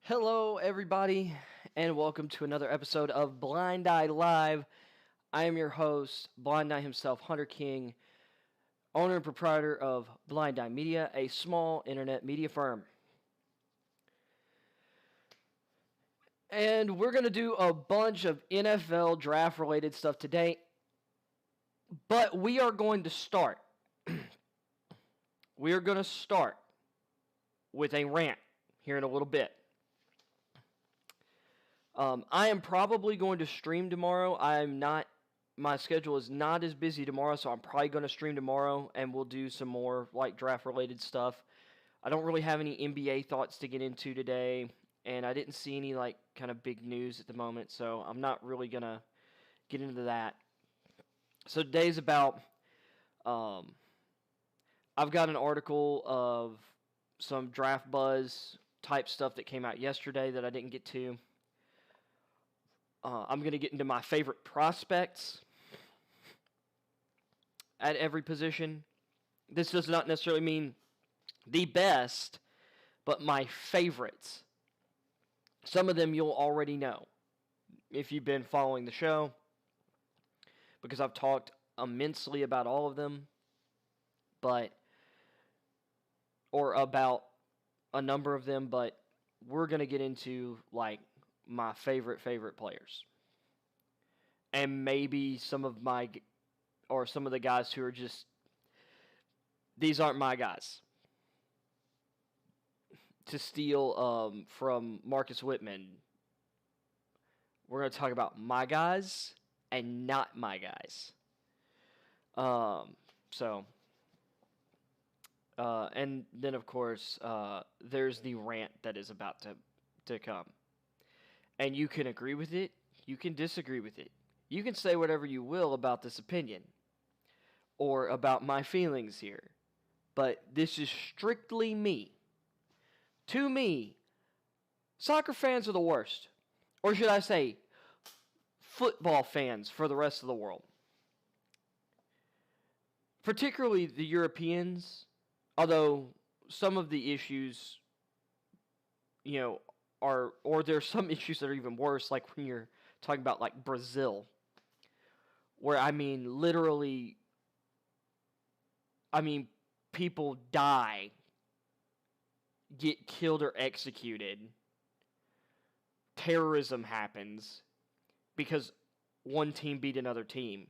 Hello, everybody, and welcome to another episode of Blind Eye Live. I am your host, Blind Eye himself, Hunter King, owner and proprietor of Blind Eye Media, a small internet media firm. And we're going to do a bunch of NFL draft related stuff today, but we are going to start. We are going to start with a rant here in a little bit. I am probably going to stream tomorrow. My schedule is not as busy tomorrow, so I'm probably going to stream tomorrow, and we'll do some more draft-related stuff. I don't really have any NBA thoughts to get into today, and I didn't see any kind of big news at the moment, so I'm not really going to get into that. So today's about, I've got an article of some draft buzz type stuff that came out yesterday that I didn't get to. I'm going to get into my favorite prospects at every position. This does not necessarily mean the best, but my favorites. Some of them you'll already know if you've been following the show, because I've talked immensely about all of them, or about a number of them, but we're going to get into my favorite players. And maybe some of the guys who are just, these aren't my guys. To steal from Marcus Whitman, we're going to talk about my guys and not my guys. And then, of course, there's the rant that is about to come. And you can agree with it, you can disagree with it. You can say whatever you will about this opinion or about my feelings here. But this is strictly me. To me, soccer fans are the worst. Or should I say, football fans for the rest of the world. Particularly the Europeans, although some of the issues, or there's some issues that are even worse, like when you're talking about Brazil, where literally, people die, get killed or executed, terrorism happens because one team beat another team,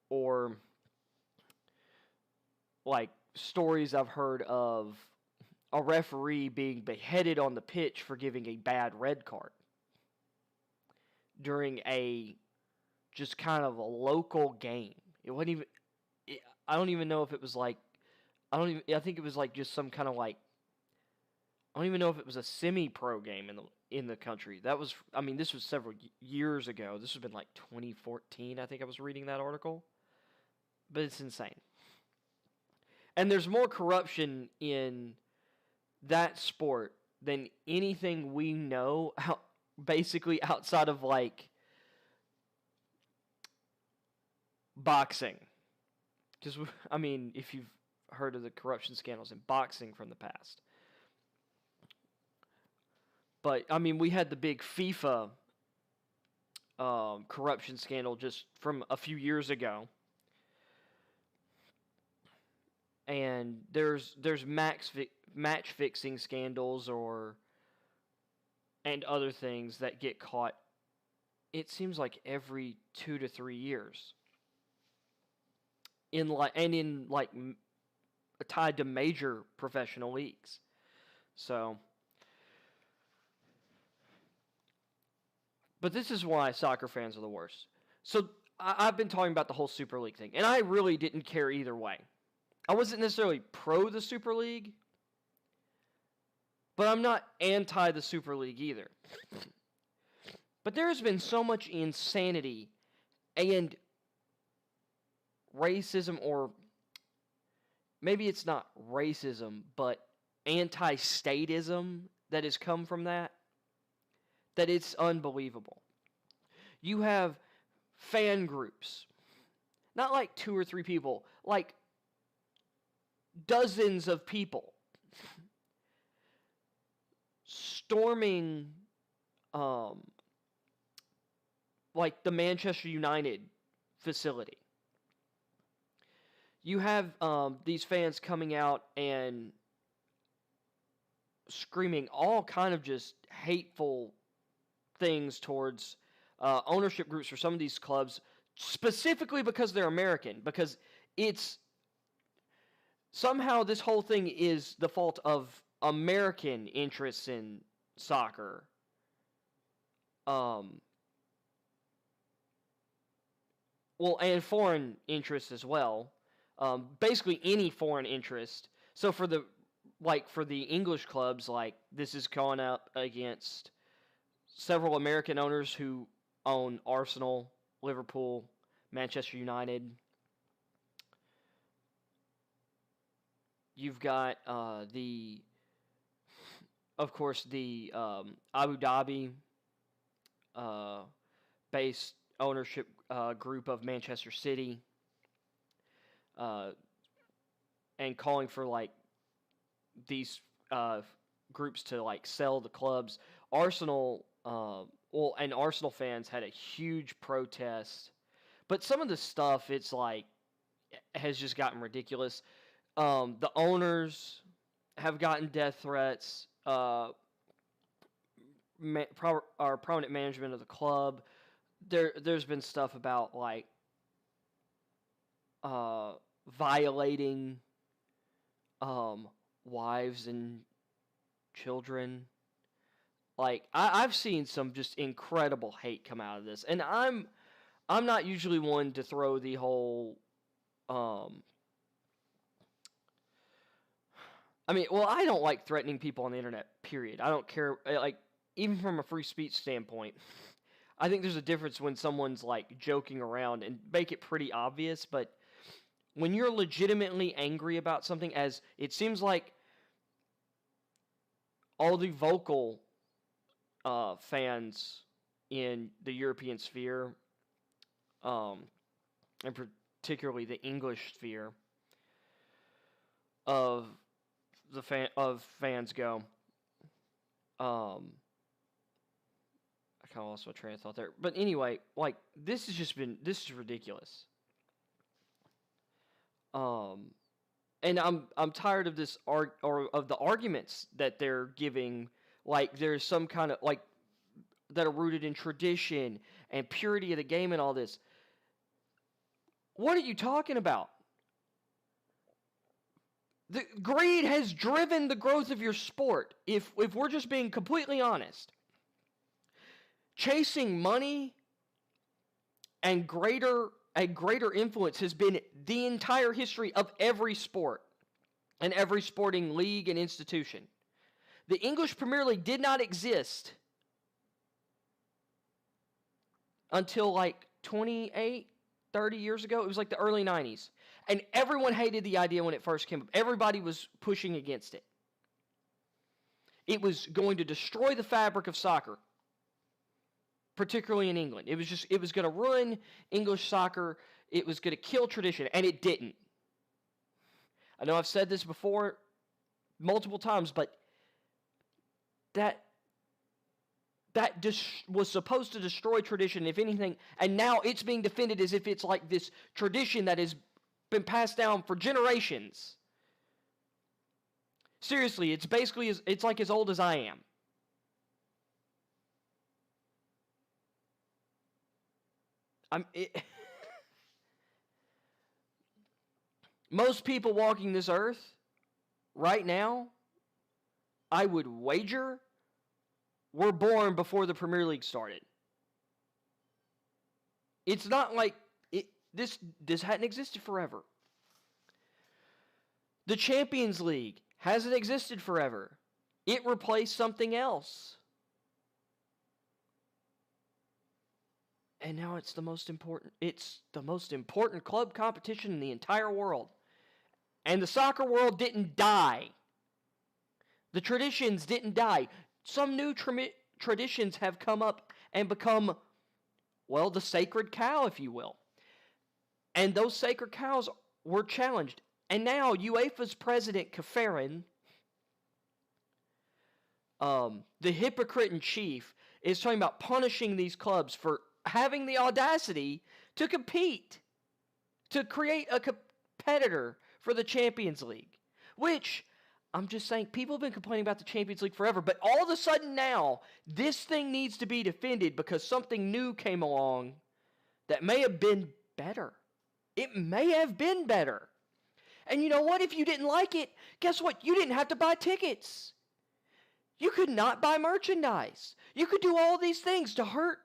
or stories I've heard of a referee being beheaded on the pitch for giving a bad red card during just kind of a local game. It wasn't even, I don't even know if it was I think it was just some kind of I don't even know if it was a semi-pro game in the country. That was, this was several years ago. This would have been 2014, I think I was reading that article. But it's insane. And there's more corruption in that sport than anything we know, basically outside of boxing. Because, if you've heard of the corruption scandals in boxing from the past. But, we had the big FIFA corruption scandal just from a few years ago. And there's match fixing scandals and other things that get caught, it seems like every 2 to 3 years. Tied to major professional leagues. So, but this is why soccer fans are the worst. So I've been talking about the whole Super League thing, and I really didn't care either way. I wasn't necessarily pro the Super League, but I'm not anti the Super League either. But there has been so much insanity and racism, or maybe it's not racism, but anti-statism that has come from that it's unbelievable. You have fan groups, not 2 or 3 people, dozens of people storming, um, like the Manchester United facility. You have these fans coming out and screaming all kind of just hateful things towards ownership groups for some of these clubs, specifically because they're American, because it's somehow this whole thing is the fault of American interests in soccer. Well, and foreign interests as well. Basically any foreign interest. So for the English clubs, like, this is going up against several American owners who own Arsenal, Liverpool, Manchester United. You've got the Abu Dhabi based ownership group of Manchester City, and calling for like these groups to like sell the clubs. Arsenal, and Arsenal fans had a huge protest, but some of the stuff, it's like, has just gotten ridiculous. The owners have gotten death threats. Our prominent management of the club, there's been stuff about like violating wives and children. Like, I've seen some just incredible hate come out of this, and I'm not usually one to throw the whole I don't like threatening people on the internet, period. I don't care, like, even from a free speech standpoint. I think there's a difference when someone's like joking around and make it pretty obvious, but when you're legitimately angry about something, as it seems like all the vocal fans in the European sphere, and particularly the English sphere of fans go, I kind of lost my train of thought there. But anyway, like, this is ridiculous. And I'm tired of this of the arguments that they're giving. Like, there's some kind of, like, that are rooted in tradition and purity of the game and all this. What are you talking about? The greed has driven the growth of your sport. If we're just being completely honest, chasing money and greater influence has been the entire history of every sport and every sporting league and institution. The English Premier League did not exist until like 28, 30 years ago. It was like the early 90s. And everyone hated the idea when it first came up. Everybody was pushing against it. It was going to destroy the fabric of soccer, particularly in England. It was going to ruin English soccer. It was going to kill tradition, and it didn't. I know I've said this before multiple times, but that was supposed to destroy tradition, if anything, and now it's being defended as if it's like this tradition that has been passed down for generations. Seriously, it's like as old as I am. Most people walking this earth right now, I would wager, were born before the Premier League started. It's not like this hadn't existed forever. The Champions League hasn't existed forever. It replaced something else. And now it's the most important club competition in the entire world. And the soccer world didn't die. The traditions didn't die. Some new traditions have come up and become, well, the sacred cow, if you will. And those sacred cows were challenged. And now UEFA's president, Kafarin, the hypocrite in chief is talking about punishing these clubs for having the audacity to compete, to create a competitor for the Champions League, which I'm just saying people have been complaining about the Champions League forever, but all of a sudden now this thing needs to be defended because something new came along that may have been better. It may have been better. And you know what? If you didn't like it, guess what? You didn't have to buy tickets. You could not buy merchandise. You could do all these things to hurt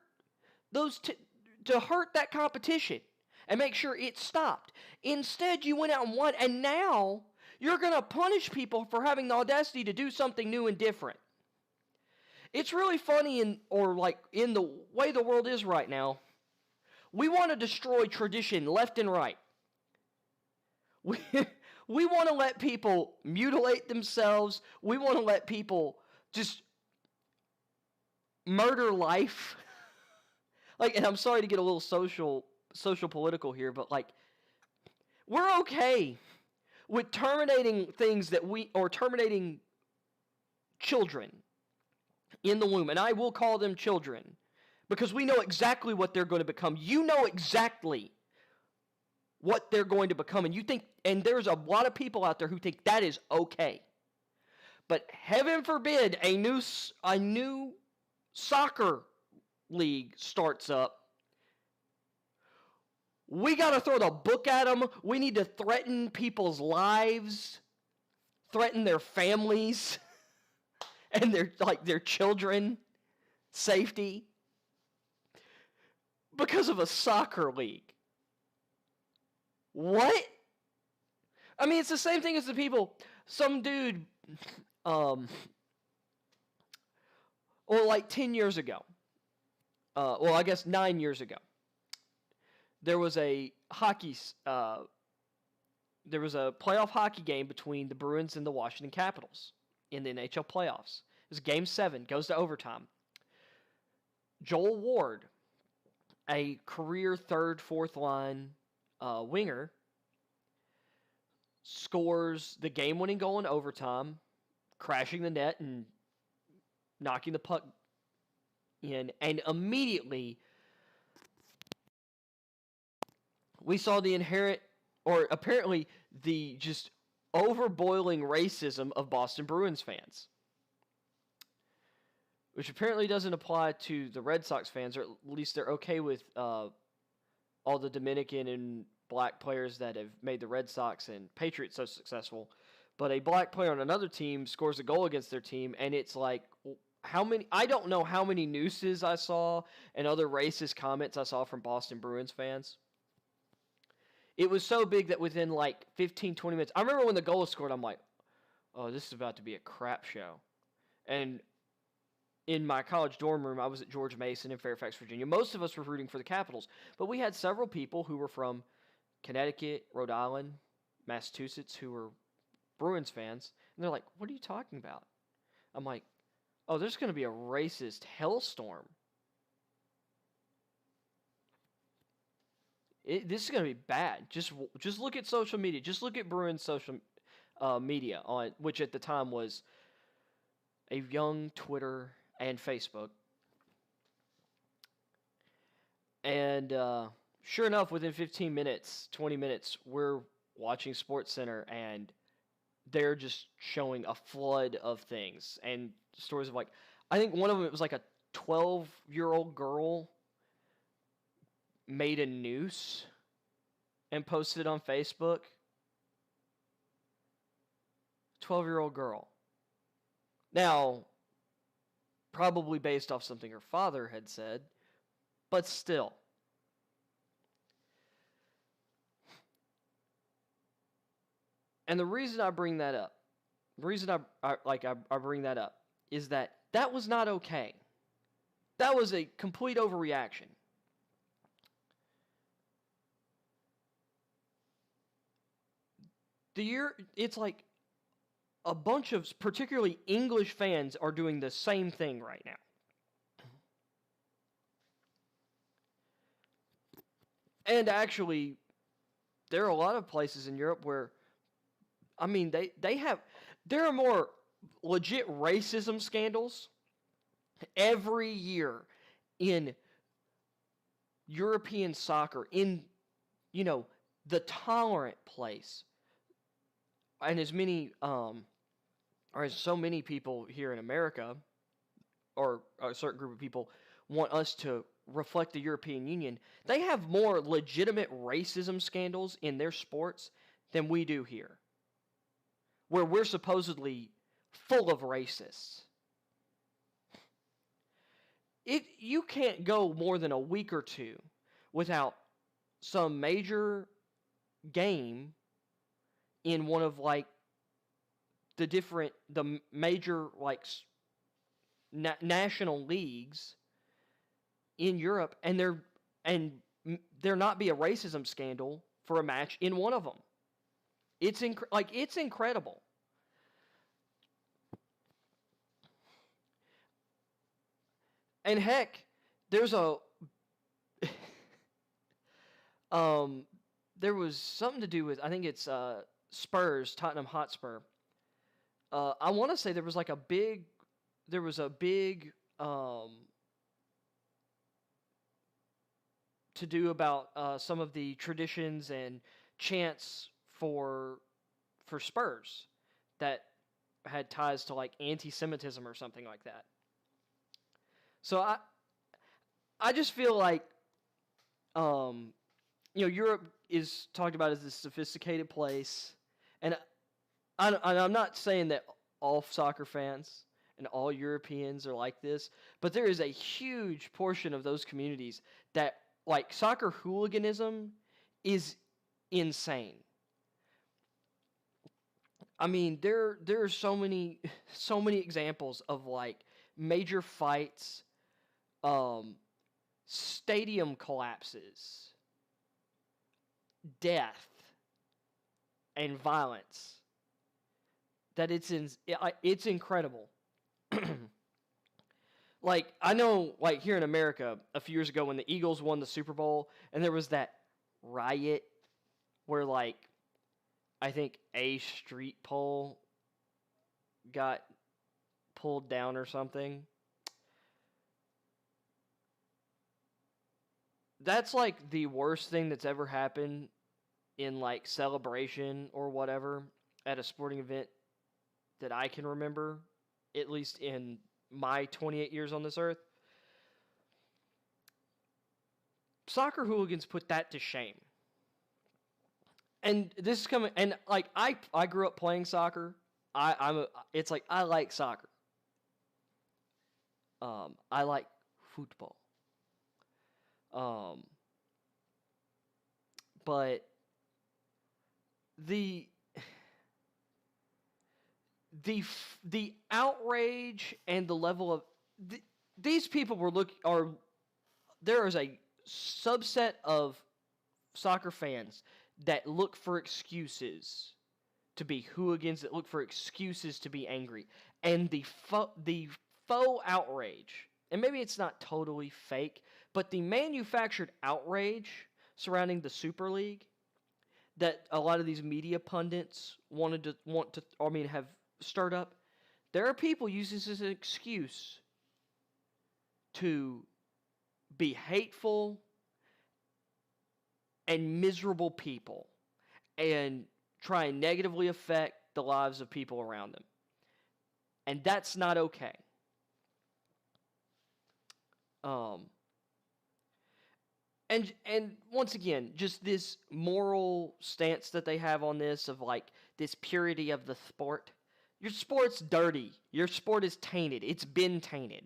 to hurt that competition and make sure it stopped. Instead, you went out and won, and now you're going to punish people for having the audacity to do something new and different. It's really funny in the way the world is right now. We want to destroy tradition left and right. We want to let people mutilate themselves. We want to let people just murder life. And I'm sorry to get a little social political here, but we're okay with terminating terminating children in the womb, and I will call them children because we know exactly what they're going to become. You know exactly what they're going to become, and there's a lot of people out there who think that is okay. But heaven forbid a new soccer league starts up. We got to throw the book at them. We need to threaten people's lives, threaten their families, and their children safety because of a soccer league. What? I mean, it's the same thing as the people. Some dude, 10 years ago. I guess 9 years ago. There was a playoff hockey game between the Bruins and the Washington Capitals in the NHL playoffs. It was Game 7, goes to overtime. Joel Ward, a career third, fourth line winger, scores the game-winning goal in overtime, crashing the net and knocking the puck in, and immediately we saw apparently the just overboiling racism of Boston Bruins fans, which apparently doesn't apply to the Red Sox fans, or at least they're okay with all the Dominican and black players that have made the Red Sox and Patriots so successful. But a black player on another team scores a goal against their team, and it's like, I don't know how many nooses I saw and other racist comments I saw from Boston Bruins fans. It was so big that within 15, 20 minutes, I remember when the goal was scored, I'm like, oh, this is about to be a crap show. And in my college dorm room, I was at George Mason in Fairfax, Virginia. Most of us were rooting for the Capitals, but we had several people who were from Connecticut, Rhode Island, Massachusetts, who were Bruins fans, and they're like, what are you talking about? I'm like, oh, there's going to be a racist hellstorm. This is going to be bad. Just look at social media. Just look at Bruins social media, which at the time was a young Twitter and Facebook. And sure enough, within 15 minutes, 20 minutes, we're watching SportsCenter, and they're just showing a flood of things and stories of I think one of them, it was a 12-year-old girl made a noose and posted it on Facebook. 12-year-old girl. Now, probably based off something her father had said, but still. And the reason I bring that up, is that was not okay. That was a complete overreaction. It's a bunch of particularly English fans are doing the same thing right now. And actually, there are a lot of places in Europe where, I mean, there are more legit racism scandals every year in European soccer, in, the tolerant place. And as many, or as so many people here in America, or a certain group of people, want us to reflect the European Union, they have more legitimate racism scandals in their sports than we do here, where we're supposedly full of racists. You can't go more than a week or two without some major game in one of the major national leagues in Europe, and there not be a racism scandal for a match in one of them. It's incredible. And heck, there's there was something to do with, I think it's Spurs, Tottenham Hotspur. I want to say there was a big to do about some of the traditions and chants for Spurs that had ties to anti-Semitism or something like that. So I just feel like Europe is talked about as this sophisticated place, and I'm not saying that all soccer fans and all Europeans are like this, but there is a huge portion of those communities that soccer hooliganism is insane. I mean, there are so many examples of major fights, stadium collapses, death, and violence, that it's incredible. I know, here in America, a few years ago when the Eagles won the Super Bowl, and there was that riot where, I think a street pole got pulled down or something. That's, the worst thing that's ever happened in, celebration or whatever at a sporting event that I can remember, at least in my 28 years on this earth. Soccer hooligans put that to shame. And this is coming, and I grew up playing soccer. I like soccer. I like football. But the outrage and the level of these people there is a subset of soccer fans that look for excuses to be hooligans, that look for excuses to be angry, and the faux outrage, and maybe it's not totally fake, but the manufactured outrage surrounding the Super League that a lot of these media pundits have stirred up. There are people using this as an excuse to be hateful and miserable people and try and negatively affect the lives of people around them. And that's not okay. And once again, just this moral stance that they have on this of this purity of the sport. Your sport's dirty. Your sport is tainted. It's been tainted.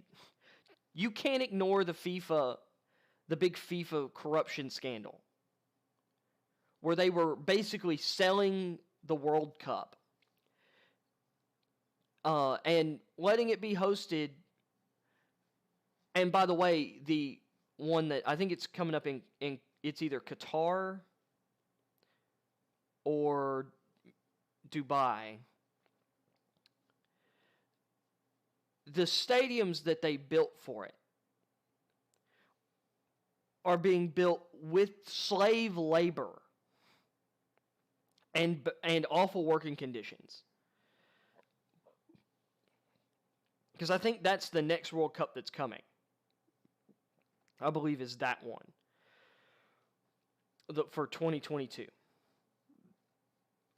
You can't ignore the big FIFA corruption scandal, where they were basically selling the World Cup and letting it be hosted. And by the way, the one that I think it's coming up in it's either Qatar or Dubai. The stadiums that they built for it are being built with slave labor and awful working conditions. Because I think that's the next World Cup that's coming. I believe is that one. For 2022.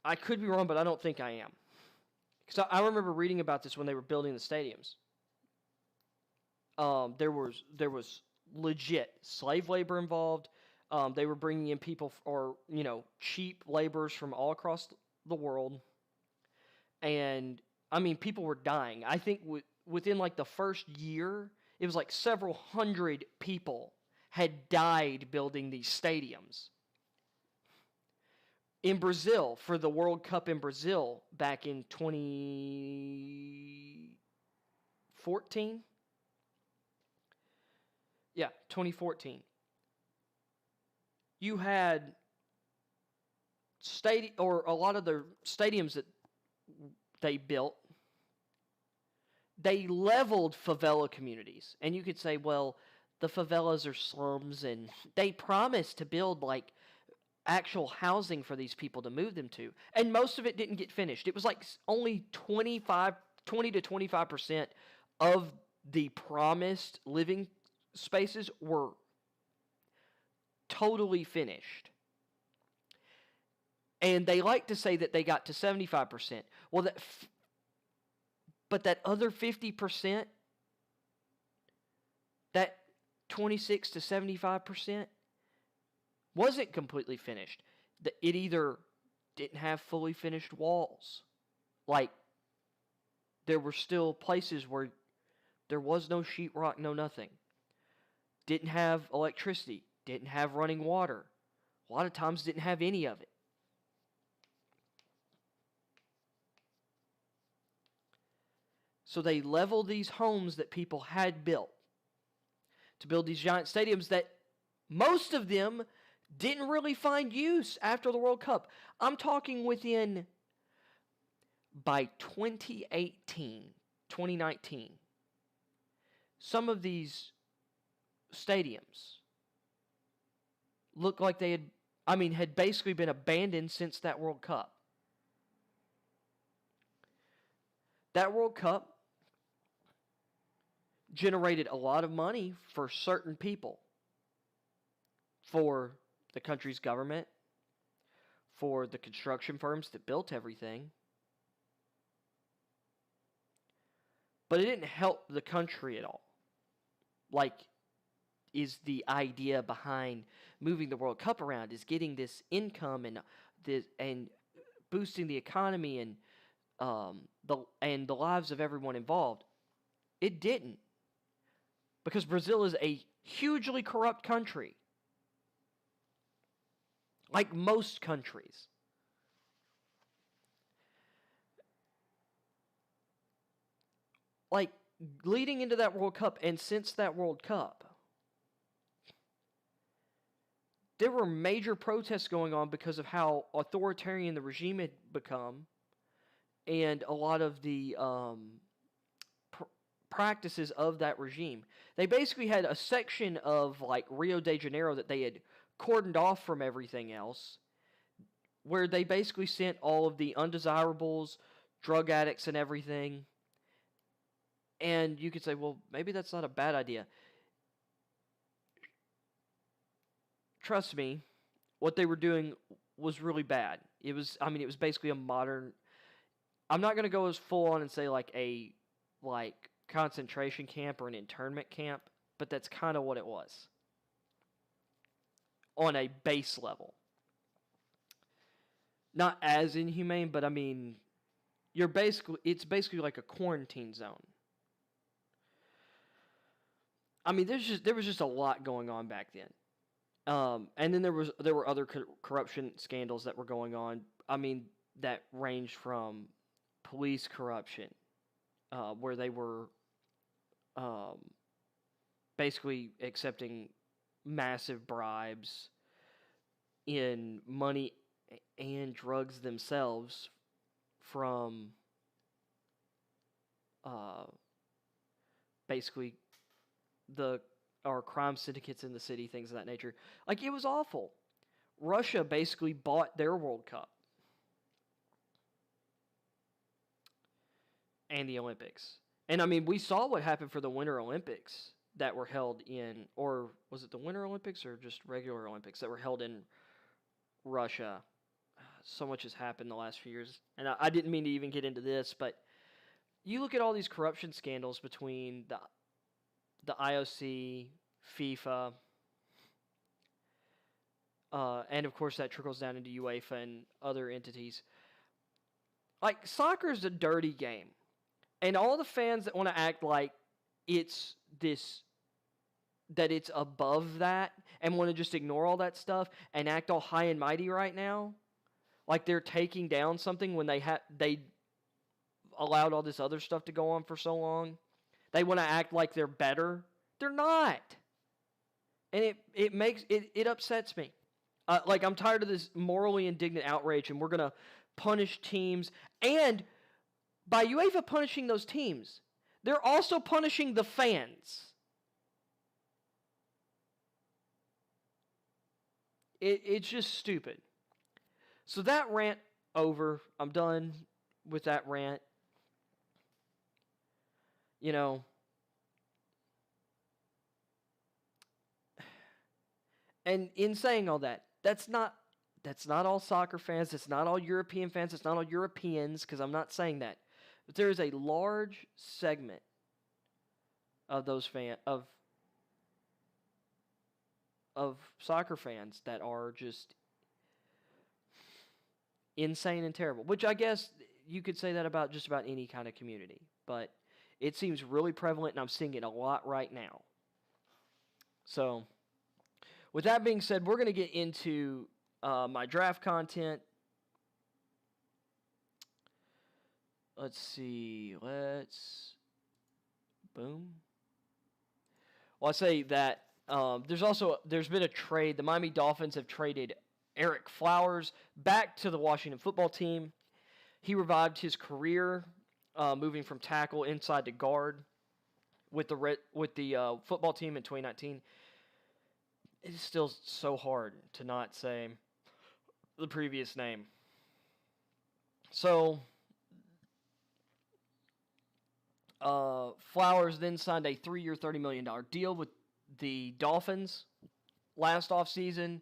I could be wrong, but I don't think I am. Because I remember reading about this when they were building the stadiums. There was legit slave labor involved. They were bringing in people cheap laborers from all across the world. And, I mean, people were dying. I think within, like, the first year, it was like several hundred people had died building these stadiums. In Brazil, for the World Cup in Brazil back in 2014. Yeah, 2014. You had a lot of the stadiums that they built, they leveled favela communities. And you could say, well, the favelas are slums, and they promised to build, like, actual housing for these people to move them to. And most of it didn't get finished. It was like only 20 to 25% of the promised living spaces were totally finished. And they like to say that they got to 75%. Well, but that other 50%, that 26 to 75%, wasn't completely finished. It either didn't have fully finished walls. Like, there were still places where there was no sheetrock, no nothing. Didn't have electricity. Didn't have running water. A lot of times didn't have any of it. So they leveled these homes that people had built to build these giant stadiums that most of them didn't really find use after the World Cup. I'm talking by 2019, some of these stadiums looked like they had basically been abandoned since that World Cup. That World Cup generated a lot of money for certain people, for the country's government, for the construction firms that built everything. But it didn't help the country at all. Like, is the idea behind moving the World Cup around, is getting this income and boosting the economy and the lives of everyone involved. It didn't. Because Brazil is a hugely corrupt country. Like most countries. Like, leading into that World Cup and since that World Cup, there were major protests going on because of how authoritarian the regime had become and a lot of the practices of that regime. They basically had a section of, like, Rio de Janeiro that they had cordoned off from everything else, where they basically sent all of the undesirables, drug addicts and everything. And you could say, well, maybe that's not a bad idea. Trust me, what they were doing was really bad. It was basically a modern... I'm not going to go as full on and say like a concentration camp or an internment camp, but that's kind of what it was. On a base level. Not as inhumane, but I mean, it's basically like a quarantine zone. I mean, there was just a lot going on back then. And then there were other corruption scandals that were going on. I mean, that ranged from police corruption, where they were basically accepting massive bribes in money and drugs themselves from basically our crime syndicates in the city, things of that nature. Like, it was awful. Russia basically bought their World Cup and the Olympics. And I mean, we saw what happened for the Winter Olympics that were held in, or was it the Winter Olympics or just regular Olympics that were held in Russia? So much has happened the last few years. And I didn't mean to even get into this, but you look at all these corruption scandals between the IOC, FIFA, and of course that trickles down into UEFA and other entities. Like, soccer is a dirty game. And all the fans that want to act like it's that it's above that and want to just ignore all that stuff and act all high and mighty right now, like they're taking down something when they allowed all this other stuff to go on for so long. They want to act like they're better. They're not. And it upsets me. Like, I'm tired of this morally indignant outrage, and we're going to punish teams. And by UEFA punishing those teams, they're also punishing the fans. It's just stupid. So that rant over. I'm done with that rant. You know, and in saying all that, that's not all soccer fans. That's not all European fans. It's not all Europeans, because I'm not saying that. But there is a large segment of those of soccer fans that are just insane and terrible. Which I guess you could say that about just about any kind of community. But it seems really prevalent, and I'm seeing it a lot right now. So, with that being said, we're going to get into my draft content. Let's see. Boom. Well, I say that there's been a trade. The Miami Dolphins have traded Eric Flowers back to the Washington football team. He revived his career, moving from tackle inside to guard with the football team in 2019. It is still so hard to not say the previous name. So, Flowers then signed a 3-year, $30 million deal with the Dolphins last offseason.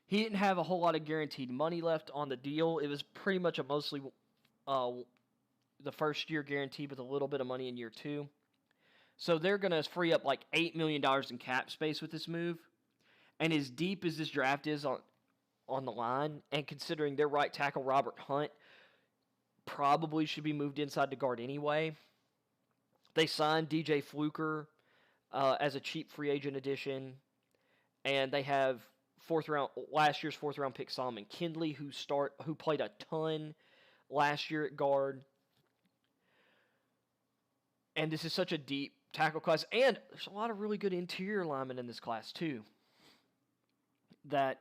He didn't have a whole lot of guaranteed money left on the deal. It was pretty much mostly the first year guaranteed with a little bit of money in year 2. So they're going to free up like $8 million in cap space with this move. And as deep as this draft is on the line, and considering their right tackle, Robert Hunt, probably should be moved inside to guard anyway, they signed DJ Fluker as a cheap free agent addition, and they have last year's fourth round pick Solomon Kindley, who played a ton last year at guard. And this is such a deep tackle class, and there's a lot of really good interior linemen in this class too. That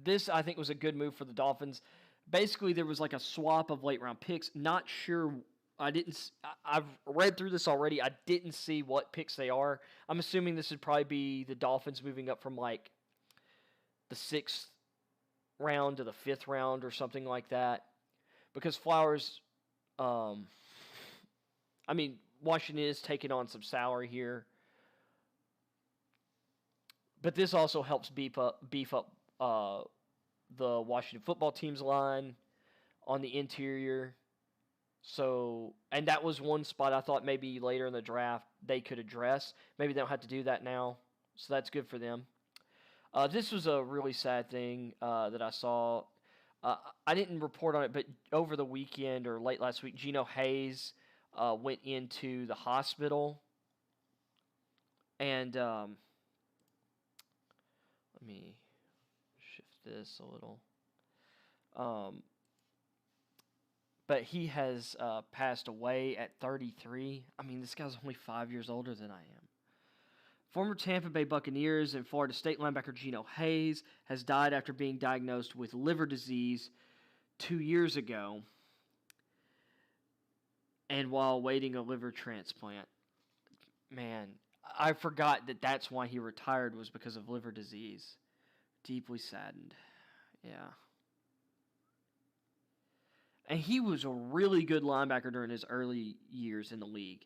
this, I think, was a good move for the Dolphins. Basically, there was like a swap of late round picks. Not sure. I've read through this already. I didn't see what picks they are. I'm assuming this would probably be the Dolphins moving up from like the 6th round to the 5th round or something like that. Because Flowers, Washington is taking on some salary here. But this also helps beef up the Washington football team's line on the interior. So, and that was one spot I thought maybe later in the draft they could address. Maybe they don't have to do that now. So that's good for them. This was a really sad thing that I saw. I didn't report on it, but over the weekend or late last week, Geno Hayes went into the hospital. And let me shift this a little. But he has passed away at 33. I mean, this guy's only 5 years older than I am. Former Tampa Bay Buccaneers and Florida State linebacker Geno Hayes has died after being diagnosed with liver disease 2 years ago, and while awaiting a liver transplant. Man, I forgot that that's why he retired, was because of liver disease. Deeply saddened. Yeah. And he was a really good linebacker during his early years in the league.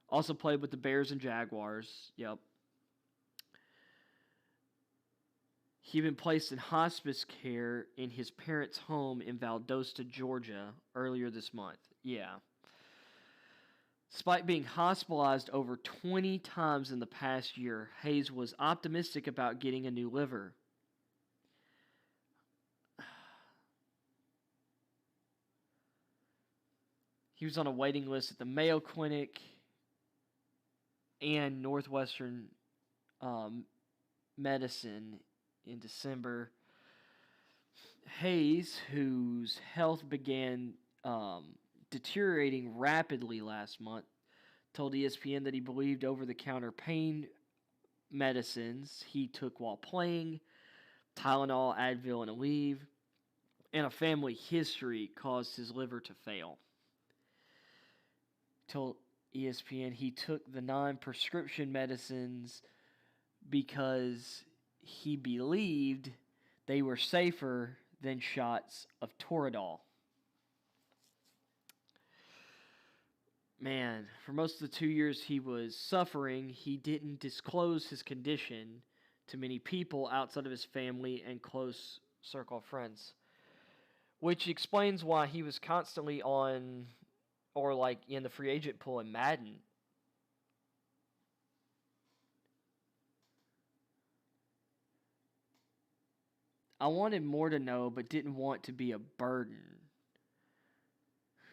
Also played with the Bears and Jaguars. Yep. He'd been placed in hospice care in his parents' home in Valdosta, Georgia, earlier this month. Yeah. Despite being hospitalized over 20 times in the past year, Hayes was optimistic about getting a new liver. He was on a waiting list at the Mayo Clinic and Northwestern Medicine in December. Hayes, whose health began deteriorating rapidly last month, told ESPN that he believed over-the-counter pain medicines he took while playing, Tylenol, Advil, and Aleve, and a family history caused his liver to fail. Told ESPN he took the non-prescription medicines because he believed they were safer than shots of Toradol. Man, for most of the 2 years he was suffering, he didn't disclose his condition to many people outside of his family and close circle of friends. Which explains why he was constantly on, or like in the free agent pool in Madden. I wanted more to know, but didn't want to be a burden.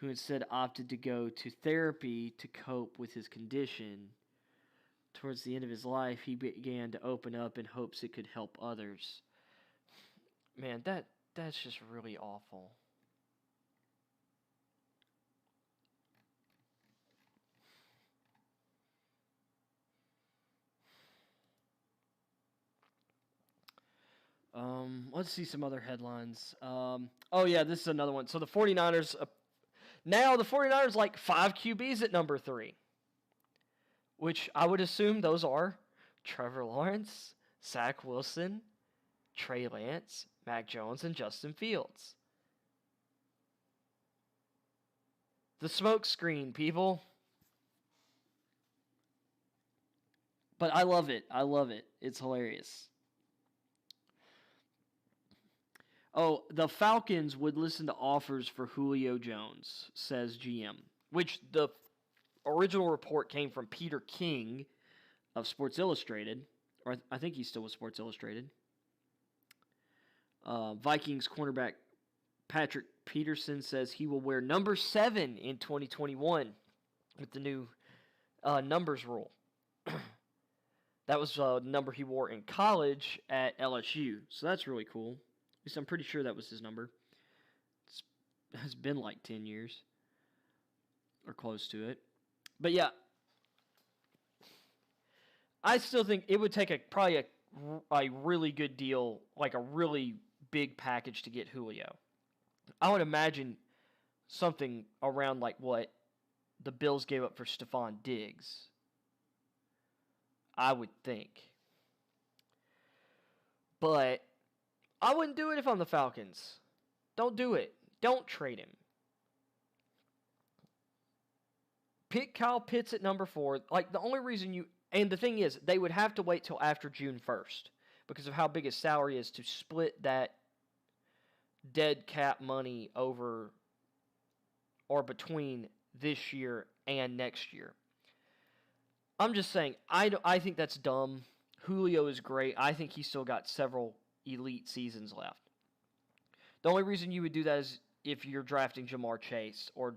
Who instead opted to go to therapy to cope with his condition. Towards the end of his life, he began to open up in hopes it could help others. Man, that's just really awful. Let's see some other headlines. Oh yeah, this is another one. So the 49ers, now the 49ers like 5 QBs at number 3. Which I would assume those are Trevor Lawrence, Zach Wilson, Trey Lance, Mac Jones, and Justin Fields. The smoke screen, people. But I love it. I love it. It's hilarious. Oh, the Falcons would listen to offers for Julio Jones, says GM. Which the original report came from Peter King of Sports Illustrated. Or I think he's still with Sports Illustrated. Vikings cornerback Patrick Peterson says he will wear number 7 in 2021 with the new numbers rule. That was the number he wore in college at LSU. So that's really cool. At least I'm pretty sure that was his number. It's been like 10 years. Or close to it. But yeah. I still think it would take probably a really good deal, like a really big package to get Julio. I would imagine something around like what the Bills gave up for Stephon Diggs. I would think. But I wouldn't do it if I'm the Falcons. Don't do it. Don't trade him. Pick Kyle Pitts at number 4. Like, the only reason you... And the thing is, they would have to wait till after June 1st because of how big his salary is to split that dead cap money over or between this year and next year. I'm just saying, I think that's dumb. Julio is great. I think he's still got several elite seasons left. The only reason you would do that is if you're drafting Jamar Chase or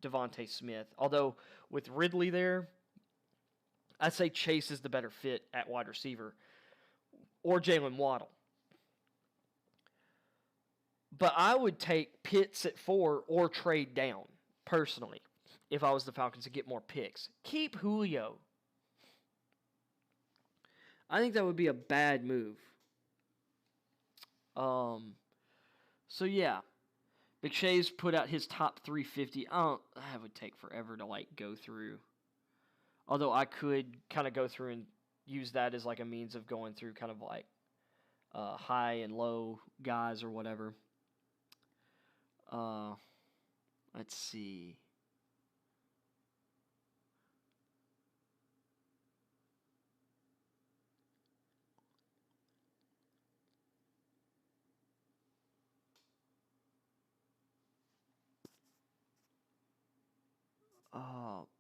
Devontae Smith. Although with Ridley there, I'd say Chase is the better fit at wide receiver. Or Jalen Waddle. But I would take Pitts at 4 or trade down, personally, if I was the Falcons to get more picks. Keep Julio. I think that would be a bad move. So yeah. McShay's put out his top 350. That would take forever to like go through. Although I could kind of go through and use that as like a means of going through kind of like high and low guys or whatever. Let's see.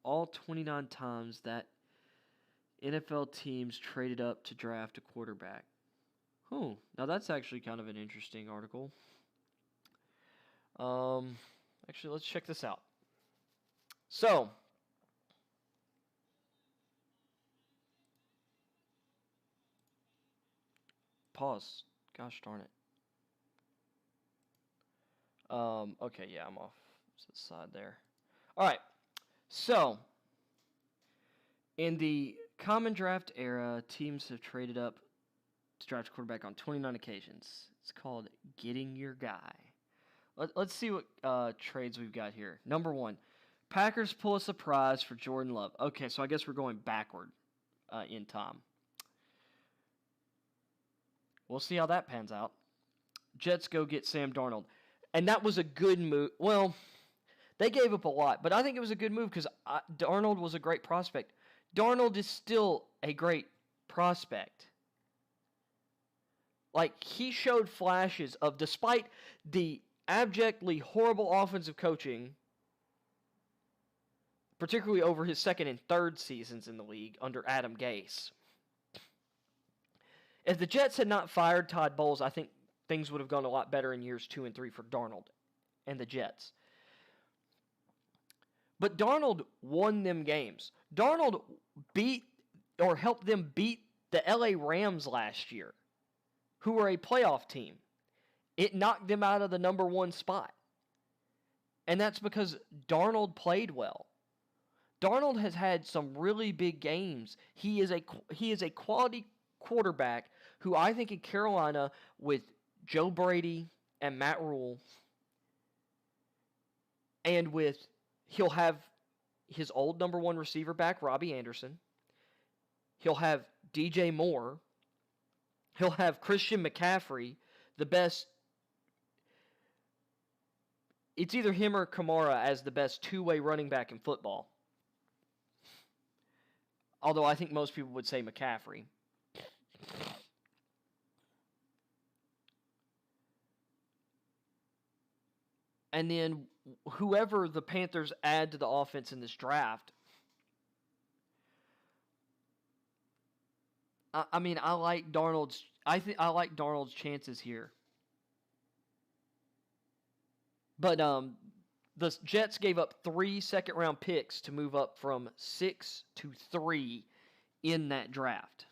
All 29 times that NFL teams traded up to draft a quarterback. Oh, now that's actually kind of an interesting article. Actually, let's check this out. So, pause. Gosh darn it. Okay, yeah, I'm off to the side there. All right. So, in the common draft era, teams have traded up to draft a quarterback on 29 occasions. It's called getting your guy. Let's see what trades we've got here. Number 1, Packers pull a surprise for Jordan Love. Okay, so I guess we're going backward in time. We'll see how that pans out. Jets go get Sam Darnold. And that was a good move. Well, they gave up a lot, but I think it was a good move because Darnold was a great prospect. Darnold is still a great prospect. Like, he showed flashes of, despite the abjectly horrible offensive coaching, particularly over his second and third seasons in the league under Adam Gase. If the Jets had not fired Todd Bowles, I think things would have gone a lot better in years 2 and 3 for Darnold and the Jets. But Darnold won them games. Darnold helped them beat the LA Rams last year, who were a playoff team. It knocked them out of the number 1 spot. And that's because Darnold played well. Darnold has had some really big games. He is a quality quarterback who I think in Carolina with Joe Brady and Matt Rule, and he'll have his old number 1 receiver back, Robbie Anderson. He'll have DJ Moore. He'll have Christian McCaffrey, the best. It's either him or Kamara as the best two-way running back in football. Although I think most people would say McCaffrey. And then whoever the Panthers add to the offense in this draft, I mean, I like Darnold's chances here. But the Jets gave up 3 second-round picks to move up from 6 to 3 in that draft.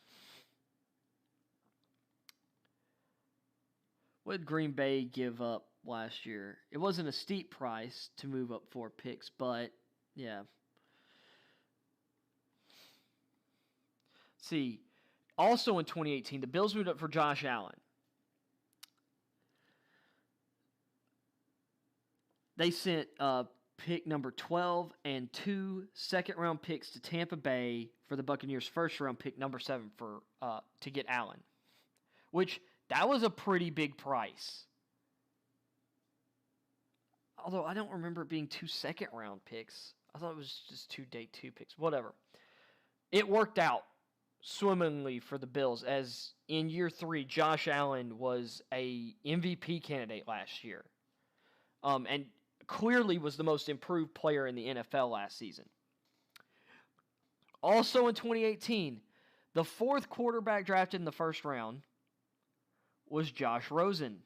What did Green Bay give up last year? It wasn't a steep price to move up 4 picks, but yeah. Let's see. Also in 2018, the Bills moved up for Josh Allen. They sent pick number 12 and 2 second-round picks to Tampa Bay for the Buccaneers' first-round pick number 7 to get Allen, which that was a pretty big price. Although I don't remember it being 2 second-round picks. I thought it was just 2 day 2 picks. Whatever. It worked out swimmingly for the Bills, as in year 3, Josh Allen was a MVP candidate last year. And clearly was the most improved player in the NFL last season. Also in 2018, the 4th quarterback drafted in the first round was Josh Rosen.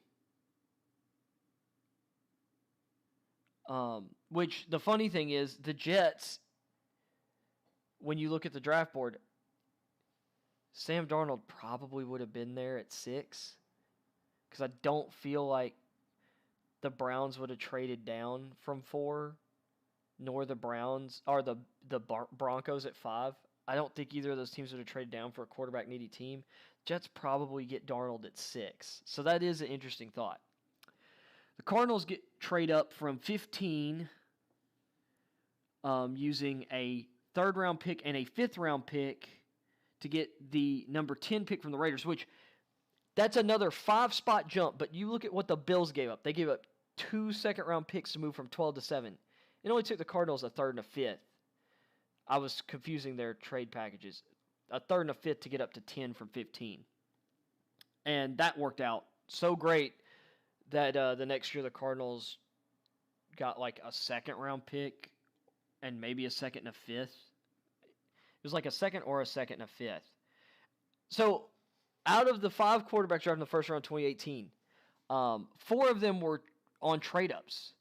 Which, the funny thing is, the Jets, when you look at the draft board, Sam Darnold probably would have been there at 6. Because I don't feel like the Browns would have traded down from 4, nor the Browns, or the Broncos at 5. I don't think either of those teams would have traded down for a quarterback-needy team. Jets probably get Darnold at 6. So that is an interesting thought. The Cardinals trade up from 15 using a 3rd-round pick and a 5th-round pick to get the number 10 pick from the Raiders, which that's another 5-spot jump. But you look at what the Bills gave up. They gave up 2 second-round picks to move from 12 to 7. It only took the Cardinals a third and a fifth. I was confusing their trade packages. A third and a fifth to get up to 10 from 15. And that worked out so great that the next year the Cardinals got like a second-round pick and maybe a second and a fifth. It was like a second or a second and a fifth. So out of the 5 quarterbacks drafted in the first round of 2018, 4 of them were on trade-ups.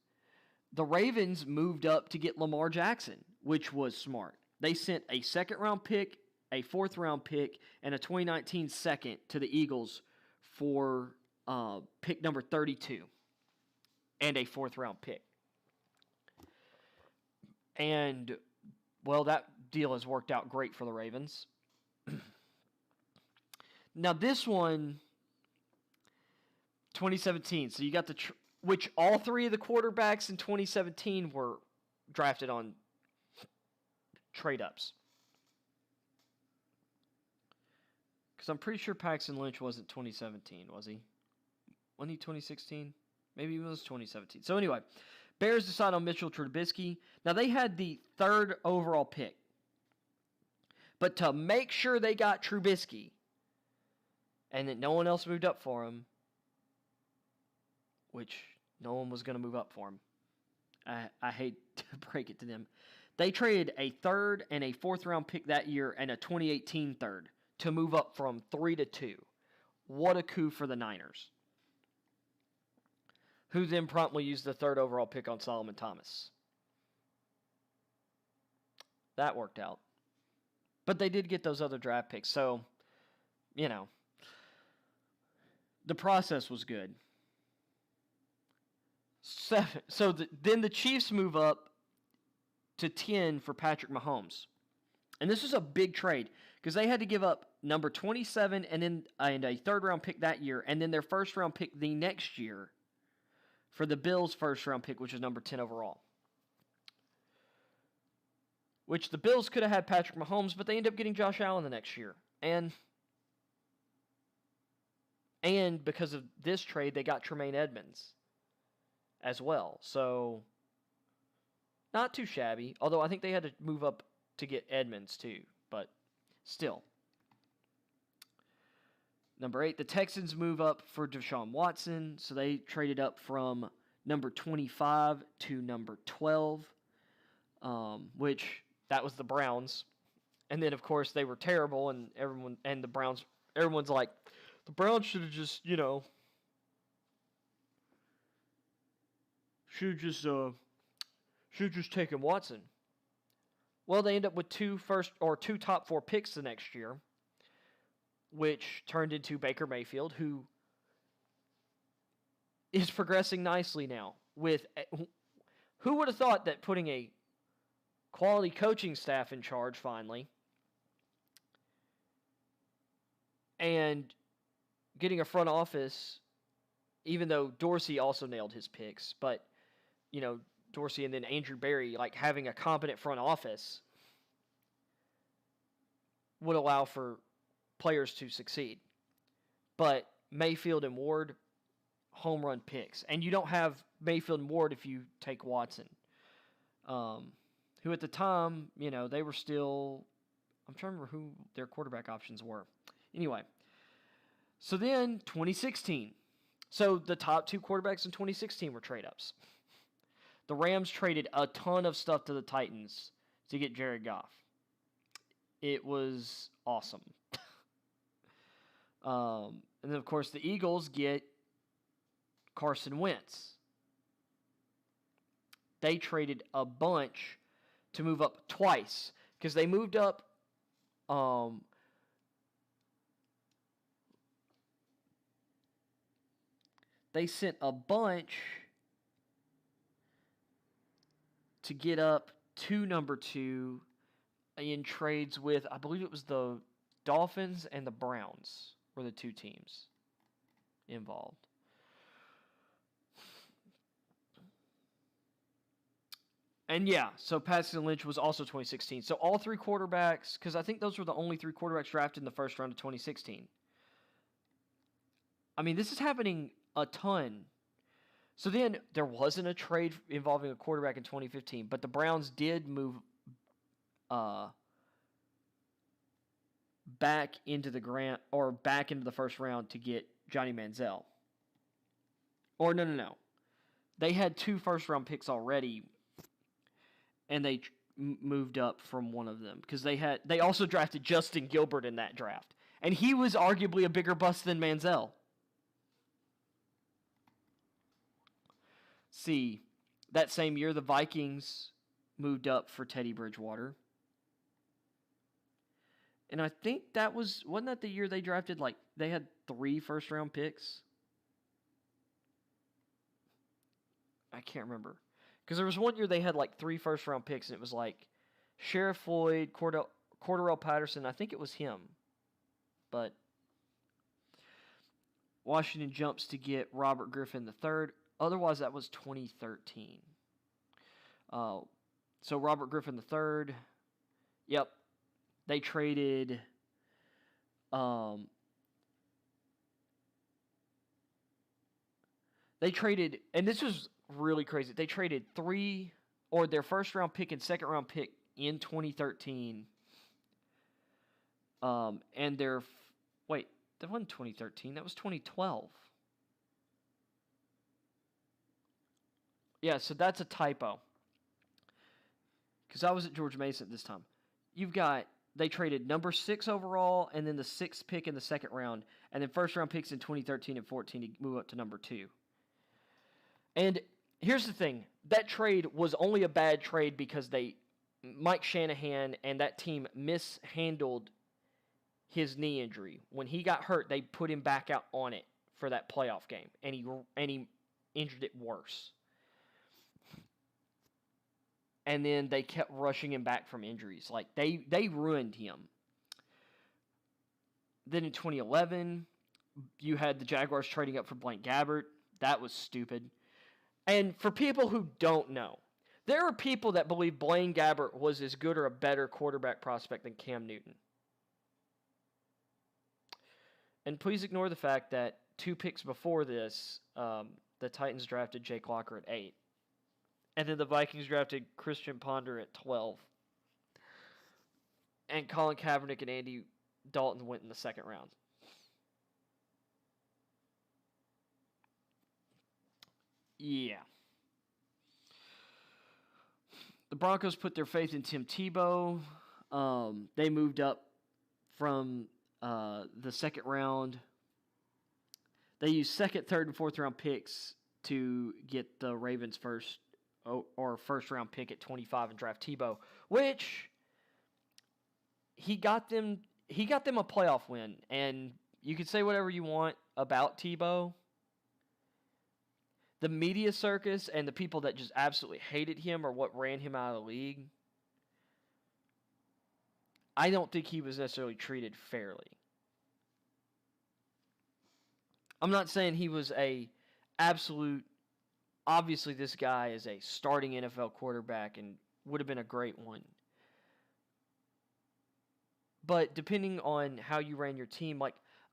The Ravens moved up to get Lamar Jackson, which was smart. They sent a second-round pick, a fourth-round pick, and a 2019 second to the Eagles for pick number 32 and a fourth-round pick. And, well, that deal has worked out great for the Ravens. Now, this one, 2017. So you got which all 3 of the quarterbacks in 2017 were drafted on trade-ups. Because I'm pretty sure Paxton Lynch wasn't 2017, was he? Wasn't he 2016? Maybe he was 2017. So anyway, Bears decide on Mitchell Trubisky. Now, they had the 3rd overall pick. But to make sure they got Trubisky and that no one else moved up for him, which no one was going to move up for him, I hate to break it to them, they traded a 3rd and a 4th-round pick that year and a 2018 3rd to move up from 3 to 2. What a coup for the Niners, who then promptly used the 3rd overall pick on Solomon Thomas. That worked out. But they did get those other draft picks, so, you know, the process was good. Then the Chiefs move up to 10 for Patrick Mahomes. And this was a big trade because they had to give up number 27 and a 3rd-round pick that year, and then their 1st-round pick the next year for the Bills' 1st-round pick, which was number 10 overall. Which the Bills could have had Patrick Mahomes, but they ended up getting Josh Allen the next year. And because of this trade, they got Tremaine Edmonds as well. So, not too shabby. Although I think they had to move up to get Edmonds too. But still. Number 8, the Texans move up for Deshaun Watson. So they traded up from number 25 to number 12. Which, that was the Browns. And then, of course, they were terrible. And everyone's like, the Browns should have just, should have just taken Watson. Well, they end up with 2 top 4 picks the next year, which turned into Baker Mayfield, who is progressing nicely now. Who would have thought that putting a quality coaching staff in charge finally, and getting a front office, even though Dorsey also nailed his picks, but Dorsey and then Andrew Berry, like having a competent front office would allow for players to succeed. But Mayfield and Ward, home run picks. And you don't have Mayfield and Ward if you take Watson. Who at the time, they were still, I'm trying to remember who their quarterback options were. Anyway, so then 2016. So the top 2 quarterbacks in 2016 were trade-ups. The Rams traded a ton of stuff to the Titans to get Jared Goff. It was awesome. And then, of course, the Eagles get Carson Wentz. They traded a bunch to move up twice because they moved up they sent a bunch to get up to number 2 in trades with, I believe it was the Dolphins and the Browns were the 2 teams involved. And yeah, so Paxton Lynch was also 2016. So all 3 quarterbacks, because I think those were the only 3 quarterbacks drafted in the first round of 2016. I mean, this is happening a ton. So then there wasn't a trade involving a quarterback in 2015, but the Browns did move back into the first round to get Johnny Manziel. Or no. They had 2 first-round picks already, and they moved up from one of them because they also drafted Justin Gilbert in that draft, and he was arguably a bigger bust than Manziel. See, that same year the Vikings moved up for Teddy Bridgewater. And I think wasn't that the year they drafted, they had 3 first-round picks? I can't remember. Because there was one year they had 3 first-round picks, and it was Sheriff Floyd, Cordarrelle Patterson. I think it was him. But Washington jumps to get Robert Griffin III. Otherwise, that was 2013. So Robert Griffin III, yep. They traded and this was really crazy. They traded their first round pick and second round pick in 2013. And that wasn't 2013, that was 2012. Yeah, so that's a typo. Because I was at George Mason at this time. They traded number 6 overall and then the 6th pick in the second round, and then first round picks in 2013 and 14 to move up to number 2. And here's the thing. That trade was only a bad trade because Mike Shanahan and that team mishandled his knee injury. When he got hurt, they put him back out on it for that playoff game, and he injured it worse. And then they kept rushing him back from injuries. They ruined him. Then in 2011, you had the Jaguars trading up for Blaine Gabbert. That was stupid. And for people who don't know, there are people that believe Blaine Gabbert was as good or a better quarterback prospect than Cam Newton. And please ignore the fact that 2 picks before this, the Titans drafted Jake Locker at 8. And then the Vikings drafted Christian Ponder at 12. And Colin Kaepernick and Andy Dalton went in the second round. Yeah. The Broncos put their faith in Tim Tebow. They moved up from the second round. They used second, third, and fourth round picks to get the Ravens' first round pick at 25 and draft Tebow, which he got them a playoff win. And you can say whatever you want about Tebow. The media circus and the people that just absolutely hated him are what ran him out of the league. I don't think he was necessarily treated fairly. I'm not saying he was a absolute. Obviously, this guy is a starting NFL quarterback and would have been a great one. But depending on how you ran your team,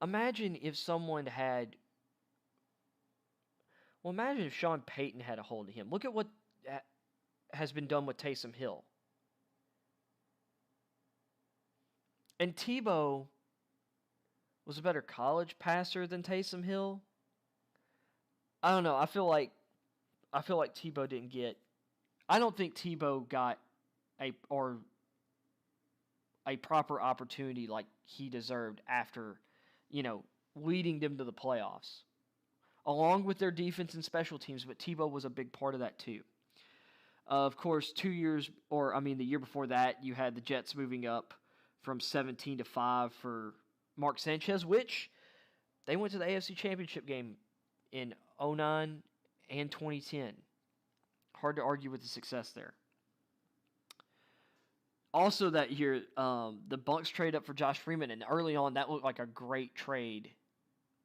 imagine if someone had. Well, imagine if Sean Payton had a hold of him. Look at what has been done with Taysom Hill. And Tebow was a better college passer than Taysom Hill. I don't know. I feel like Tebow didn't get. I don't think Tebow got a proper opportunity like he deserved after, leading them to the playoffs, along with their defense and special teams. But Tebow was a big part of that too. Of course, the year before that, you had the Jets moving up from 17 to 5 for Mark Sanchez, which they went to the AFC Championship game in 2009 and 2010. Hard to argue with the success there. Also that year, the Bucs trade up for Josh Freeman, and early on that looked like a great trade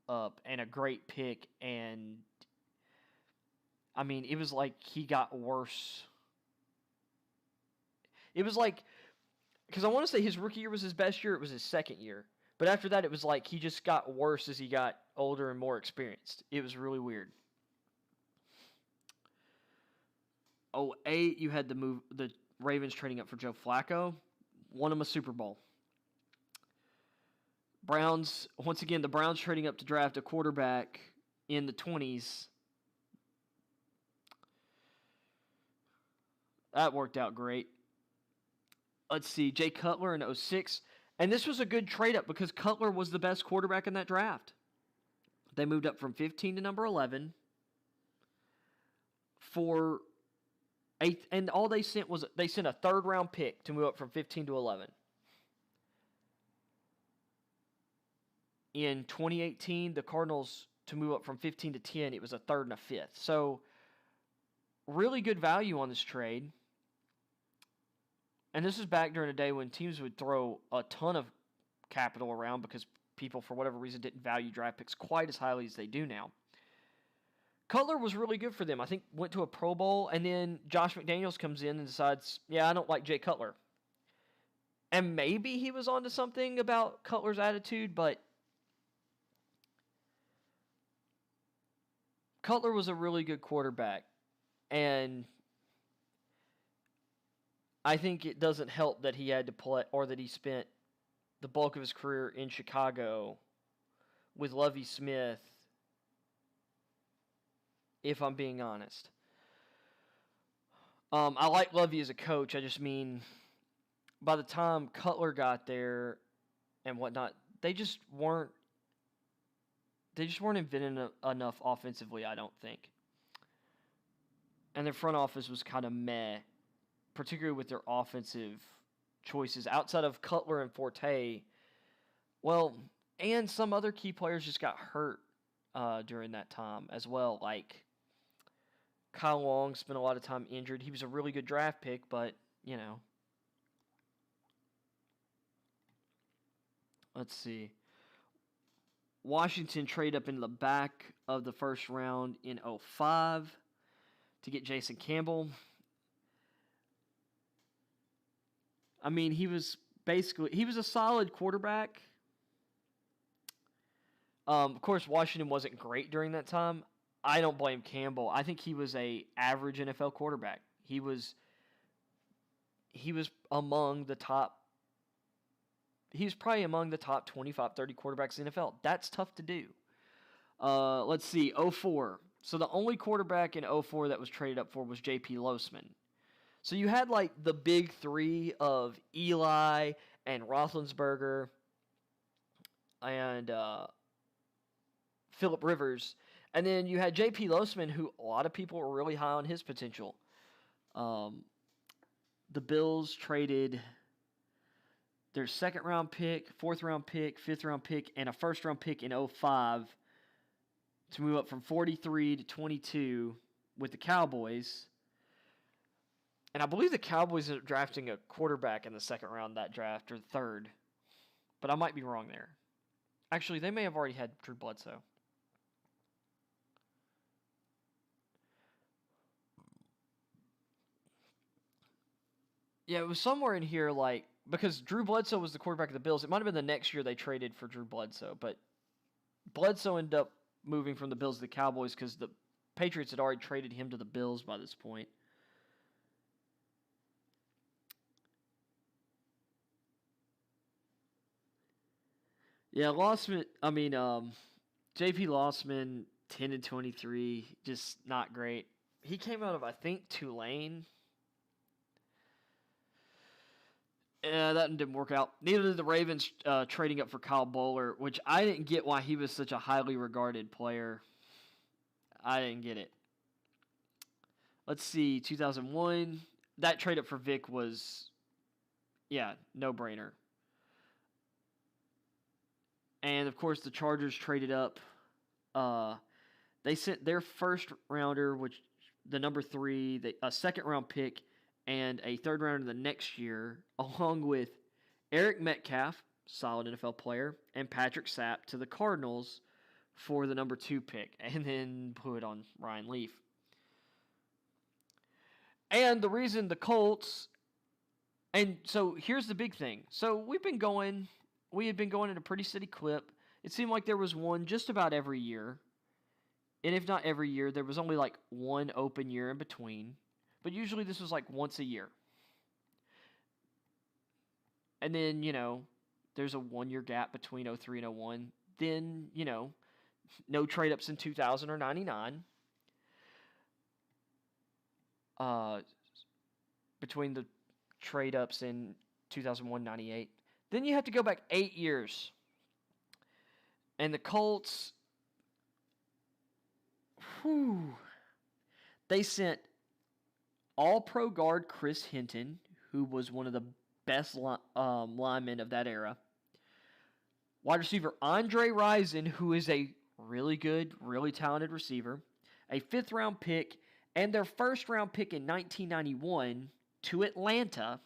up and a great pick, and it was like he got worse. It was like, because I want to say his rookie year was his best year, it was his second year. But after that, it was like he just got worse as he got older and more experienced. It was really weird. '08, you had the Ravens trading up for Joe Flacco, won him a Super Bowl. Browns, once again, the Browns trading up to draft a quarterback in the 20s. That worked out great. Let's see, Jay Cutler in '06. And this was a good trade up because Cutler was the best quarterback in that draft. They moved up from 15 to number 11 for eighth, and all they sent was a 3rd-round pick to move up from 15 to 11. In 2018, the Cardinals, to move up from 15 to 10, it was a 3rd and a 5th. So, really good value on this trade. And this is back during a day when teams would throw a ton of capital around because people, for whatever reason, didn't value draft picks quite as highly as they do now. Cutler was really good for them. I think went to a Pro Bowl, and then Josh McDaniels comes in and decides, yeah, I don't like Jay Cutler. And maybe he was onto something about Cutler's attitude, but Cutler was a really good quarterback. And I think it doesn't help that he had to play, or that he spent the bulk of his career in Chicago with Lovie Smith, if I'm being honest. I like Lovie as a coach. I just mean, by the time Cutler got there and whatnot, they just weren't inventing enough offensively, I don't think. And their front office was kind of meh, particularly with their offensive choices. Outside of Cutler and Forte, well, and some other key players just got hurt during that time as well. Like, Kyle Long spent a lot of time injured. He was a really good draft pick, but, you know. Let's see. Washington trade up into the back of the first round in '05 to get Jason Campbell. I mean, he was a solid quarterback. Of course, Washington wasn't great during that time. I don't blame Campbell. I think he was a average NFL quarterback. He was among the top. He was probably among the top 25, 30 quarterbacks in the NFL. That's tough to do. Let's see, '04. So the only quarterback in '04 that was traded up for was J.P. Losman. So you had like the big three of Eli and Roethlisberger and Phillip Rivers. And then you had J.P. Losman, who a lot of people were really high on his potential. The Bills traded their 2nd-round pick, 4th-round pick, 5th-round pick, and a 1st-round pick in '05 to move up from 43 to 22 with the Cowboys. And I believe the Cowboys ended up drafting a quarterback in the 2nd round of that draft, or 3rd. But I might be wrong there. Actually, they may have already had Drew Bledsoe. Yeah, it was somewhere in here, like, because Drew Bledsoe was the quarterback of the Bills. It might have been the next year they traded for Drew Bledsoe, but Bledsoe ended up moving from the Bills to the Cowboys because the Patriots had already traded him to the Bills by this point. Yeah, J.P. Losman, 10 and 23, just not great. He came out of, I think, Tulane. Yeah, that didn't work out. Neither did the Ravens trading up for Kyle Bowler, which I didn't get why he was such a highly regarded player. I didn't get it. Let's see, 2001. That trade up for Vic was, no-brainer. And, of course, the Chargers traded up. They sent their 1st rounder, which the number 3, a 2nd-round pick, and a 3rd rounder the next year, along with Eric Metcalf, solid NFL player, and Patrick Sapp to the Cardinals for the number 2 pick, and then blew it on Ryan Leaf. And the reason the Colts, and so here's the big thing. So we had been going at a pretty steady clip. It seemed like there was one just about every year. And if not every year, there was only like one open year in between. But usually this was like once a year. And then, there's a 1-year gap between 03 and 01. Then, no trade-ups in 2000 or 99. Between the trade-ups in 2001, 98. Then you have to go back 8 years. And the Colts, they sent all-pro guard Chris Hinton, who was one of the best linemen of that era. Wide receiver Andre Rison, who is a really good, really talented receiver. A 5th-round pick, and their 1st-round pick in 1991 to Atlanta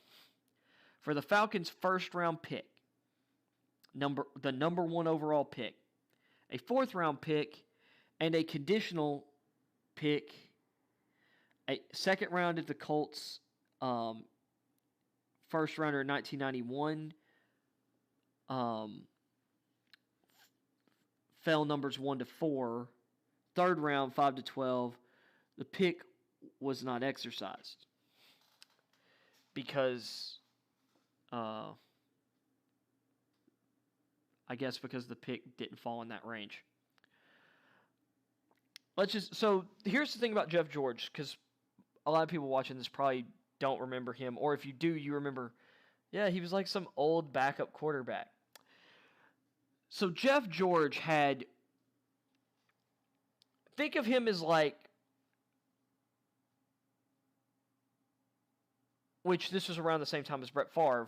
for the Falcons' 1st-round pick. The number 1 overall pick. A 4th-round pick, and a conditional pick. A 2nd round at the Colts' 1st rounder in 1991. Fell numbers 1 to 4. 3rd round 5 to 12. The pick was not exercised because, I guess because the pick didn't fall in that range. So here's the thing about Jeff George, because a lot of people watching this probably don't remember him, or if you do, you remember, yeah, he was like some old backup quarterback. So Jeff George think of him as like, which this was around the same time as Brett Favre.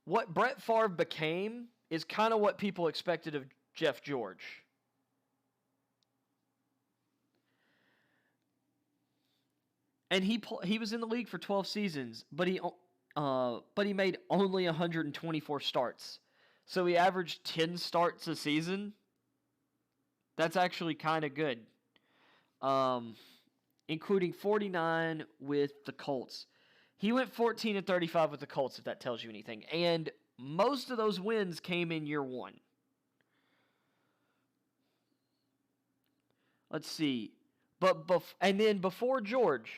What Brett Favre became is kind of what people expected of Jeff George. And he was in the league for 12 seasons, but he made only 124 starts. So he averaged 10 starts a season. That's actually kind of good. Including 49 with the Colts. He went 14-35 with the Colts, if that tells you anything. And most of those wins came in year 1. Let's see. And then before George,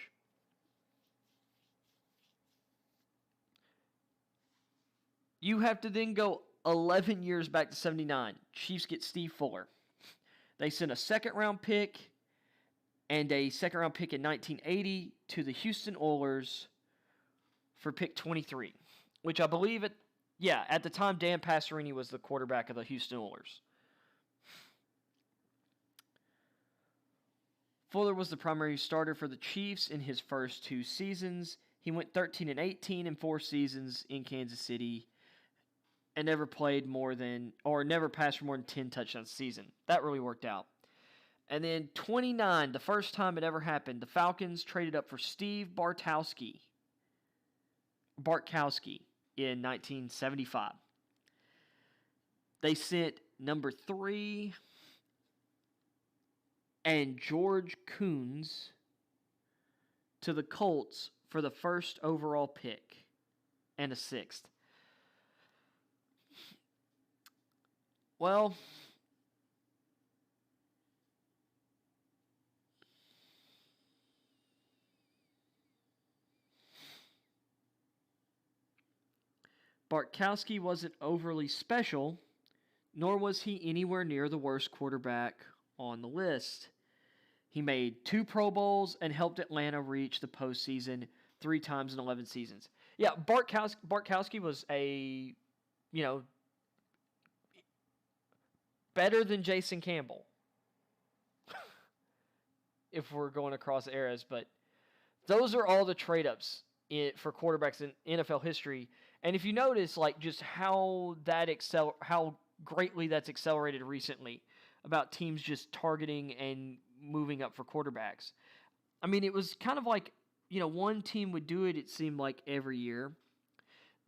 you have to then go 11 years back to 79. Chiefs get Steve Fuller. They sent a 2nd-round pick and a 2nd-round pick in 1980 to the Houston Oilers for pick 23, which I believe at the time Dan Passerini was the quarterback of the Houston Oilers. Fuller was the primary starter for the Chiefs in his first 2 seasons. He went 13-18 in 4 seasons in Kansas City and never passed for more than 10 touchdowns a season. That really worked out. And then 29, the first time it ever happened, the Falcons traded up for Steve Bartkowski in 1975. They sent number 3 and George Coons to the Colts for the 1st overall pick and a 6th. Well, Bartkowski wasn't overly special, nor was he anywhere near the worst quarterback on the list. He made 2 Pro Bowls and helped Atlanta reach the postseason 3 times in 11 seasons. Yeah, Bartkowski was better than Jason Campbell, if we're going across eras. But those are all the trade-ups for quarterbacks in NFL history. And if you notice, like, just how greatly that's accelerated recently about teams just targeting and moving up for quarterbacks. I mean, it was kind of like, one team would do it, it seemed like, every year.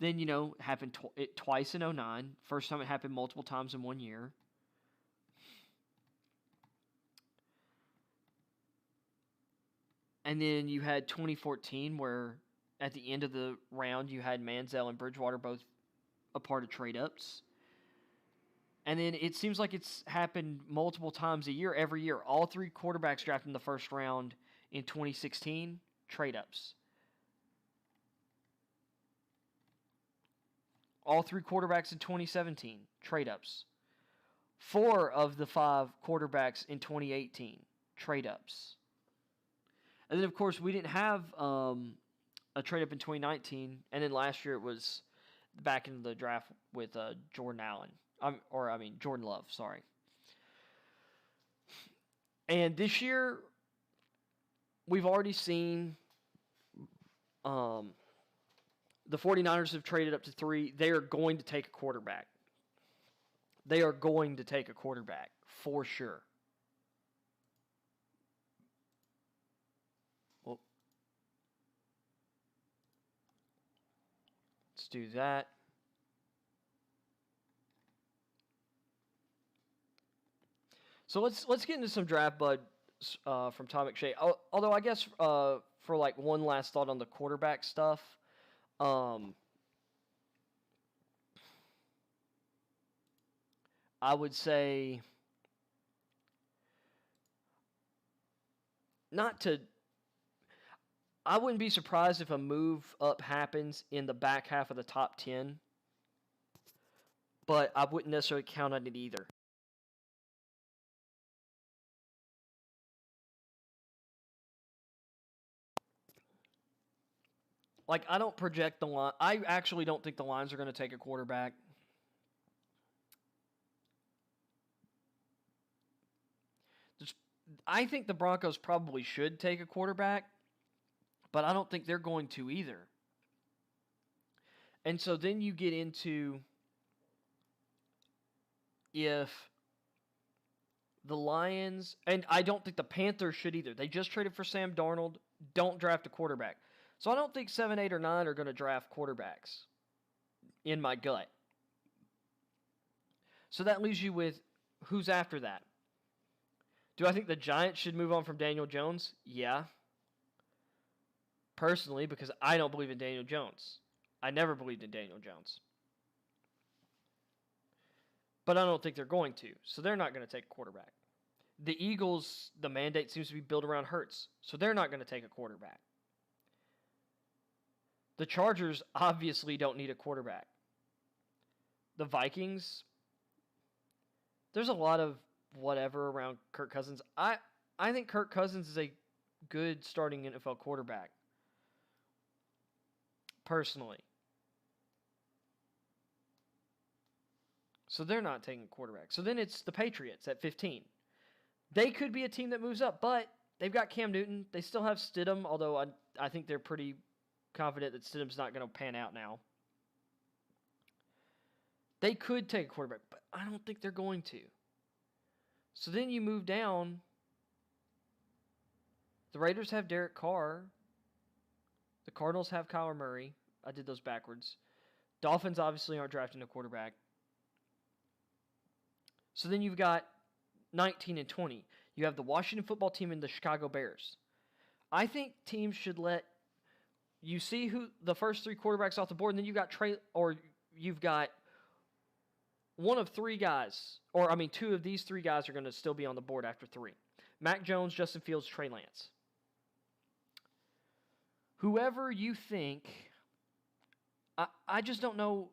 Then, it happened twice in 2009. First time it happened multiple times in 1 year. And then you had 2014 where at the end of the round you had Manziel and Bridgewater both a part of trade-ups. And then it seems like it's happened multiple times a year, every year. All 3 quarterbacks drafted in the 1st round in 2016, trade-ups. All 3 quarterbacks in 2017, trade-ups. 4 of the 5 quarterbacks in 2018, trade-ups. And then, of course, we didn't have a trade-up in 2019, and then last year it was back in the draft with Jordan Love, sorry. And this year, we've already seen the 49ers have traded up to 3. They are going to take a quarterback. They are going to take a quarterback for sure. Well, let's do that. So let's get into some draft bud from Tom McShay. Although I guess for like one last thought on the quarterback stuff, I would say I wouldn't be surprised if a move up happens in the back half of the top 10, but I wouldn't necessarily count on it either. Like, I don't project the line. I actually don't think the Lions are going to take a quarterback. I think the Broncos probably should take a quarterback, but I don't think they're going to either. And so then you get into if the Lions, and I don't think the Panthers should either. They just traded for Sam Darnold. Don't draft a quarterback. So I don't think 7, 8, or 9 are going to draft quarterbacks in my gut. So that leaves you with who's after that. Do I think the Giants should move on from Daniel Jones? Yeah. Personally, because I don't believe in Daniel Jones. I never believed in Daniel Jones. But I don't think they're going to. So they're not going to take a quarterback. The Eagles, the mandate seems to be built around Hurts. So they're not going to take a quarterback. The Chargers obviously don't need a quarterback. The Vikings, there's a lot of whatever around Kirk Cousins. I think Kirk Cousins is a good starting NFL quarterback. Personally. So they're not taking a quarterback. So then it's the Patriots at 15. They could be a team that moves up, but they've got Cam Newton. They still have Stidham, although I think they're pretty confident that Stidham's not going to pan out now. They could take a quarterback, but I don't think they're going to. So then you move down. The Raiders have Derek Carr. The Cardinals have Kyler Murray. I did those backwards. Dolphins obviously aren't drafting a quarterback. So then you've got 19 and 20. You have the Washington football team and the Chicago Bears. I think teams should let you see who the first 3 quarterbacks off the board, and then you've got one of 3 guys, 2 of these 3 guys are going to still be on the board after 3. Mac Jones, Justin Fields, Trey Lance. Whoever you think, I just don't know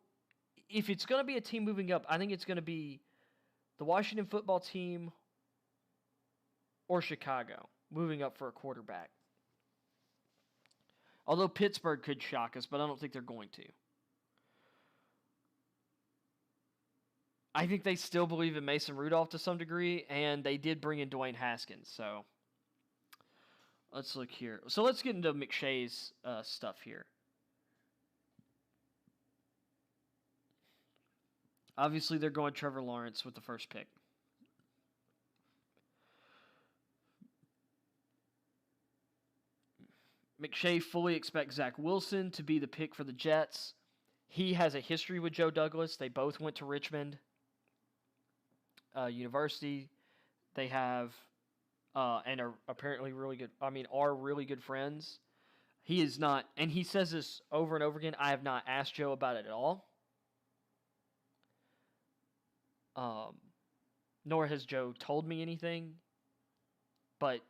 if it's going to be a team moving up. I think it's going to be the Washington football team or Chicago moving up for a quarterback. Although Pittsburgh could shock us, but I don't think they're going to. I think they still believe in Mason Rudolph to some degree, and they did bring in Dwayne Haskins. So let's look here. So let's get into McShay's stuff here. Obviously, they're going Trevor Lawrence with the first pick. McShay fully expects Zach Wilson to be the pick for the Jets. He has a history with Joe Douglas. They both went to Richmond University. They have and are apparently really good. Are really good friends. He is not, and he says this over and over again. I have not asked Joe about it at all. Nor has Joe told me anything. But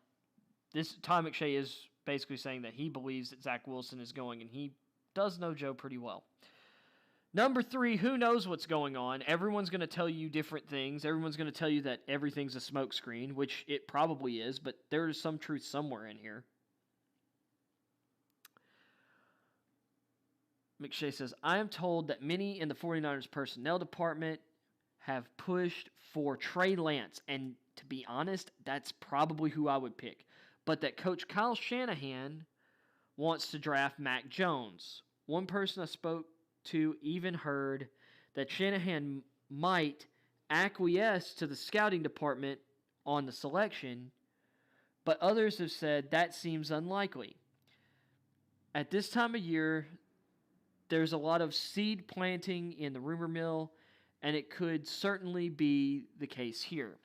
Todd McShay is basically saying that he believes that Zach Wilson is going, and he does know Joe pretty well. Number 3, who knows what's going on? Everyone's going to tell you different things. Everyone's going to tell you that everything's a smokescreen, which it probably is, but there is some truth somewhere in here. McShay says, I am told that many in the 49ers personnel department have pushed for Trey Lance, and to be honest, that's probably who I would pick. But that Coach Kyle Shanahan wants to draft Mac Jones. One person I spoke to even heard that Shanahan might acquiesce to the scouting department on the selection, but others have said that seems unlikely. At this time of year, there's a lot of seed planting in the rumor mill, and it could certainly be the case here.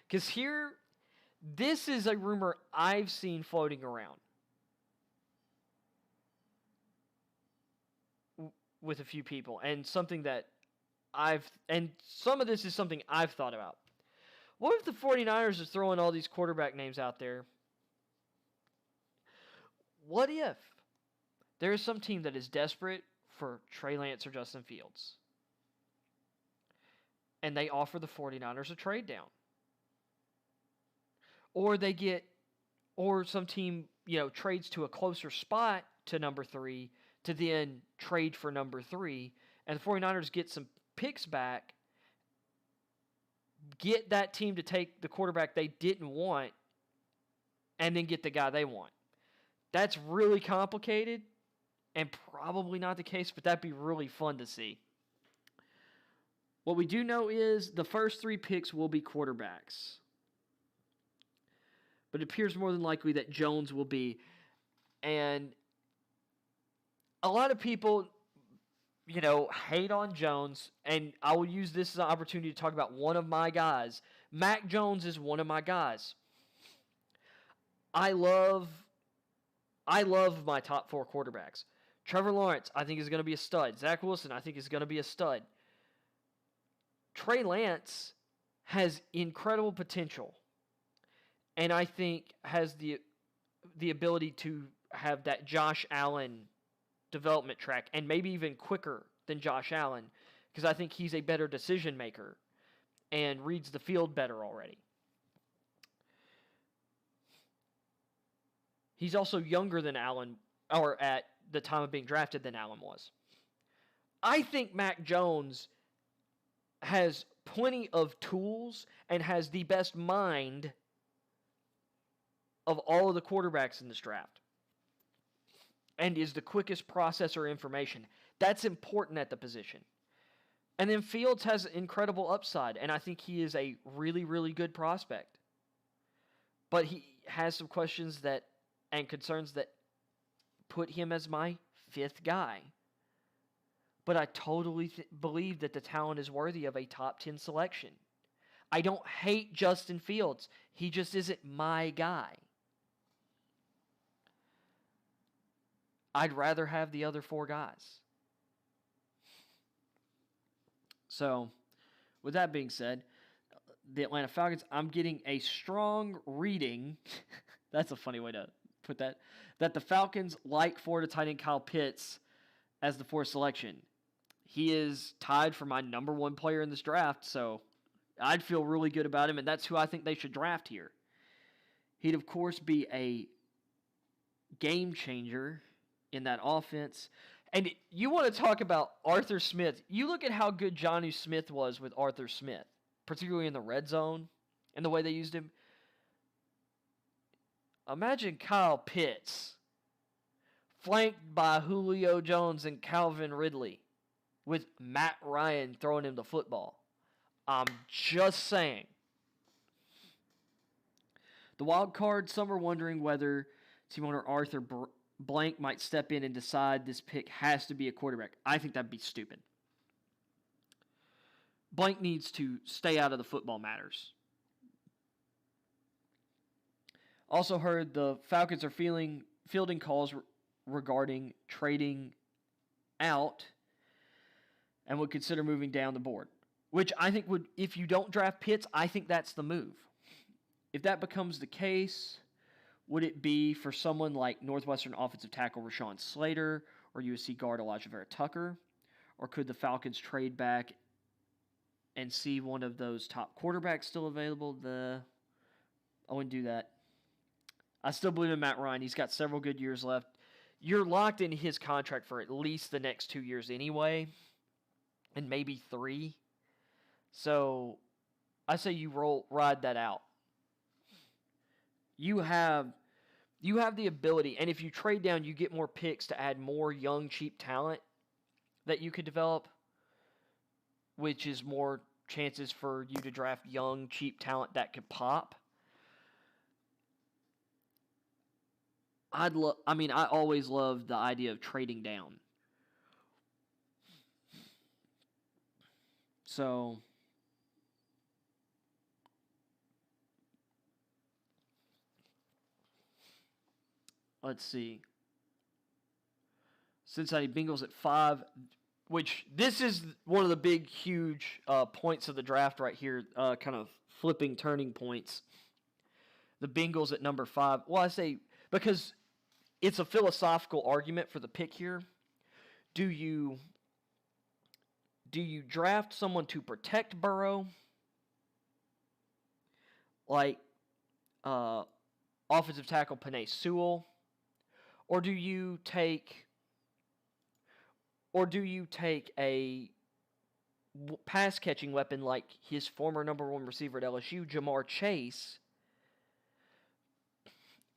Because here, this is a rumor I've seen floating around with a few people, and something that and some of this is something I've thought about. What if the 49ers are throwing all these quarterback names out there? What if there is some team that is desperate for Trey Lance or Justin Fields, and they offer the 49ers a trade down? Or some team, trades to a closer spot to number 3 to then trade for number 3, and the 49ers get some picks back, get that team to take the quarterback they didn't want, and then get the guy they want. That's really complicated and probably not the case, but that'd be really fun to see. What we do know is the first 3 picks will be quarterbacks. But it appears more than likely that Jones will be. And a lot of people, hate on Jones, and I will use this as an opportunity to talk about one of my guys. Mac Jones is one of my guys. I love my top 4 quarterbacks. Trevor Lawrence, I think, is going to be a stud. Zach Wilson, I think, is going to be a stud. Trey Lance has incredible potential, and I think has the ability to have that Josh Allen development track, and maybe even quicker than Josh Allen, because I think he's a better decision maker and reads the field better already. He's also younger than Allen, or at the time of being drafted than Allen was. I think Mac Jones has plenty of tools and has the best mind of all of the quarterbacks in this draft, and is the quickest processor information. That's important at the position. And then Fields has incredible upside, and I think he is a really, really good prospect. But he has some questions and concerns that put him as my 5th guy. But I totally believe that the talent is worthy of a top 10 selection. I don't hate Justin Fields. He just isn't my guy. I'd rather have the other 4 guys. So, with that being said, the Atlanta Falcons, I'm getting a strong reading. That's a funny way to put that. That the Falcons like Florida tight end Kyle Pitts as the 4th selection. He is tied for my number 1 player in this draft, so I'd feel really good about him, and that's who I think they should draft here. He'd, of course, be a game changer in that offense. And you want to talk about Arthur Smith. You look at how good Jonnu Smith was with Arthur Smith, particularly in the red zone and the way they used him. Imagine Kyle Pitts flanked by Julio Jones and Calvin Ridley with Matt Ryan throwing him the football. I'm just saying. The wild card, some are wondering whether team owner Arthur Blank might step in and decide this pick has to be a quarterback. I think that'd be stupid. Blank needs to stay out of the football matters. Also heard the Falcons are fielding calls regarding trading out and would consider moving down the board, which I think would, if you don't draft Pitts, I think that's the move. If that becomes the case, Would it be for someone like Northwestern offensive tackle Rashawn Slater or USC guard Elijah Vera Tucker? Or could the Falcons trade back and see one of those top quarterbacks still available? I wouldn't do that. I still believe in Matt Ryan. He's got several good years left. You're locked in his contract for at least the next 2 years anyway, and maybe 3. So I say you ride that out. You have the ability, and if you trade down, you get more picks to add more young, cheap talent that you could develop, which is more chances for you to draft young, cheap talent that could pop. I always loved the idea of trading down. So let's see. Cincinnati Bengals at 5, which this is one of the big, huge points of the draft right here, kind of flipping turning points. The Bengals at number 5. Well, I say because it's a philosophical argument for the pick here. Do you draft someone to protect Burrow, like offensive tackle Penei Sewell, or do you take a pass catching weapon like his former number 1 receiver at LSU, Jamar Chase?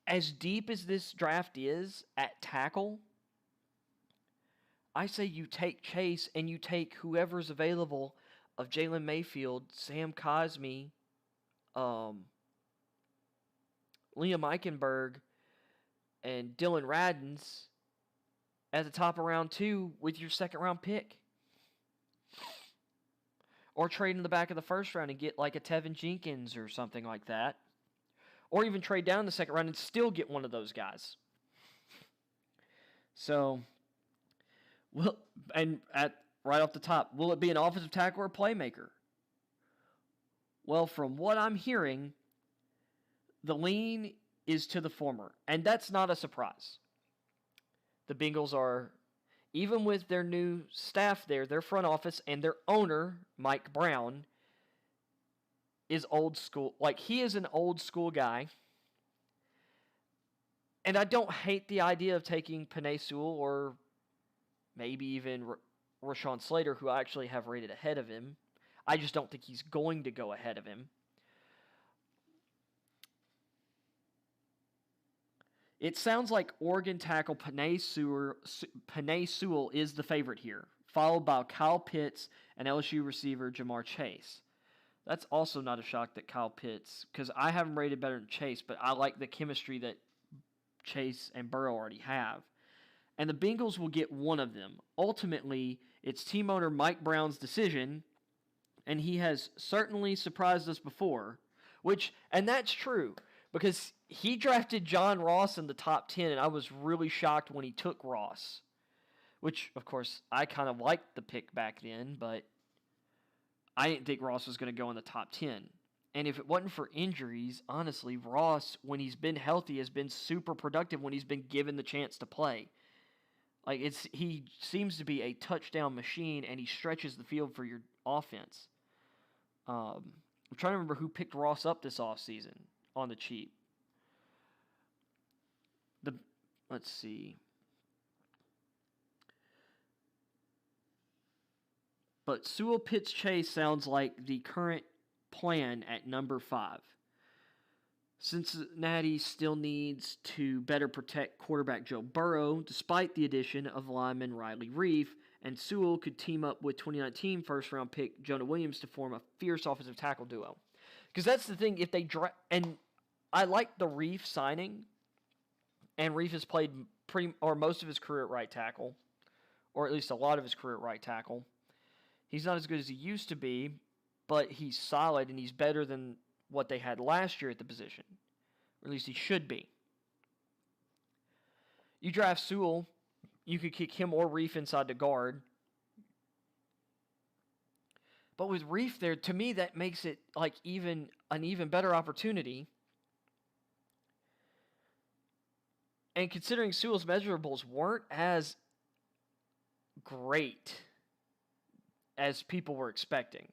As deep as this draft is at tackle, I say you take Chase and you take whoever's available of Jalen Mayfield, Sam Cosmi, Liam Eichenberg, and Dylan Radins at the top of round 2 with your second round pick. Or trade in the back of the first round and get like a Tevin Jenkins or something like that. Or even trade down the second round and still get one of those guys. So, right off the top, will it be an offensive tackle or a playmaker? Well, from what I'm hearing, the lean is to the former, and that's not a surprise. The Bengals are, even with their new staff there, their front office and their owner, Mike Brown, is old school. Like, he is an old school guy. And I don't hate the idea of taking Penei Sewell or maybe even Rashawn Slater, who I actually have rated ahead of him. I just don't think he's going to go ahead of him. It sounds like Oregon tackle Penei Sewell is the favorite here, followed by Kyle Pitts and LSU receiver Jamar Chase. That's also not a shock that Kyle Pitts, because I have him rated better than Chase, but I like the chemistry that Chase and Burrow already have. And the Bengals will get one of them. Ultimately, it's team owner Mike Brown's decision, and he has certainly surprised us before, and that's true, because he drafted John Ross in the top 10, and I was really shocked when he took Ross, which, of course, I kind of liked the pick back then, but I didn't think Ross was going to go in the top 10. And if it wasn't for injuries, honestly, Ross, when he's been healthy, has been super productive when he's been given the chance to play. Like, he seems to be a touchdown machine, and he stretches the field for your offense. I'm trying to remember who picked Ross up this offseason on the cheap. Let's see. But Sewell Pitts Chase sounds like the current plan at number 5. Cincinnati still needs to better protect quarterback Joe Burrow, despite the addition of lineman Riley Reif, and Sewell could team up with 2019 first-round pick Jonah Williams to form a fierce offensive tackle duo. Because that's the thing, if they and I like the Reif signing, and Reif has played most of his career at right tackle, or at least a lot of his career at right tackle. He's not as good as he used to be, but he's solid, and he's better than what they had last year at the position. Or at least he should be. You draft Sewell, you could kick him or Reif inside the guard. But with Reif there, to me, that makes it like an even better opportunity And considering Sewell's measurables weren't as great as people were expecting,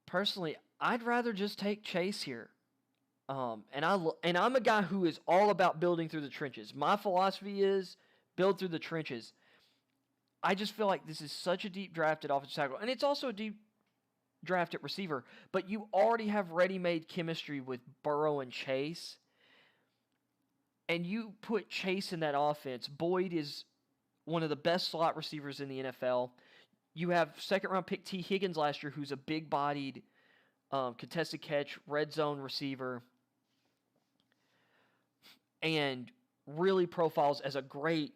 personally, I'd rather just take Chase here. And I'm a guy who is all about building through the trenches. My philosophy is build through the trenches. I just feel like this is such a deep draft at offensive tackle, and it's also a deep draft at receiver, but you already have ready-made chemistry with Burrow and Chase, and you put Chase in that offense. Boyd is one of the best slot receivers in the NFL. You have second-round pick T. Higgins last year, who's a big-bodied, contested catch, red zone receiver, and really profiles as a great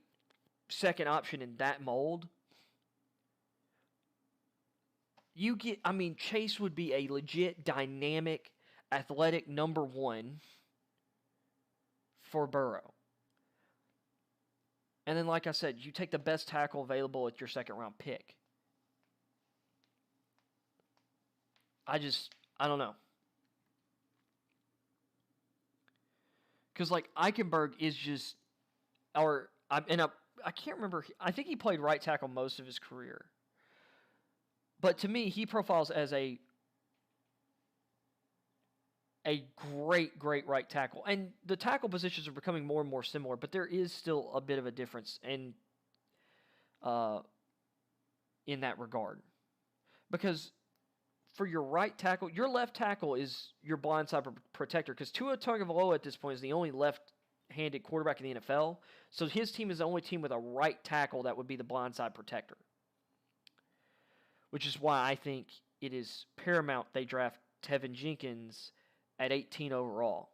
second option in that mold. Chase would be a legit, dynamic, athletic number one for Burrow. And then, like I said, you take the best tackle available at your second-round pick. I don't know. Because, Eichenberg is just, I can't remember. I think he played right tackle most of his career. But to me, he profiles as a great, great right tackle. And the tackle positions are becoming more and more similar, but there is still a bit of a difference in that regard. Because for your right tackle, your left tackle is your blindside protector, because Tua Tagovailoa at this point is the only left-handed quarterback in the NFL, so his team is the only team with a right tackle that would be the blindside protector, which is why I think it is paramount they draft Tevin Jenkins at 18 overall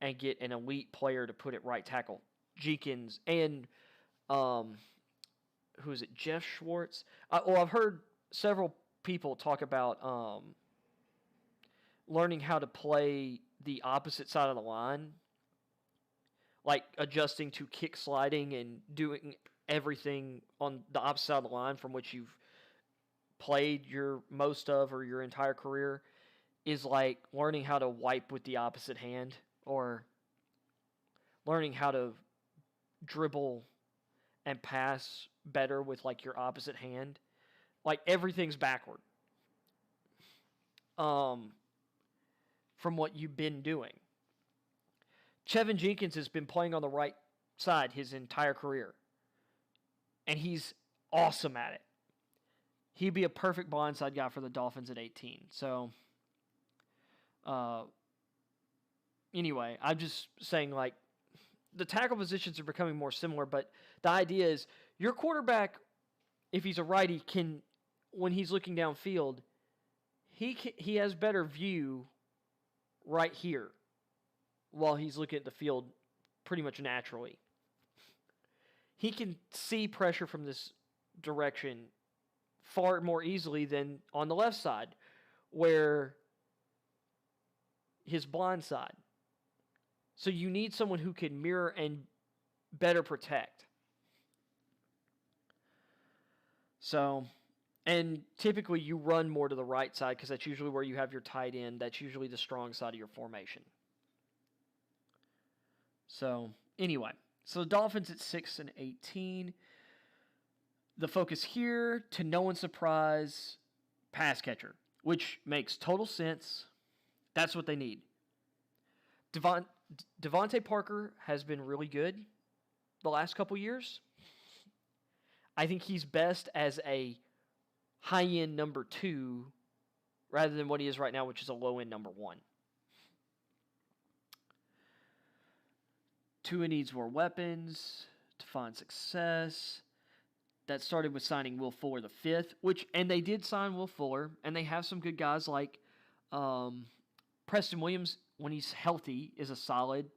and get an elite player to put at right tackle. Jenkins and who is it? Jeff Schwartz. I've heard several people talk about learning how to play the opposite side of the line, like adjusting to kick sliding and doing everything on the opposite side of the line from which you've played your most of or your entire career, is like learning how to wipe with the opposite hand, or learning how to dribble and pass better with your opposite hand. Like everything's backward from what you've been doing. Tevin Jenkins has been playing on the right side his entire career, and he's awesome at it. He'd be a perfect blindside guy for the Dolphins at 18. So, anyway, I'm just saying, the tackle positions are becoming more similar, but the idea is your quarterback, if he's a righty, can, when he's looking downfield, he has better view right here while he's looking at the field pretty much naturally. He can see pressure from this direction far more easily than on the left side, where his blind side. So you need someone who can mirror and better protect. So, and typically you run more to the right side because that's usually where you have your tight end. That's usually the strong side of your formation. So, anyway. So the Dolphins at 6 and 18. The focus here, to no one's surprise, pass catcher, which makes total sense. That's what they need. Devontae Parker has been really good the last couple years. I think he's best as a high-end number 2 rather than what he is right now, which is a low-end number 1. Tua needs more weapons to find success. That started with signing Will Fuller the 5th, and they did sign Will Fuller, and they have some good guys like Preston Williams, when he's healthy, is a solid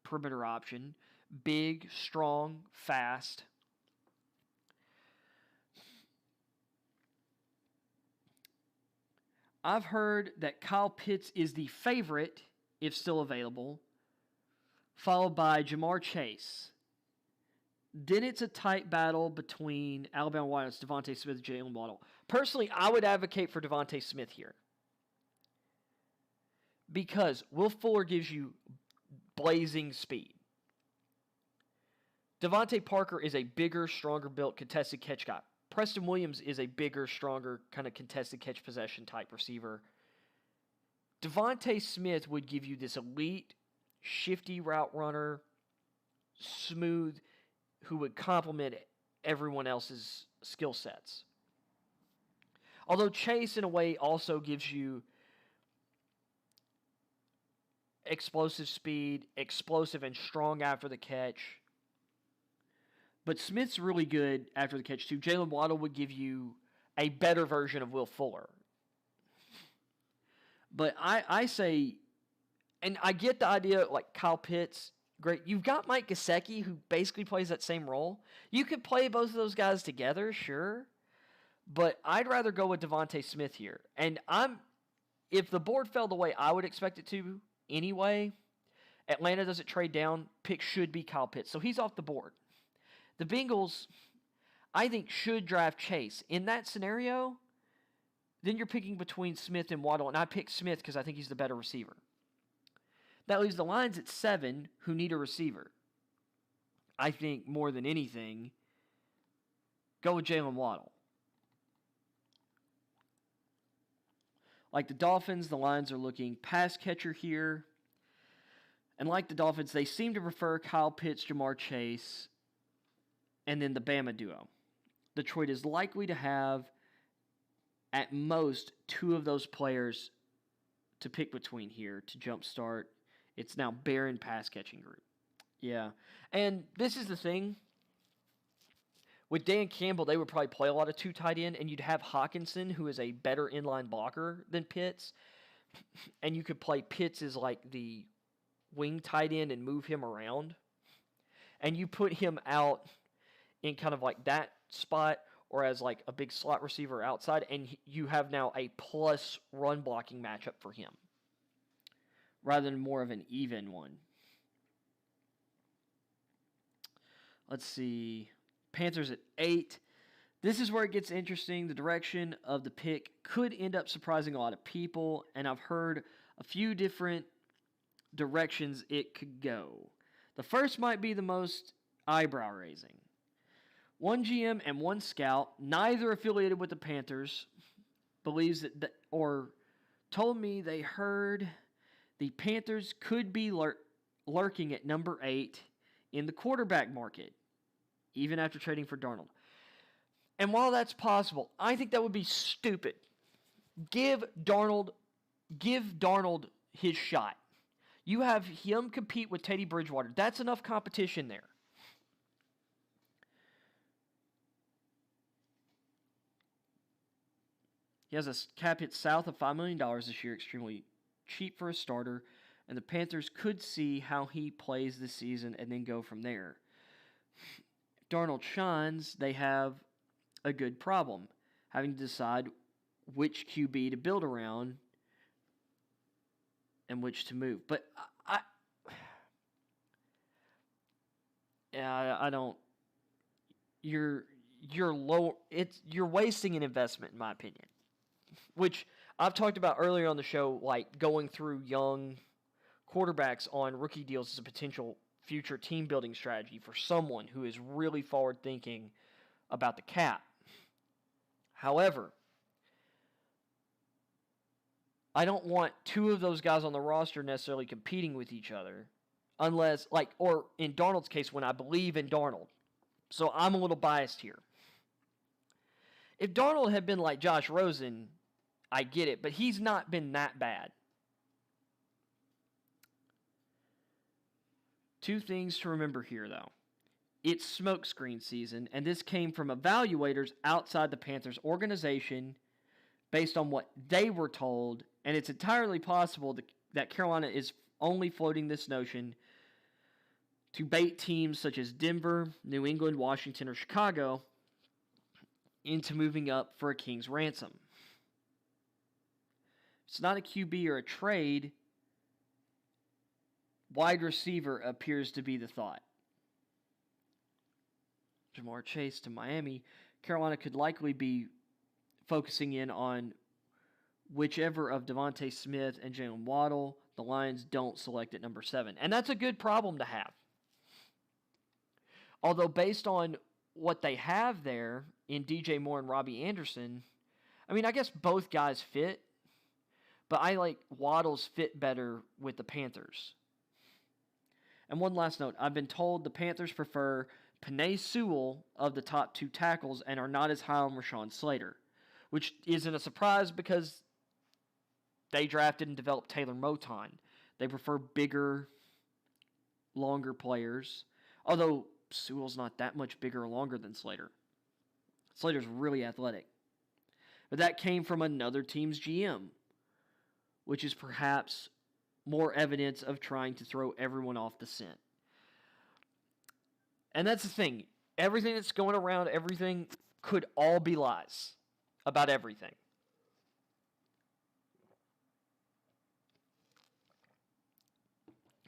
perimeter option. Big, strong, fast. I've heard that Kyle Pitts is the favorite, if still available, followed by Jamar Chase. Then it's a tight battle between Alabama wideouts Devontae Smith and Jalen Waddle. Personally, I would advocate for Devontae Smith here. because Will Fuller gives you blazing speed. Devontae Parker is a bigger, stronger built contested catch guy. Preston Williams is a bigger, stronger kind of contested catch possession type receiver. Devontae Smith would give you this elite, shifty route runner, smooth, who would complement everyone else's skill sets. Although Chase, in a way, also gives you explosive speed, explosive and strong after the catch. But Smith's really good after the catch, too. Jalen Waddle would give you a better version of Will Fuller. But I say, and I get the idea, like Kyle Pitts, great. You've got Mike Gesicki, who basically plays that same role. You could play both of those guys together, sure. But I'd rather go with Devontae Smith here. And if the board fell the way I would expect it to anyway, Atlanta doesn't trade down, pick should be Kyle Pitts. So he's off the board. The Bengals, I think, should draft Chase. In that scenario, then you're picking between Smith and Waddle, and I pick Smith because I think he's the better receiver. That leaves the Lions at 7, who need a receiver. I think more than anything, go with Jalen Waddle. Like the Dolphins, the Lions are looking pass catcher here. And like the Dolphins, they seem to prefer Kyle Pitts, Jamar Chase, and then the Bama duo. Detroit is likely to have, at most, 2 of those players to pick between here to jumpstart its now barren pass-catching group. Yeah. And this is the thing. With Dan Campbell, they would probably play a lot of 2 tight end, and you'd have Hawkinson, who is a better inline blocker than Pitts. And you could play Pitts as like the wing tight end and move him around. And you put him out in kind of like that spot or as like a big slot receiver outside, and you have now a plus run blocking matchup for him rather than more of an even one. Let's see. Panthers at 8. This is where it gets interesting. The direction of the pick could end up surprising a lot of people, and I've heard a few different directions it could go. The first might be the most eyebrow-raising. One GM and one scout, neither affiliated with the Panthers, believes that or told me they heard the Panthers could be lurking at number 8 in the quarterback market, even after trading for Darnold. And while that's possible, I think that would be stupid. Give Darnold his shot. You have him compete with Teddy Bridgewater. That's enough competition there. He has a cap hit south of $5 million this year, extremely cheap for a starter, and the Panthers could see how he plays this season and then go from there. If Darnold shines, they have a good problem, having to decide which QB to build around and which to move. But I don't. You're wasting an investment, in my opinion. Which I've talked about earlier on the show, like going through young quarterbacks on rookie deals as a potential future team building strategy for someone who is really forward thinking about the cap. However, I don't want 2 of those guys on the roster necessarily competing with each other unless, or in Darnold's case, when I believe in Darnold. So I'm a little biased here. If Darnold had been like Josh Rosen, I get it, but he's not been that bad. 2 things to remember here, though. It's smokescreen season, and this came from evaluators outside the Panthers organization based on what they were told, and it's entirely possible that Carolina is only floating this notion to bait teams such as Denver, New England, Washington, or Chicago into moving up for a king's ransom. It's not a QB or a trade. Wide receiver appears to be the thought. Jamar Chase to Miami. Carolina could likely be focusing in on whichever of Devontae Smith and Jalen Waddle the Lions don't select at number 7. And that's a good problem to have. Although based on what they have there in DJ Moore and Robbie Anderson, I mean, I guess both guys fit, but I like Waddle's fit better with the Panthers. And one last note, I've been told the Panthers prefer Penei Sewell of the top 2 tackles and are not as high on Rashawn Slater, which isn't a surprise because they drafted and developed Taylor Moton. They prefer bigger, longer players, although Sewell's not that much bigger or longer than Slater. Slater's really athletic. But that came from another team's GM, which is perhaps more evidence of trying to throw everyone off the scent. And that's the thing. Everything that's going around, everything could all be lies about everything.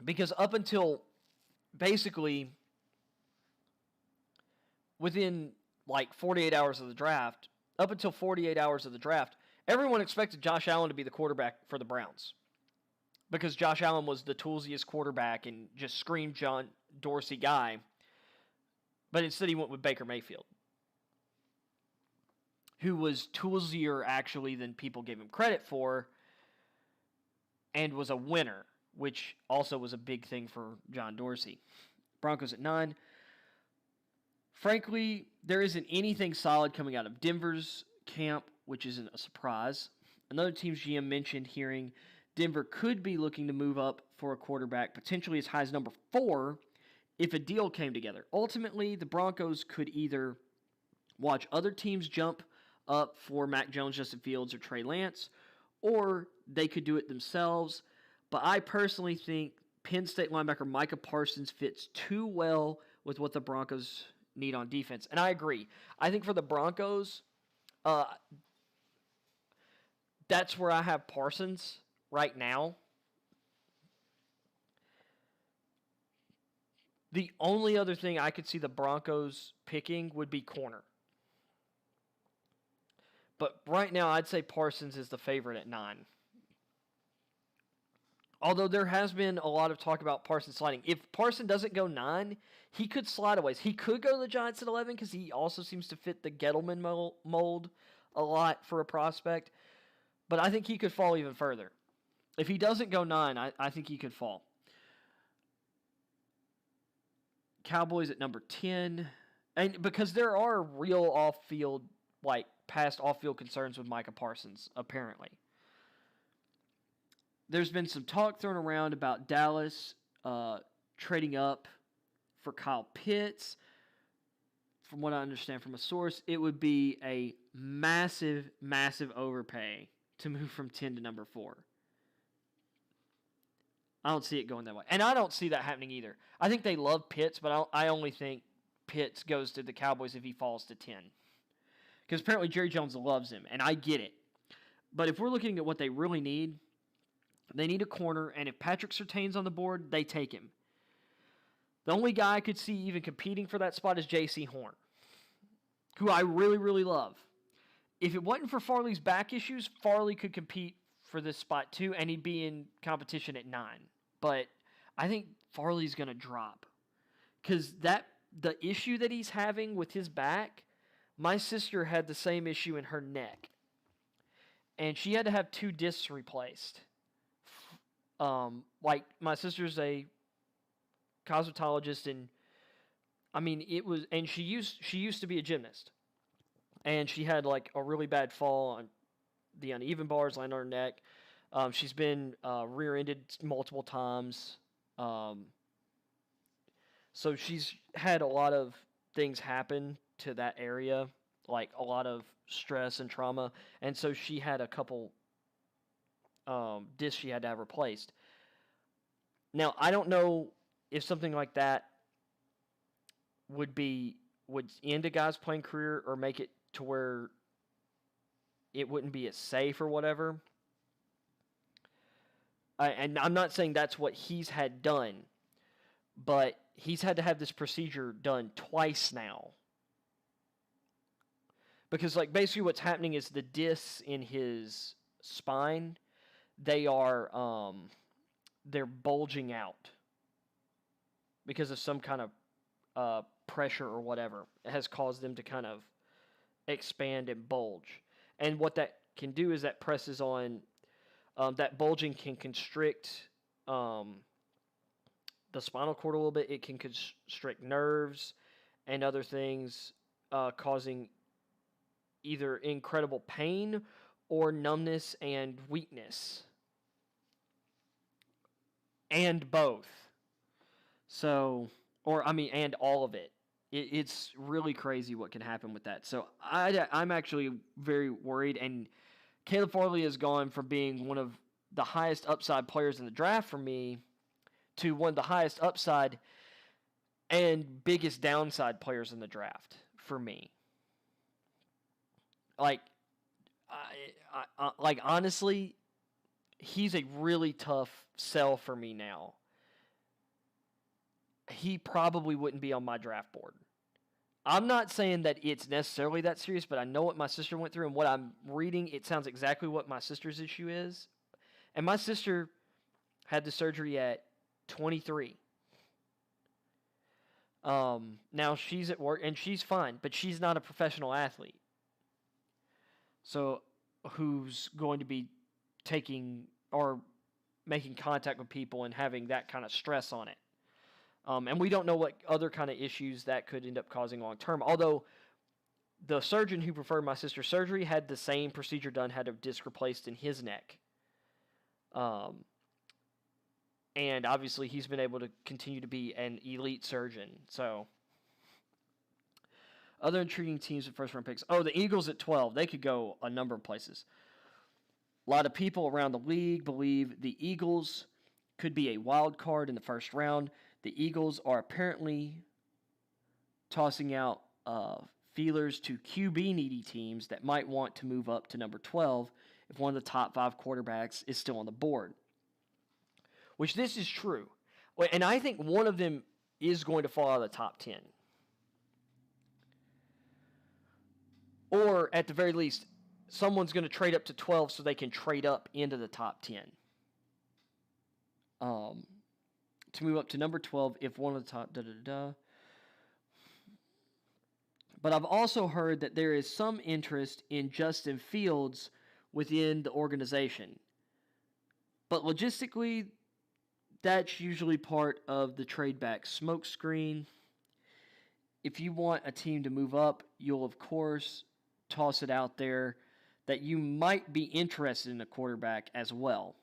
Because up until basically within like 48 hours of the draft, up until 48 hours of the draft, everyone expected Josh Allen to be the quarterback for the Browns. Because Josh Allen was the toolsiest quarterback and just screamed John Dorsey guy. But instead he went with Baker Mayfield, who was toolsier actually than people gave him credit for and was a winner, which also was a big thing for John Dorsey. Broncos at 9. Frankly, there isn't anything solid coming out of Denver's camp, which isn't a surprise. Another team's GM mentioned hearing Denver could be looking to move up for a quarterback, potentially as high as number 4, if a deal came together. Ultimately, the Broncos could either watch other teams jump up for Mac Jones, Justin Fields, or Trey Lance, or they could do it themselves. But I personally think Penn State linebacker Micah Parsons fits too well with what the Broncos need on defense. And I agree. I think for the Broncos, that's where I have Parsons right now. The only other thing I could see the Broncos picking would be corner. But right now, I'd say Parsons is the favorite at 9. Although there has been a lot of talk about Parsons sliding. If Parsons doesn't go 9, he could slide away. He could go to the Giants at 11 because he also seems to fit the Gettleman mold a lot for a prospect. But I think he could fall even further. If he doesn't go 9, I think he could fall. Cowboys at number 10. And because there are real off-field, like past off-field concerns with Micah Parsons, apparently. There's been some talk thrown around about Dallas trading up for Kyle Pitts. From what I understand from a source, it would be a massive, massive overpay to move from 10 to number 4. I don't see it going that way. And I don't see that happening either. I think they love Pitts, but I only think Pitts goes to the Cowboys if he falls to 10. Because apparently Jerry Jones loves him, and I get it. But if we're looking at what they really need, they need a corner, and if Patrick Surtain's on the board, they take him. The only guy I could see even competing for that spot is J.C. Horn, who I really, really love. If it wasn't for Farley's back issues, Farley could compete for this spot too, and he'd be in competition at 9. But I think Farley's going to drop. Because the issue that he's having with his back, my sister had the same issue in her neck. And she had to have 2 discs replaced. Like, my sister's a cosmetologist, and I mean, she used to be a gymnast. And she had, like, a really bad fall on the uneven bars, landed on her neck. She's been rear-ended multiple times. So she's had a lot of things happen to that area, like a lot of stress and trauma. And so she had a couple discs she had to have replaced. Now, I don't know if something like that would end a guy's playing career or make it to where it wouldn't be as safe or whatever. And I'm not saying that's what he's had done, but he's had to have this procedure done twice now. Because, like, basically what's happening is the discs in his spine, they are they're bulging out because of some kind of pressure or whatever. It has caused them to kind of expand and bulge. And what that can do is that presses on, that bulging can constrict the spinal cord a little bit. It can constrict nerves and other things, causing either incredible pain or numbness and weakness. And both. So, and all of it. It's really crazy what can happen with that. So I'm actually very worried. And Caleb Farley has gone from being one of the highest upside players in the draft for me to one of the highest upside and biggest downside players in the draft for me. Like honestly, he's a really tough sell for me now. He probably wouldn't be on my draft board. I'm not saying that it's necessarily that serious, but I know what my sister went through, and what I'm reading, it sounds exactly what my sister's issue is. And my sister had the surgery at 23. Now she's at work, and she's fine, but she's not a professional athlete. So who's going to be taking or making contact with people and having that kind of stress on it. And we don't know what other kind of issues that could end up causing long term. Although the surgeon who performed my sister's surgery had the same procedure done, had a disc replaced in his neck. And obviously he's been able to continue to be an elite surgeon. So other intriguing teams with first-round picks. Oh, the Eagles at 12. They could go a number of places. A lot of people around the league believe the Eagles could be a wild card in the first round. The Eagles are apparently tossing out feelers to QB-needy teams that might want to move up to number 12 if one of the top 5 quarterbacks is still on the board. Which this is true. And I think one of them is going to fall out of the top 10. Or, at the very least, someone's going to trade up to 12 so they can trade up into the top 10. To move up to number 12 if one of the top But I've also heard that there is some interest in Justin Fields within the organization. But logistically, that's usually part of the trade back smokescreen. If you want a team to move up, you'll of course toss it out there that you might be interested in a quarterback as well.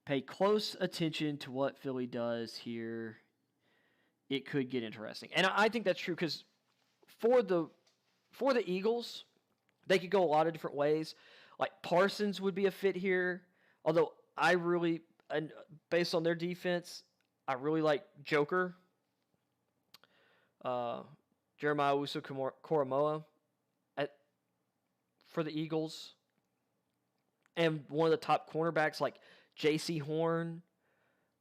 Pay close attention to what Philly does here. It could get interesting. And I think that's true because for the Eagles, they could go a lot of different ways. Like Parsons would be a fit here. Although and based on their defense, I really like Joker. Jeremiah Owusu-Koramoah for the Eagles. And one of the top cornerbacks like J.C. Horn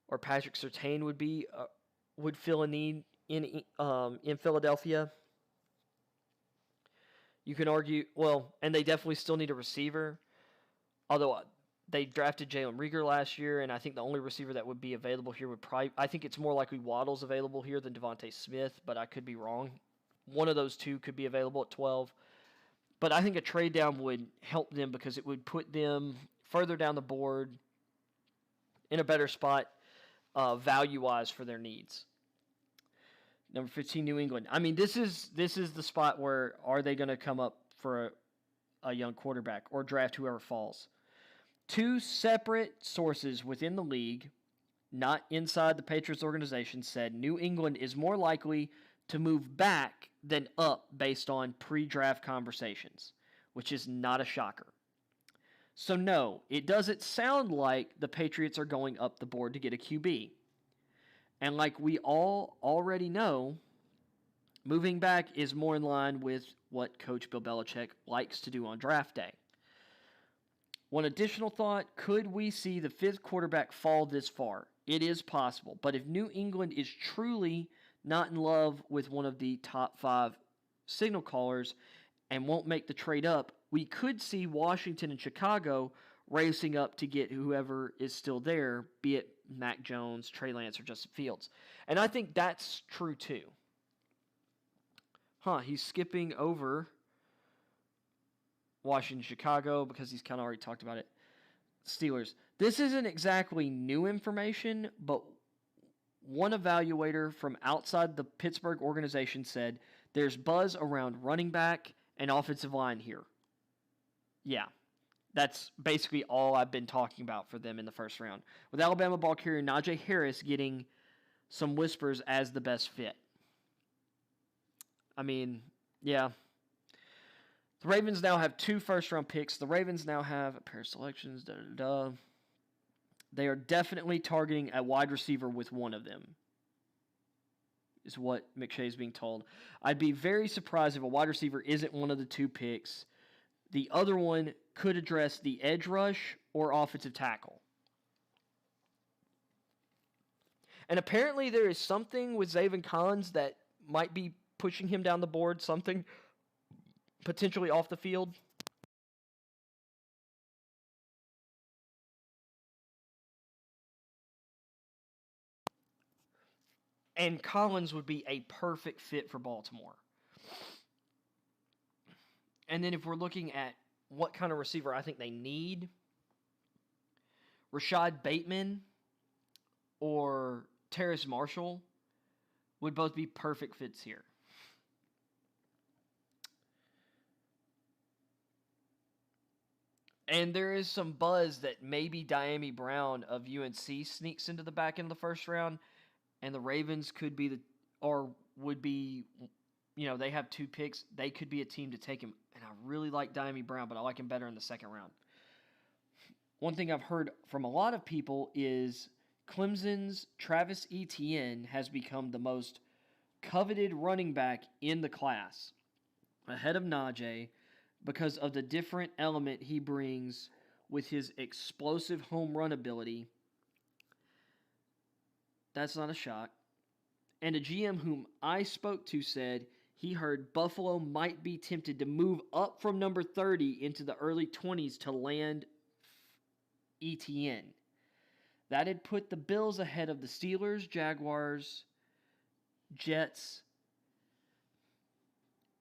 or Patrick Surtain would fill a need in Philadelphia. You can argue, and they definitely still need a receiver. Although they drafted Jalen Reagor last year, and I think the only receiver that would be available here I think it's more likely Waddle's available here than Devontae Smith, but I could be wrong. One of those two could be available at 12. But I think a trade down would help them because it would put them further down the board in a better spot value-wise for their needs. Number 15, New England. I mean, this is the spot where are they going to come up for a young quarterback or draft whoever falls? Two separate sources within the league, not inside the Patriots organization, said New England is more likely to move back than up based on pre-draft conversations, which is not a shocker. So no, it doesn't sound like the Patriots are going up the board to get a QB. And like we all already know, moving back is more in line with what Coach Bill Belichick likes to do on draft day. One additional thought, could we see the 5th quarterback fall this far? It is possible, but if New England is truly not in love with one of the top 5 signal callers and won't make the trade up, we could see Washington and Chicago racing up to get whoever is still there, be it Mac Jones, Trey Lance, or Justin Fields. And I think that's true too. He's skipping over Washington, Chicago, because he's kind of already talked about it. Steelers. This isn't exactly new information, but one evaluator from outside the Pittsburgh organization said there's buzz around running back and offensive line here. Yeah, that's basically all I've been talking about for them in the first round. With Alabama ball carrier Najee Harris getting some whispers as the best fit. I mean, yeah. The Ravens now have 2 first-round picks. The Ravens now have a pair of selections. They are definitely targeting a wide receiver with one of them, is what McShay is being told. I'd be very surprised if a wide receiver isn't one of the 2 picks. The other one could address the edge rush or offensive tackle. And apparently there is something with Zaven Collins that might be pushing him down the board, something potentially off the field. And Collins would be a perfect fit for Baltimore. And then if we're looking at what kind of receiver I think they need, Rashad Bateman or Terrace Marshall would both be perfect fits here. And there is some buzz that maybe Diami Brown of UNC sneaks into the back end of the first round, and the Ravens could be would be, they have 2 picks. They could be a team to take him. And I really like Diami Brown, but I like him better in the second round. One thing I've heard from a lot of people is Clemson's Travis Etienne has become the most coveted running back in the class, ahead of Najee, because of the different element he brings with his explosive home run ability. That's not a shock. And a GM whom I spoke to said he heard Buffalo might be tempted to move up from number 30 into the early 20s to land Etienne. That had put the Bills ahead of the Steelers, Jaguars, Jets,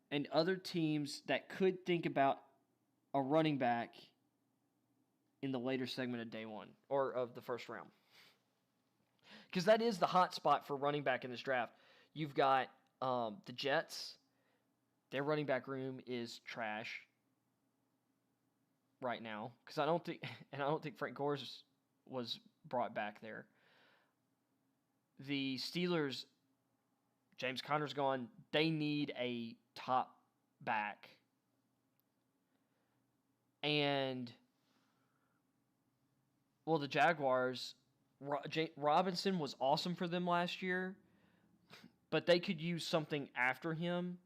and other teams that could think about a running back in the later segment of day 1 or of the first round. Because that is the hot spot for running back in this draft. You've got the Jets. Their running back room is trash right now, because I don't think Frank Gore was brought back there. The Steelers, James Conner's gone. They need a top back. And, well, the Jaguars, Robinson was awesome for them last year, but they could use something after him.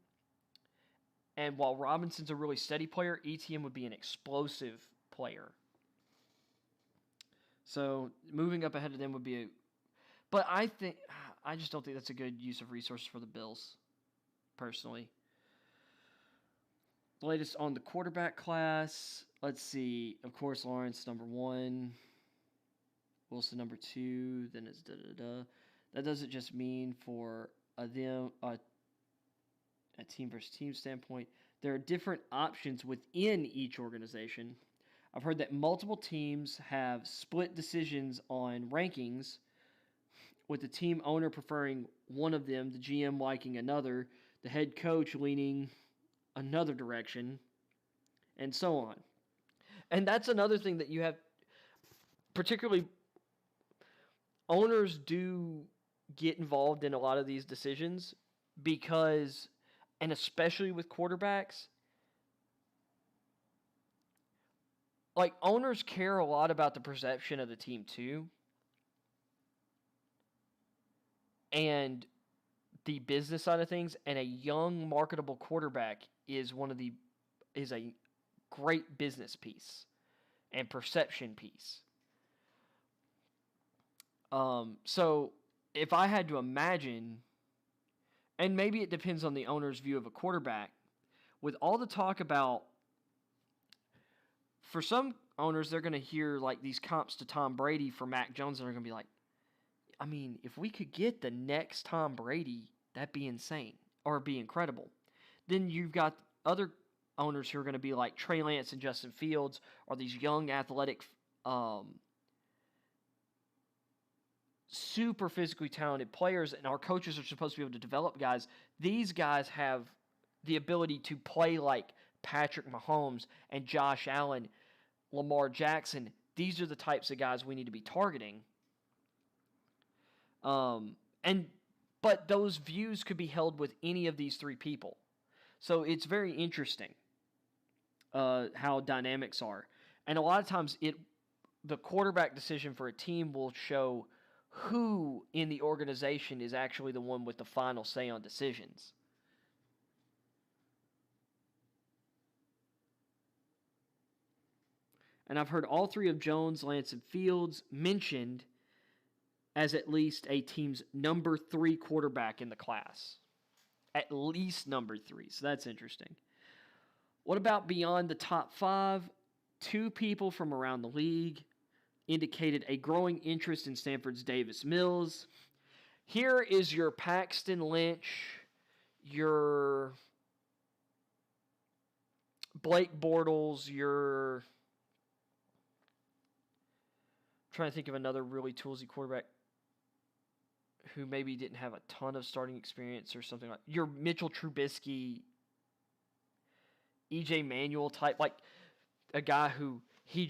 And while Robinson's a really steady player, Etienne would be an explosive player. So moving up ahead of them would be but I just don't think that's a good use of resources for the Bills, personally. The latest on the quarterback class, let's see. Of course, Lawrence, number 1. Wilson, number 2. Then it's da-da-da. That doesn't just mean for a team versus team standpoint. There are different options within each organization. I've heard that multiple teams have split decisions on rankings, with the team owner preferring one of them, the GM liking another, the head coach leaning another direction, and so on. And that's another thing that you have, particularly owners do get involved in a lot of these decisions because, and especially with quarterbacks, like owners care a lot about the perception of the team too. And the business side of things, and a young marketable quarterback is a great business piece and perception piece. So if I had to imagine, and maybe it depends on the owner's view of a quarterback, with all the talk about, for some owners, they're going to hear like these comps to Tom Brady for Mac Jones, and they're going to be like, I mean, if we could get the next Tom Brady, that'd be insane or be incredible. Then you've got other owners who are going to be like Trey Lance and Justin Fields, or these young athletic, super physically talented players, and our coaches are supposed to be able to develop guys. These guys have the ability to play like Patrick Mahomes and Josh Allen, Lamar Jackson. These are the types of guys we need to be targeting. But those views could be held with any of these three people. So it's very interesting how dynamics are. And a lot of times the quarterback decision for a team will show who in the organization is actually the one with the final say on decisions. And I've heard all three of Jones, Lance, and Fields mentioned as at least a team's number 3 quarterback in the class. At least number 3. So that's interesting. What about beyond the top 5? 2 people from around the league indicated a growing interest in Stanford's Davis Mills. Here is your Paxton Lynch, your Blake Bortles, your... I'm trying to think of another really toolsy quarterback who maybe didn't have a ton of starting experience or something like your Mitchell Trubisky, EJ Manuel type, like a guy who he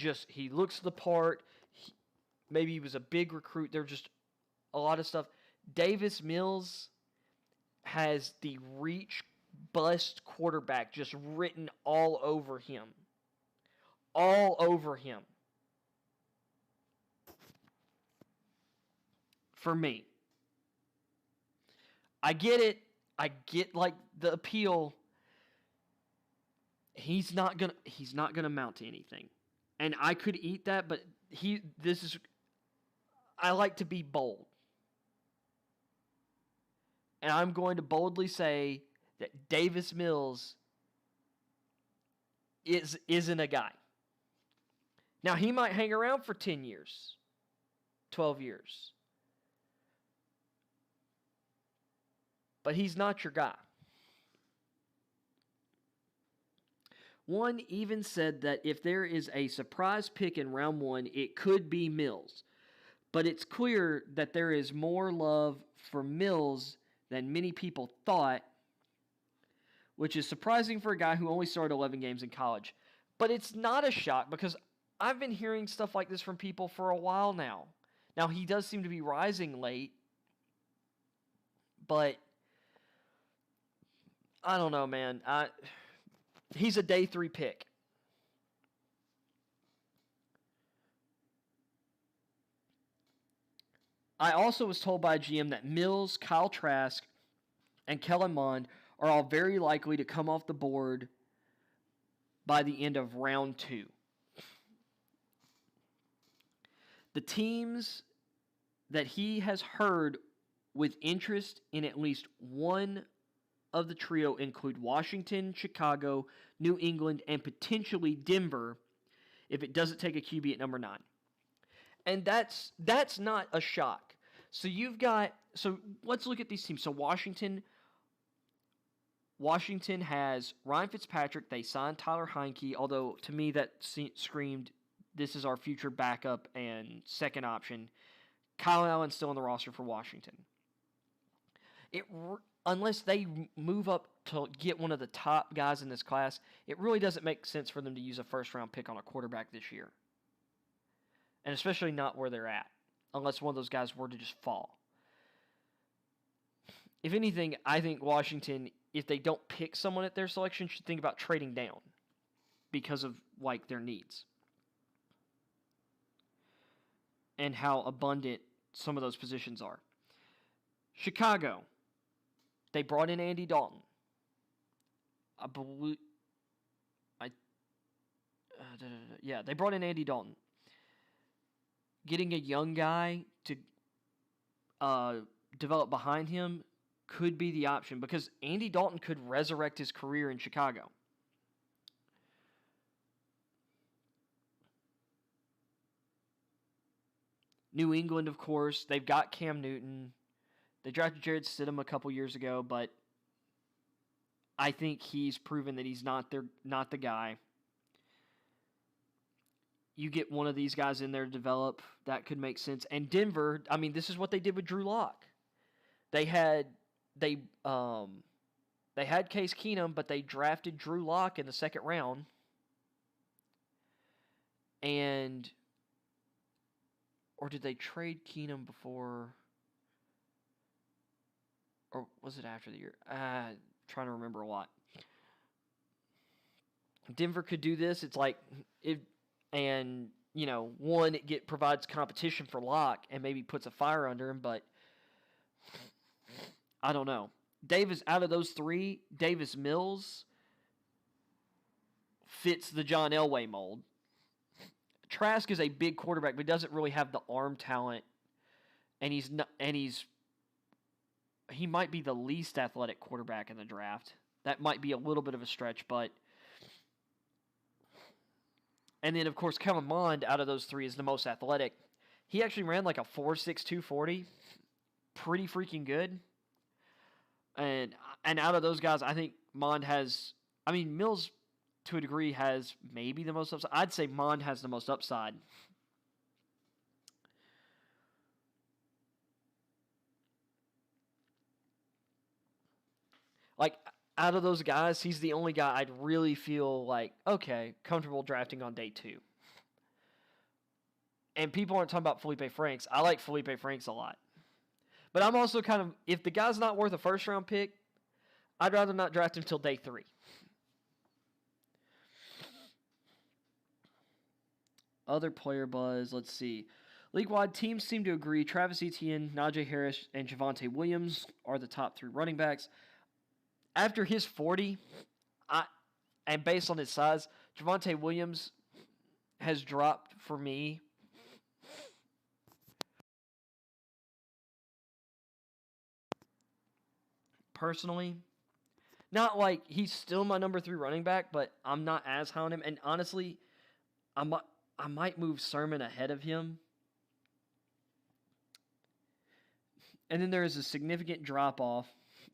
looks the part. Maybe he was a big recruit. There's just a lot of stuff. Davis Mills has the reach bust quarterback just written all over him. All over him. For me. I get it. I get like the appeal. He's not gonna amount to anything. And I could eat that, but I like to be bold. And I'm going to boldly say that Davis Mills isn't a guy. Now, he might hang around for 10 years, 12 years. But he's not your guy. One even said that if there is a surprise pick in round 1, it could be Mills. But it's clear that there is more love for Mills than many people thought, which is surprising for a guy who only started 11 games in college. But it's not a shock because I've been hearing stuff like this from people for a while now. Now, he does seem to be rising late, but I don't know, man. He's a day 3 pick. I also was told by a GM that Mills, Kyle Trask, and Kellen Mond are all very likely to come off the board by the end of round 2. The teams that he has heard with interest in at least one of the trio include Washington, Chicago, New England, and potentially Denver if it doesn't take a QB at number 9. And that's not a shock. So let's look at these teams. So Washington has Ryan Fitzpatrick. They signed Tyler Heineke, although to me that screamed, this is our future backup and second option. Kyle Allen's still on the roster for Washington. Unless they move up to get one of the top guys in this class, it really doesn't make sense for them to use a first-round pick on a quarterback this year. And especially not where they're at, unless one of those guys were to just fall. If anything, I think Washington, if they don't pick someone at their selection, should think about trading down because of like their needs and how abundant some of those positions are. Chicago. They brought in Andy Dalton. They brought in Andy Dalton. Getting a young guy to develop behind him could be the option because Andy Dalton could resurrect his career in Chicago. New England, of course, they've got Cam Newton. They drafted Jared Stidham a couple years ago, but I think he's proven that he's not the guy. You get one of these guys in there to develop, that could make sense. And Denver, I mean, this is what they did with Drew Lock. They had Case Keenum, but they drafted Drew Lock in the second round. Or did they trade Keenum before? Or was it after the year? Trying to remember a lot. Denver could do this. It's like it provides competition for Locke and maybe puts a fire under him, but I don't know. Davis, out of those three, Davis Mills fits the John Elway mold. Trask is a big quarterback, but doesn't really have the arm talent, and he might be the least athletic quarterback in the draft. That might be a little bit of a stretch, but. And then, of course, Kellen Mond, out of those three, is the most athletic. He actually ran like a 4.62 40. Pretty freaking good. And out of those guys, I think Mond has... I mean, Mills, to a degree, has maybe the most upside. I'd say Mond has the most upside. Like... Out of those guys, he's the only guy I'd really feel like, okay, comfortable drafting on day 2. And people aren't talking about Felipe Franks. I like Felipe Franks a lot. But I'm also kind of, if the guy's not worth a first-round pick, I'd rather not draft him till day 3. Other player buzz, let's see. League-wide, teams seem to agree Travis Etienne, Najee Harris, and Javonte Williams are the top 3 running backs. After his 40, and based on his size, Javonte Williams has dropped for me. Personally, not like he's still my number 3 running back, but I'm not as high on him. And honestly, I might move Sermon ahead of him. And then there is a significant drop-off.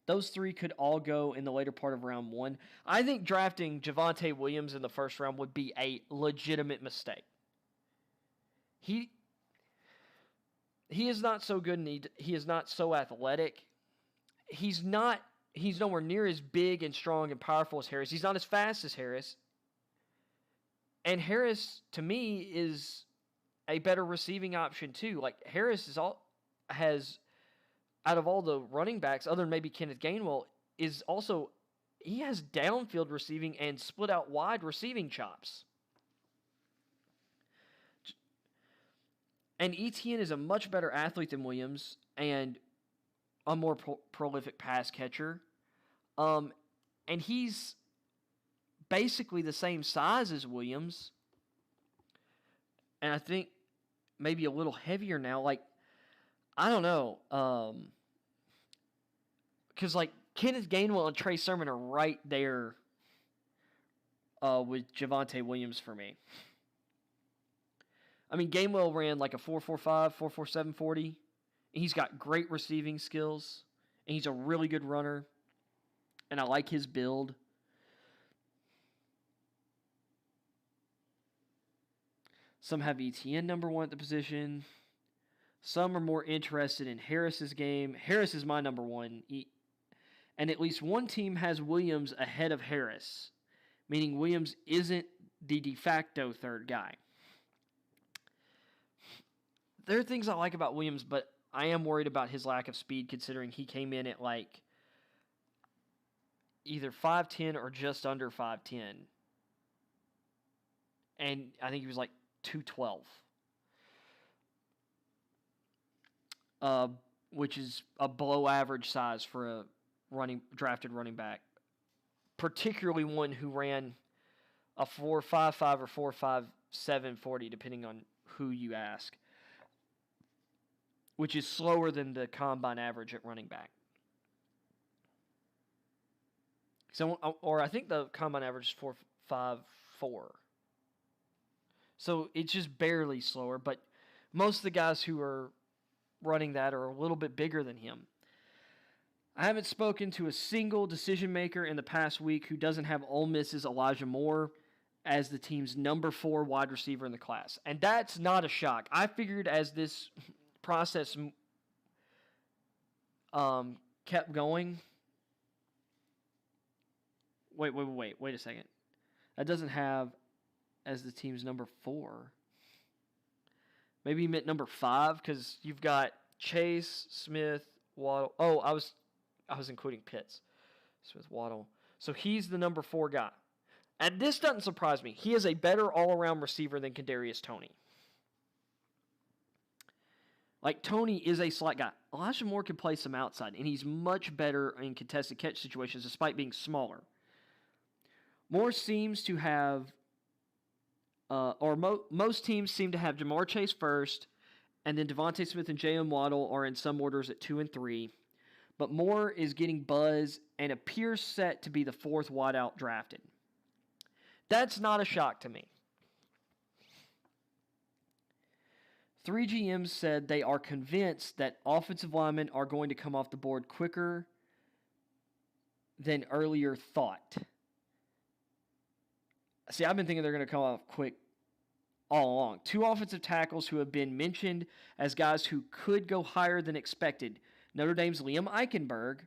Those 3 could all go in the later part of round 1. I think drafting Javonte Williams in the first round would be a legitimate mistake. He is not so good, and he is not so athletic. He's nowhere near as big and strong and powerful as Harris. He's not as fast as Harris. And Harris, to me, is a better receiving option too. Like Harris has out of all the running backs, other than maybe Kenneth Gainwell, he has downfield receiving and split out wide receiving chops. And Etienne is a much better athlete than Williams and a more prolific pass catcher. And he's basically the same size as Williams. And I think maybe a little heavier now. Like, I don't know. Because, like, Kenneth Gainwell and Trey Sermon are right there with Javonte Williams for me. I mean, Gainwell ran like a 4.45, 4.47 40. He's got great receiving skills. And he's a really good runner. And I like his build. Some have Etienne number 1 at the position. Some are more interested in Harris's game. Harris is my number 1. And at least one team has Williams ahead of Harris, meaning Williams isn't the de facto third guy. There are things I like about Williams, but I am worried about his lack of speed considering he came in at like either 5'10 or just under 5'10. And I think he was like 212. Which is a below average size for a drafted running back, particularly one who ran a 4.55 or 4.57 40, depending on who you ask, which is slower than the combine average at running back. So, or I think the combine average is 4.54. So it's just barely slower, but Most of the guys who are running that are a little bit bigger than him. I haven't spoken to a single decision maker in the past week who doesn't have Ole Miss's Elijah Moore as the team's number 4 wide receiver in the class. And that's not a shock. I figured as this process kept going. Wait a second. That doesn't have as the team's number 4. Maybe you meant number 5 because you've got Chase, Smith, Waddle. Oh, I was including Pitts. Smith, Waddle. So he's the number 4 guy. And this doesn't surprise me. He is a better all-around receiver than Kadarius Toney. Like, Toney is a slot guy. Elijah Moore can play some outside, and he's much better in contested catch situations despite being smaller. Moore seems to have, most teams seem to have Jamar Chase first, and then Devontae Smith and Jalen Waddle are in some orders at 2 and 3. But Moore is getting buzz and appears set to be the 4th wideout drafted. That's not a shock to me. 3 GMs said they are convinced that offensive linemen are going to come off the board quicker than earlier thought. See, I've been thinking they're going to come off quick all along. 2 offensive tackles who have been mentioned as guys who could go higher than expected. Notre Dame's Liam Eichenberg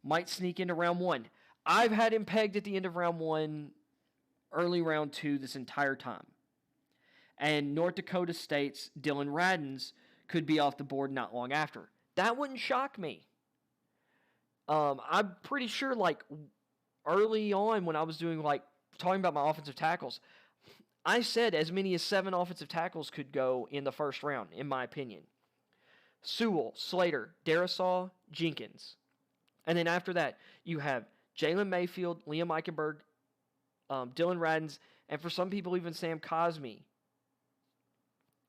might sneak into round 1. I've had him pegged at the end of round 1, early round 2 this entire time. And North Dakota State's Dylan Radins could be off the board not long after. That wouldn't shock me. I'm pretty sure, like, early on when I was doing, like, talking about my offensive tackles, I said as many as 7 offensive tackles could go in the first round, in my opinion. Sewell, Slater, Darisaw, Jenkins. And then after that, you have Jalen Mayfield, Liam Eichenberg, Dylan Radins, and for some people, even Sam Cosmi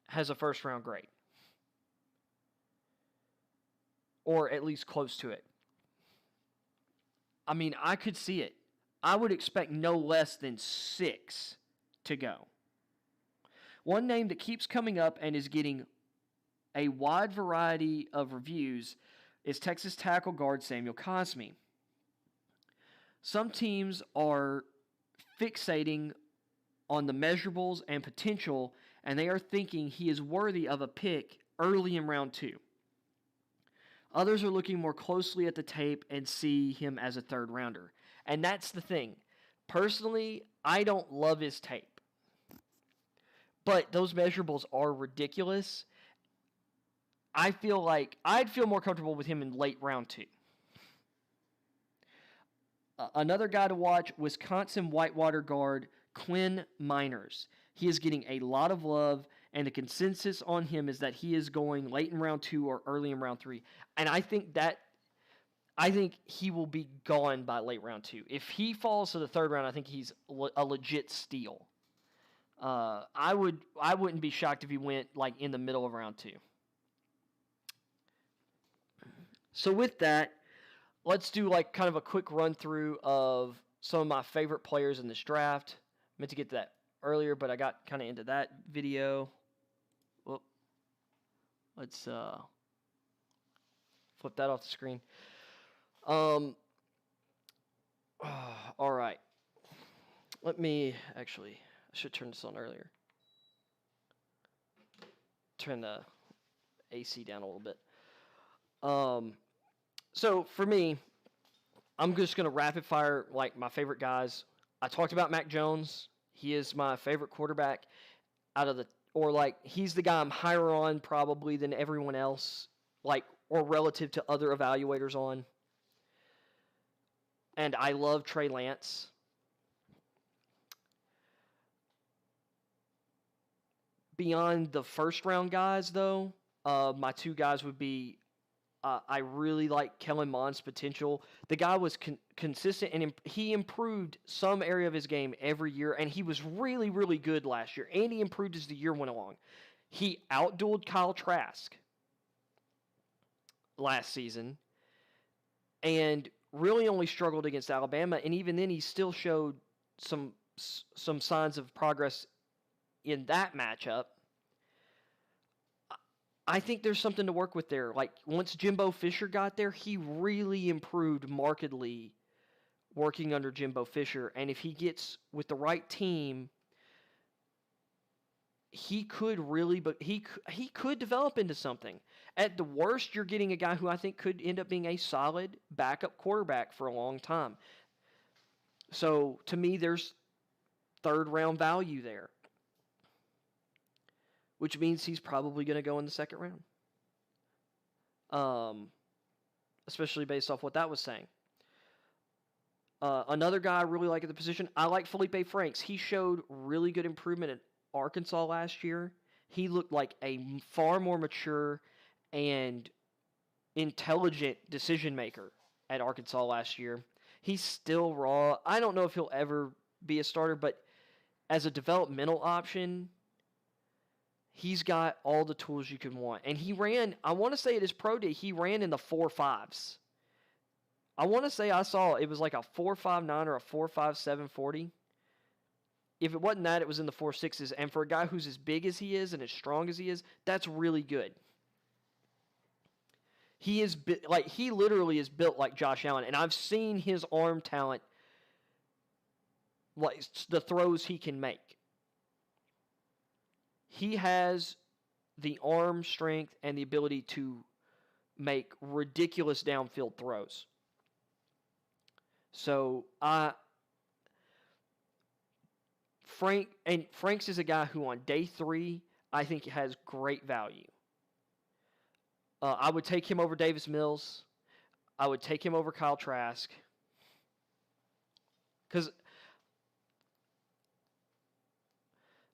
has a first-round grade. Or at least close to it. I mean, I could see it. I would expect no less than 6 to go. One name that keeps coming up and is getting a wide variety of reviews is Texas tackle guard Samuel Cosmi. Some teams are fixating on the measurables and potential, and they are thinking he is worthy of a pick early in round 2. Others are looking more closely at the tape and see him as a 3rd rounder. And that's the thing. Personally, I don't love his tape. But those measurables are ridiculous. I feel like I'd feel more comfortable with him in late round 2. Another guy to watch, Wisconsin Whitewater guard Quinn Miners. He is getting a lot of love, and the consensus on him is that he is going late in round 2 or early in round 3. And I think he will be gone by late round 2. If he falls to the 3rd round, I think he's a legit steal. I wouldn't be shocked if he went like in the middle of round 2. So with that, let's do like kind of a quick run through of some of my favorite players in this draft. I meant to get to that earlier, but I got kind of into that video. Well, let's flip that off the screen. All right. Let me actually, I should turn this on earlier. Turn the AC down a little bit. So for me, I'm just going to rapid fire like my favorite guys. I talked about Mac Jones. He is my favorite quarterback he's the guy I'm higher on probably than everyone else, or relative to other evaluators on. And I love Trey Lance. Beyond the first round guys, though, my 2 guys would be, I really like Kellen Mond's potential. The guy was consistent, and he improved some area of his game every year, and he was really, really good last year, and he improved as the year went along. He outdueled Kyle Trask last season, and really only struggled against Alabama, and even then he still showed some signs of progress in that matchup. I think there's something to work with there. Like, once Jimbo Fisher got there, he really improved markedly working under Jimbo Fisher. And if he gets with the right team, he could really, but he could develop into something. At the worst, you're getting a guy who I think could end up being a solid backup quarterback for a long time. So, to me, there's third-round value there, which means he's probably going to go in the second round, especially based off what that was saying. Another guy I really like at the position, I like Felipe Franks. He showed really good improvement in Arkansas last year. He looked like a far more mature and intelligent decision maker at Arkansas last year. He's still raw. I don't know if he'll ever be a starter, but as a developmental option, he's got all the tools you can want. And he ran, I want to say at his pro day, he ran in the 4.5s. I want to say I saw it was like a 4.59 or a 4.57 40. If it wasn't that, it was in the 4.6s. And for a guy who's as big as he is and as strong as he is, that's really good. He is he literally is built like Josh Allen, and I've seen his arm talent, like the throws he can make. He has the arm strength and the ability to make ridiculous downfield throws. So Franks is a guy who on day 3 I think has great value. I would take him over Davis Mills. I would take him over Kyle Trask. Because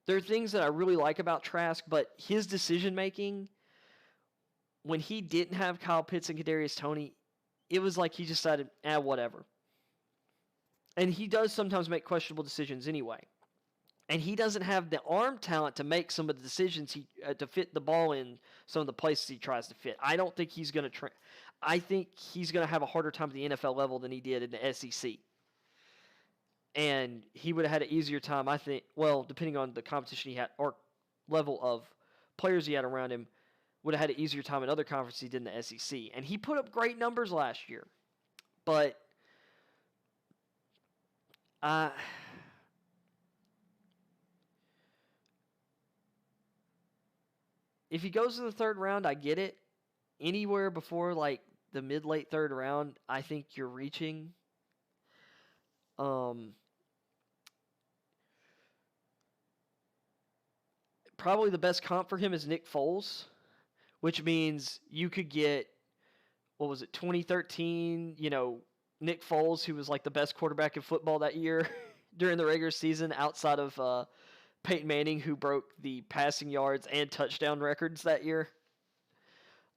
there are things that I really like about Trask, but his decision-making, when he didn't have Kyle Pitts and Kadarius Toney, it was like he just decided, whatever. And he does sometimes make questionable decisions anyway. And he doesn't have the arm talent to make some of the decisions to fit the ball in some of the places he tries to fit. I don't think he's going to I think he's going to have a harder time at the NFL level than he did in the SEC. And he would have had an easier time, I think, well, depending on the competition he had or level of players he had around him, would have had an easier time in other conferences he did in the SEC. And he put up great numbers last year. But if he goes in the third round, I get it. Anywhere before like the mid-late third round, I think you're reaching. Probably the best comp for him is Nick Foles, which means you could get, 2013, Nick Foles, who was like the best quarterback in football that year during the regular season outside of Peyton Manning, who broke the passing yards and touchdown records that year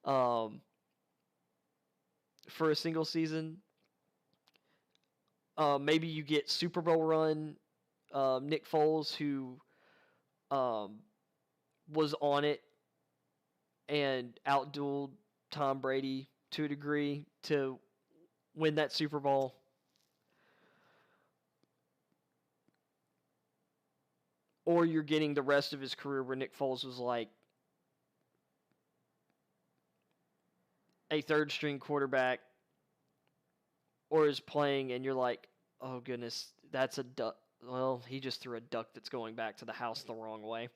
for a single season. Maybe you get Super Bowl run Nick Foles, who was on it and outdueled Tom Brady to a degree to win that Super Bowl. Or you're getting the rest of his career where Nick Foles was like a third-string quarterback or is playing and you're like, oh, goodness, that's a duck. Well, he just threw a duck that's going back to the house the wrong way.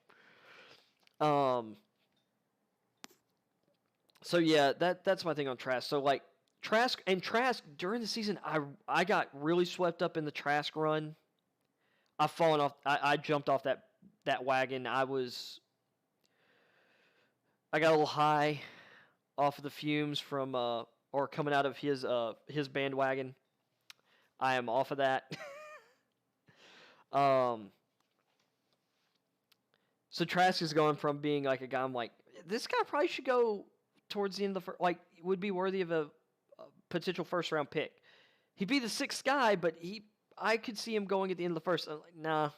So, yeah, that's my thing on Trask. So, like, Trask, during the season, I got really swept up in the Trask run. I've fallen off. I jumped off that wagon. I got a little high off of the fumes from or coming out of his bandwagon. I am off of that. So Trask is going from being like a guy I'm like, this guy probably should go towards the end of the first, like would be worthy of a potential first round pick. He'd be the 6th guy, but I could see him going at the end of the first. I'm like, nah.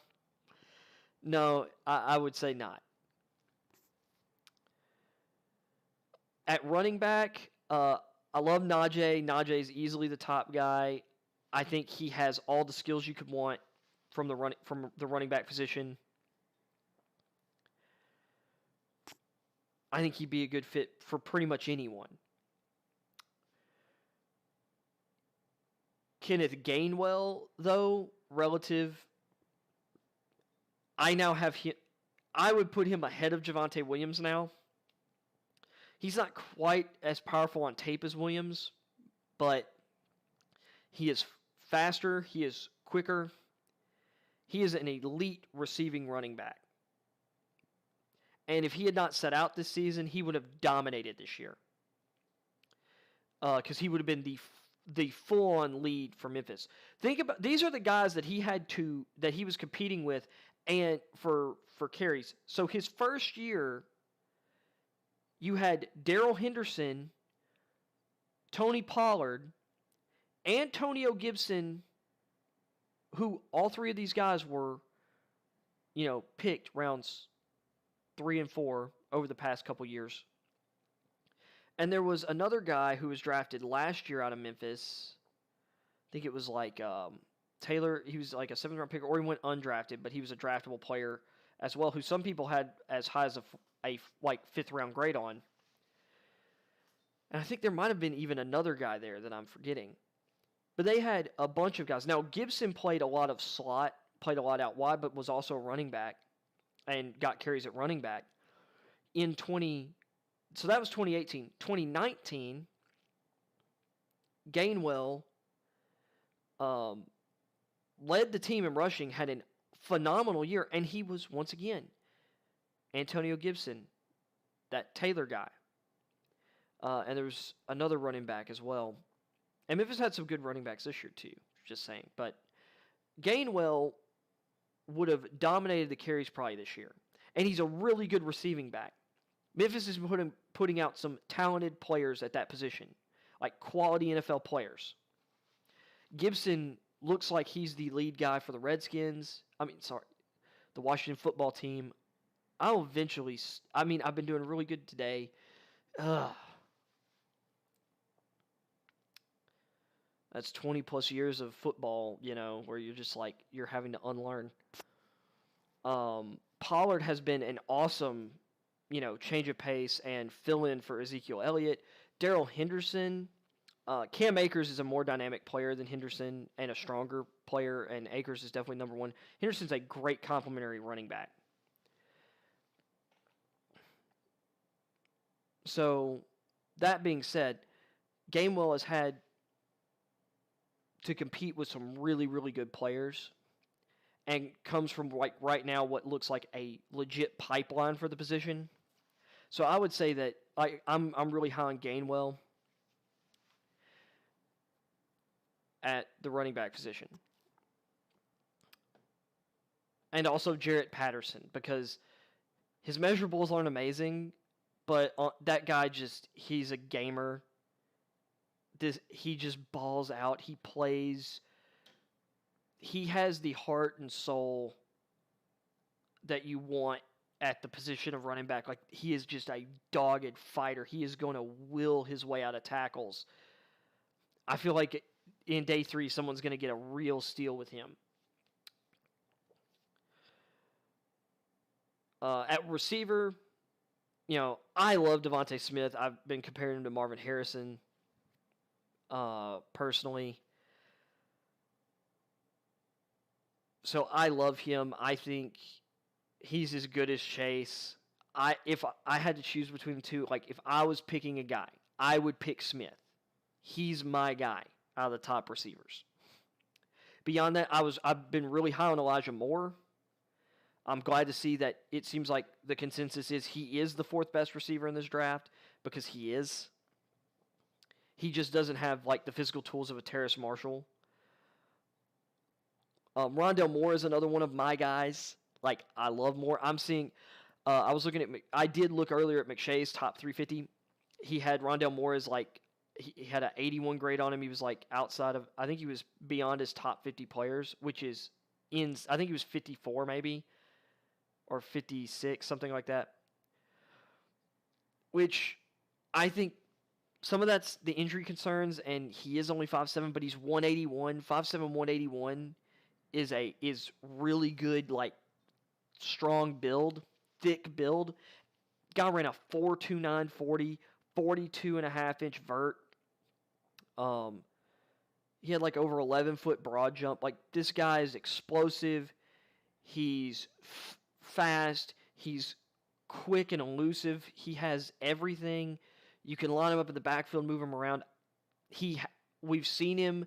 No, I would say not. At running back, I love Najee. Najee is easily the top guy. I think he has all the skills you could want from the running back position. I think he'd be a good fit for pretty much anyone. Kenneth Gainwell, though, I now have him. I would put him ahead of Javonte Williams now. He's not quite as powerful on tape as Williams, but he is faster. He is quicker. He is an elite receiving running back. And if he had not set out this season, he would have dominated this year. Because he would have been the full-on lead for Memphis. Think about, these are the guys that he was competing with and for carries. So his first year, you had Darrell Henderson, Tony Pollard, Antonio Gibson, who all three of these guys were, picked rounds 3 and 4 over the past couple years. And there was another guy who was drafted last year out of Memphis. I think it was like Taylor. He was like a 7th round pick, or he went undrafted, but he was a draftable player as well, who some people had as high as a 5th round grade on. And I think there might have been even another guy there that I'm forgetting. But they had a bunch of guys. Now, Gibson played a lot of slot, played a lot out wide, but was also a running back and got carries at running back. So that was 2018. 2019, Gainwell led the team in rushing, had a phenomenal year, and he was, once again, Antonio Gibson, that Taylor guy. And there was another running back as well. And Memphis had some good running backs this year, too, just saying. But Gainwell would have dominated the carries probably this year. And he's a really good receiving back. Memphis is putting out some talented players at that position, like quality NFL players. Gibson looks like he's the lead guy for the Redskins. The Washington football team. I've been doing really good today. That's 20 plus years of football, where you're just like, you're having to unlearn. Pollard has been an awesome, change of pace and fill in for Ezekiel Elliott. Darrell Henderson, Cam Akers is a more dynamic player than Henderson and a stronger player, and Akers is definitely number one. Henderson's a great complementary running back. So, that being said, Gainwell has had to compete with some really, really good players and comes from right now what looks like a legit pipeline for the position. So I would say that I'm really high on Gainwell at the running back position. And also Jarrett Patterson, because his measurables aren't amazing, but that guy he's a gamer. He just balls out. He plays. He has the heart and soul that you want at the position of running back. Like, he is just a dogged fighter. He is going to will his way out of tackles. I feel like in day 3, someone's going to get a real steal with him. At receiver, I love Devontae Smith. I've been comparing him to Marvin Harrison. Personally. So I love him. I think he's as good as Chase. If I had to choose between the two, like if I was picking a guy, I would pick Smith. He's my guy out of the top receivers. Beyond that, I've been really high on Elijah Moore. I'm glad to see that it seems like the consensus is he is the 4th best receiver in this draft, because he is. He just doesn't have like the physical tools of a Terrace Marshall. Rondale Moore is another one of my guys. Like, I love Moore. I'm seeing. I did look earlier at McShay's top 350. He had Rondale Moore as like he had an 81 grade on him. He was like outside of. I think he was beyond his top 50 players, which is I think he was 54 maybe, or 56, something like that. Which I think. Some of that's the injury concerns, and he is only 5'7", but he's 181. 5'7", 181 is really good, like, strong build, thick build. Guy ran a 4.29 40, 42.5-inch vert. He had like over 11-foot broad jump. Like, this guy is explosive. He's fast. He's quick and elusive. He has everything. You can line him up in the backfield, move him around. We've seen him,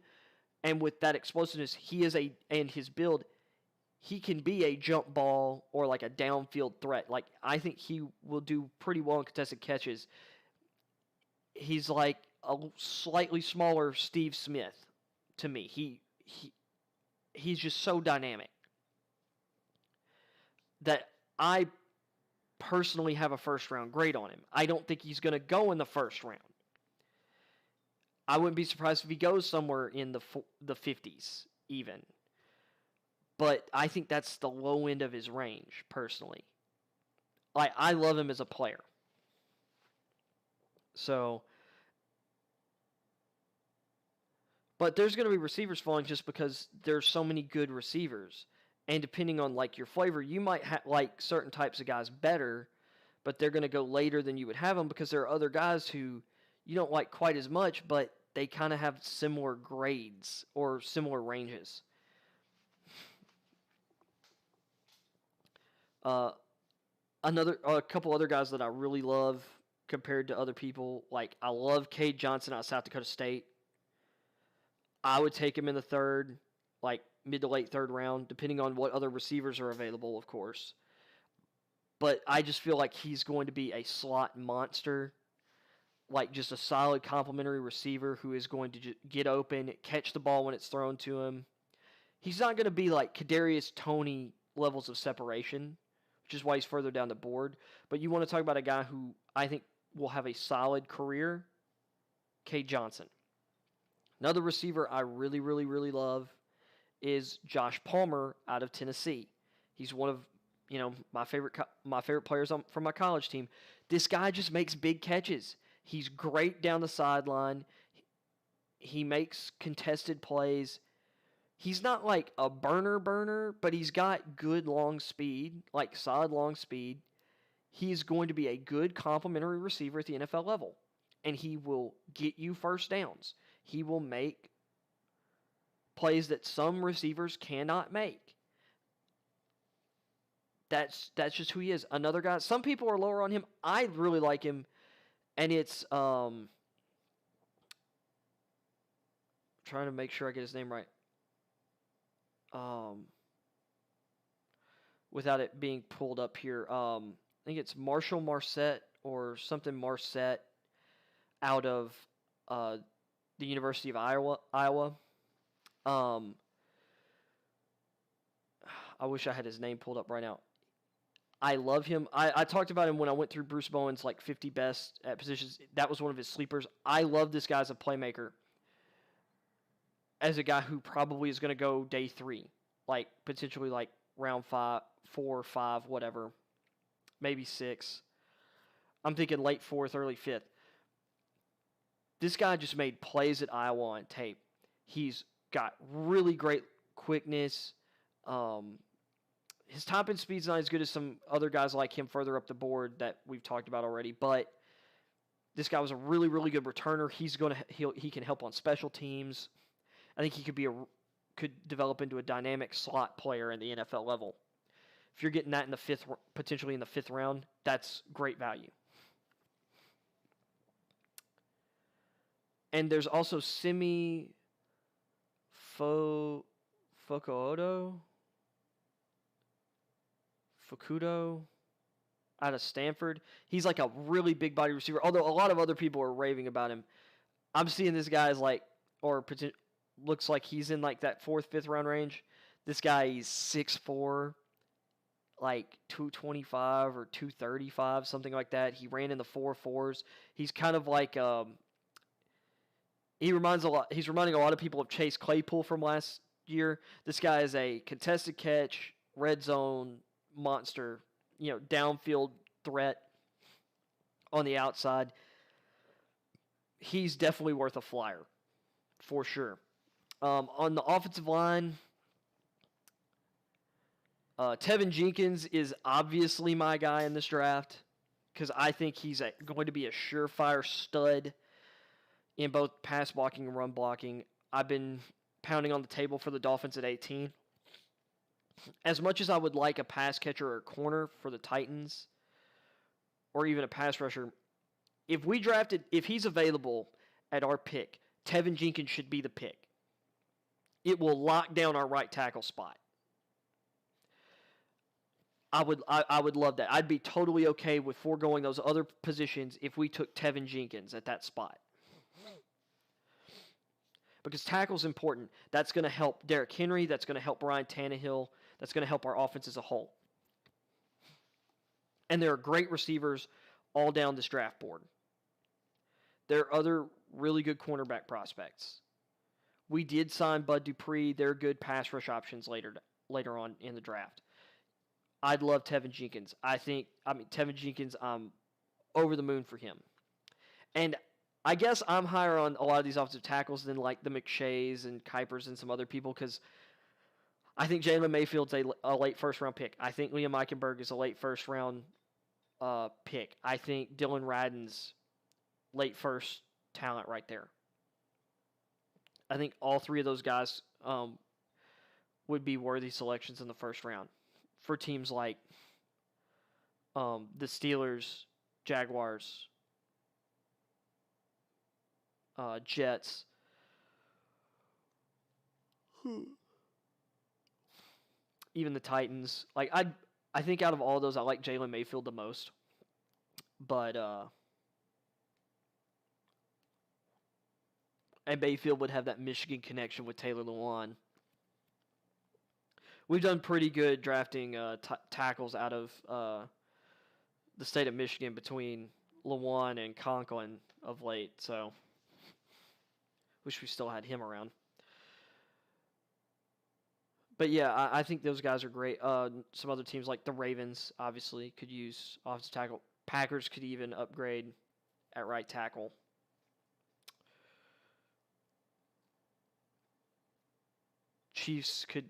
and with that explosiveness, and his build, he can be a jump ball or like a downfield threat. Like, I think he will do pretty well in contested catches. He's like a slightly smaller Steve Smith to me. He's just so dynamic that I personally have a first-round grade on him. I don't think he's going to go in the first round. I wouldn't be surprised if he goes somewhere in the 50s even. But I think that's the low end of his range, personally. I love him as a player. So, but there's going to be receivers falling just because there's so many good receivers. And depending on, like, your flavor, you might like certain types of guys better, but they're going to go later than you would have them because there are other guys who you don't like quite as much, but they kind of have similar grades or similar ranges. A couple other guys that I really love compared to other people, like, I love Cade Johnson out of South Dakota State. I would take him in the third, like mid to late third round, depending on what other receivers are available, of course. But I just feel like he's going to be a slot monster, like just a solid complementary receiver who is going to get open, catch the ball when it's thrown to him. He's not going to be like Kadarius Toney levels of separation, which is why he's further down the board. But you want to talk about a guy who I think will have a solid career, Cade Johnson. Another receiver I really, really, really love is Josh Palmer out of Tennessee. He's one of, my favorite players from my college team. This guy just makes big catches. He's great down the sideline. He makes contested plays. He's not like a burner, but he's got good long speed, like solid long speed. He's going to be a good complementary receiver at the NFL level, and he will get you first downs. He will make plays that some receivers cannot make. That's just who he is. Another guy, some people are lower on him. I really like him, and it's trying to make sure I get his name right. Without it being pulled up here. I think it's Marshall Marset or something Marset out of the University of Iowa. I wish I had his name pulled up right now. I love him. I talked about him when I went through Bruce Bowen's like 50 best at positions. That was one of his sleepers. I love this guy as a playmaker. As a guy who probably is going to go day 3, like potentially like round 4 or 5, whatever, maybe 6. I'm thinking late 4th, early 5th. This guy just made plays at Iowa on tape. He's got really great quickness. His top end speed's not as good as some other guys like him further up the board that we've talked about already, but this guy was a really, really good returner. He can help on special teams. I think he could develop into a dynamic slot player in the NFL level. If you're getting that potentially in the 5th round, that's great value. And there's also Simi Fukudo out of Stanford. He's like a really big body receiver, although a lot of other people are raving about him. I'm seeing this guy as looks like he's in like that 4th, 5th round range. This guy is 6'4", like 225 or 235, something like that. He ran in the 4.4s. He's kind of like he's reminding a lot of people of Chase Claypool from last year. This guy is a contested catch, red zone monster, downfield threat on the outside. He's definitely worth a flyer, for sure. On the offensive line, Tevin Jenkins is obviously my guy in this draft. because I think he's going to be a surefire stud in both pass blocking and run blocking. I've been pounding on the table for the Dolphins at 18. As much as I would like a pass catcher or a corner for the Titans, or even a pass rusher, if he's available at our pick, Tevin Jenkins should be the pick. It will lock down our right tackle spot. I would love that. I'd be totally okay with foregoing those other positions if we took Tevin Jenkins at that spot. Because tackle's important. That's going to help Derrick Henry. That's going to help Ryan Tannehill. That's going to help our offense as a whole. And there are great receivers all down this draft board. There are other really good cornerback prospects. We did sign Bud Dupree. They're good pass rush options later on in the draft. I'd love Tevin Jenkins. Tevin Jenkins, I'm over the moon for him. And I guess I'm higher on a lot of these offensive tackles than like the McShays and Kuipers and some other people because I think Jalen Mayfield's a late first-round pick. I think Liam Eichenberg is a late first-round pick. I think Dylan Radden's late first talent right there. I think all three of those guys would be worthy selections in the first round for teams like the Steelers, Jaguars, Jets. Even the Titans. Like I think out of all of those, I like Jalen Mayfield the most. But and Mayfield would have that Michigan connection with Taylor Lewan. We've done pretty good drafting tackles out of the state of Michigan between Lewan and Conklin of late. So wish we still had him around. But yeah, I think those guys are great. Some other teams like the Ravens obviously could use offensive tackle. Packers could even upgrade at right tackle. Chiefs could,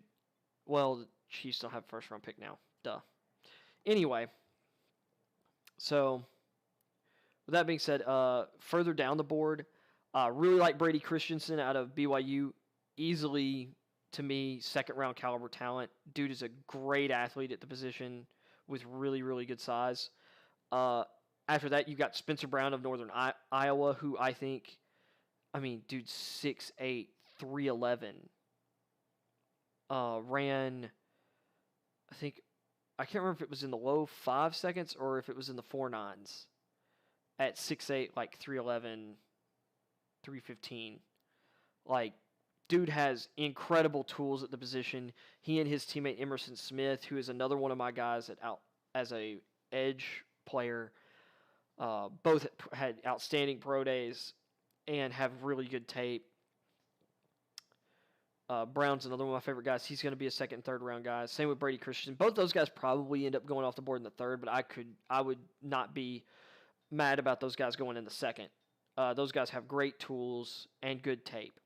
well, the Chiefs don't have a first round pick now. Duh. Anyway, so with that being said, further down the board, really like Brady Christensen out of BYU. Easily, to me, second round caliber talent. Dude is a great athlete at the position with really, really good size. After that, you've got Spencer Brown of Northern Iowa, who I think, dude, 6'8", 311. Ran, I can't remember if it was in the low 5 seconds or if it was in the 4.9s at 6'8", like 311, 315. Like, dude has incredible tools at the position. He and his teammate Emerson Smith, who is another one of my guys as a edge player, both had outstanding pro days and have really good tape. Brown's another one of my favorite guys. He's going to be a second and third round guy. Same with Brady Christensen. Both those guys probably end up going off the board in the third, but I would not be mad about those guys going in the second. Those guys have great tools and good tape.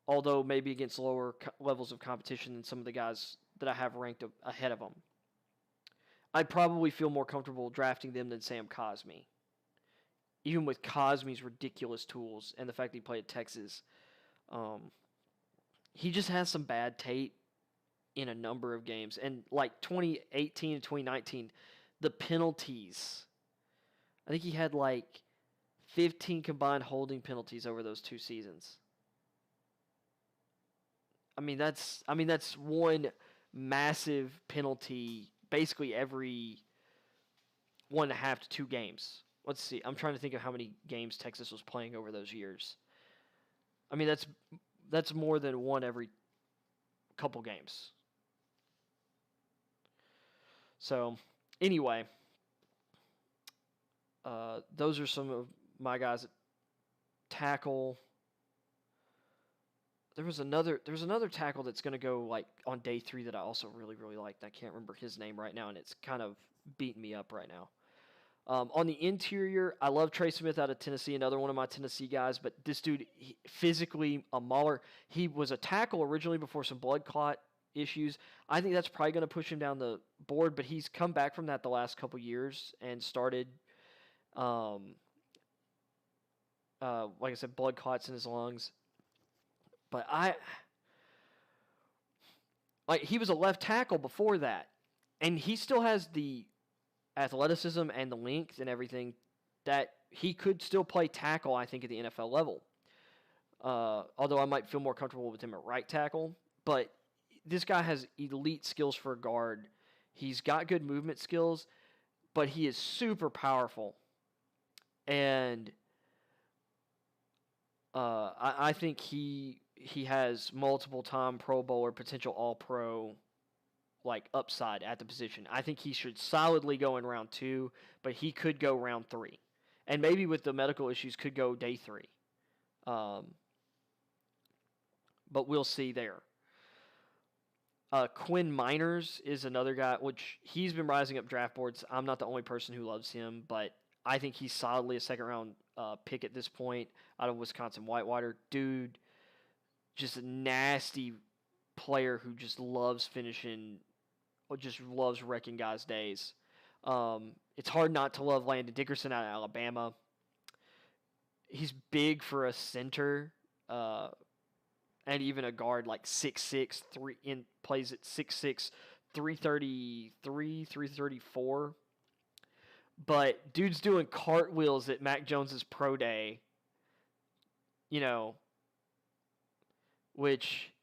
Although maybe against lower levels of competition than some of the guys that I have ranked ahead of them. I'd probably feel more comfortable drafting them than Sam Cosmi. Even with Cosmi's ridiculous tools and the fact that he played at Texas, he just has some bad tape in a number of games. And like 2018 and 2019, the penalties, I think he had like 15 holding penalties over those 2 seasons. That's one massive penalty basically every 1.5 to 2 games. Let's see. I'm trying to think of how many games Texas was playing over those years. That's more than one every couple games. So, anyway, those are some of my guys at tackle. There was another tackle that's going to go like on day 3 that I also really, really liked. I can't remember his name right now, and it's kind of beating me up right now. On the interior, I love Trey Smith out of Tennessee, another one of my Tennessee guys, but this dude, physically a mauler. He was a tackle originally before some blood clot issues. I think that's probably going to push him down the board, but he's come back from that the last couple years and started, like I said, blood clots in his lungs. But he was a left tackle before that, and he still has the athleticism and the length and everything that he could still play tackle, I think, at the NFL level. Although I might feel more comfortable with him at right tackle. But this guy has elite skills for a guard. He's got good movement skills, but he is super powerful. And I think he has multiple-time Pro Bowler, potential All-Pro upside at the position. I think he should solidly go in round 2, but he could go round 3. And maybe with the medical issues could go day 3. But we'll see there. Quinn Miners is another guy, which he's been rising up draft boards. I'm not the only person who loves him, but I think he's solidly a second-round pick at this point out of Wisconsin Whitewater. Dude, just a nasty player who just loves finishing, or just loves wrecking guys' days. It's hard not to love Landon Dickerson out of Alabama. He's big for a center, and even a guard, like 6'6", plays at 6'6", 333, 334. But dude's doing cartwheels at Mac Jones's pro day, which,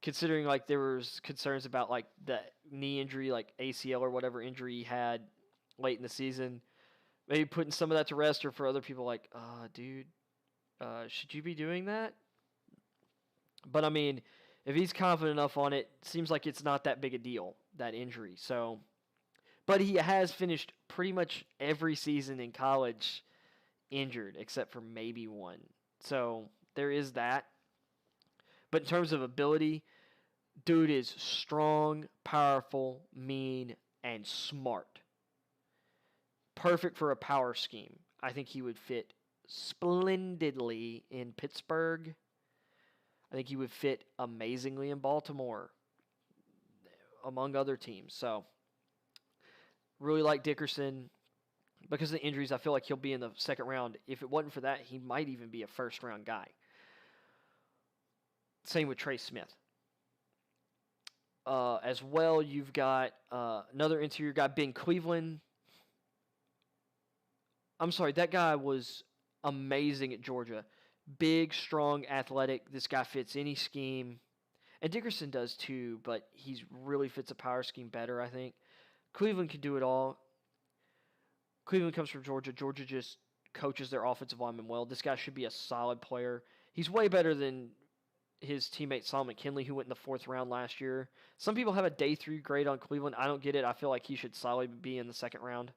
considering there was concerns about the knee injury, ACL or whatever injury he had late in the season, maybe putting some of that to rest, or for other people dude, should you be doing that? But I mean, if he's confident enough on it, seems like it's not that big a deal, that injury. So, but he has finished pretty much every season in college injured, except for maybe one. So there is that. But in terms of ability, dude is strong, powerful, mean, and smart. Perfect for a power scheme. I think he would fit splendidly in Pittsburgh. I think he would fit amazingly in Baltimore, among other teams. So, really like Dickerson. Because of the injuries, I feel like he'll be in the second round. If it wasn't for that, he might even be a first-round guy. Same with Trey Smith. As well, you've got another interior guy, Ben Cleveland. I'm sorry, that guy was amazing at Georgia. Big, strong, athletic. This guy fits any scheme. And Dickerson does too, but he really fits a power scheme better, I think. Cleveland can do it all. Cleveland comes from Georgia. Georgia just coaches their offensive linemen well. This guy should be a solid player. He's way better than his teammate Solomon Kinley, who went in the 4th round last year. Some people have a day 3 grade on Cleveland. I don't get it. I feel like he should solidly be in the 2nd round.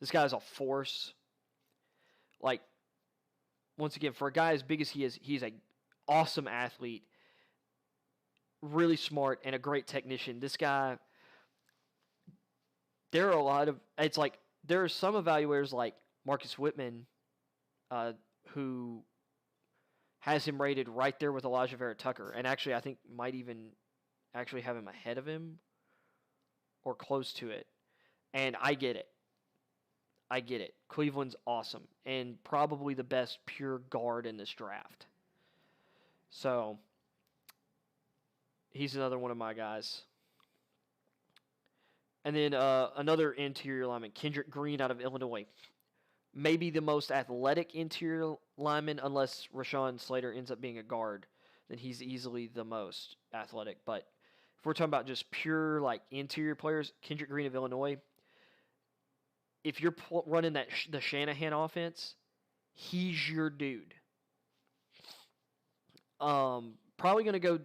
This guy's a force. Once again, for a guy as big as he is, he's an awesome athlete, really smart, and a great technician. This guy, there are some evaluators like Marcus Whitman, who has him rated right there with Elijah Vera Tucker, and actually I think might even actually have him ahead of him or close to it. And I get it. Cleveland's awesome and probably the best pure guard in this draft. So, he's another one of my guys. And then another interior lineman, Kendrick Green out of Illinois. Maybe the most athletic interior lineman, unless Rashawn Slater ends up being a guard. Then he's easily the most athletic. But if we're talking about just pure interior players, Kendrick Green of Illinois, if you're running the Shanahan offense, he's your dude. Probably going to go,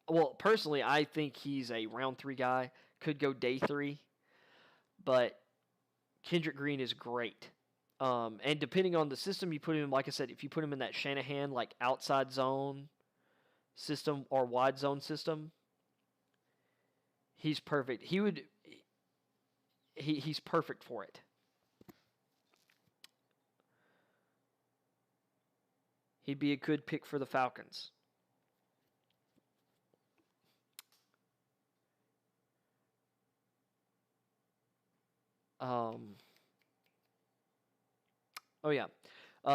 well, personally, I think he's a round 3 guy. Could go day 3. But Kendrick Green is great. And depending on the system you put him in, like I said, if you put him in that Shanahan, outside zone system or wide zone system, he's perfect. He's perfect for it. He'd be a good pick for the Falcons. Oh yeah.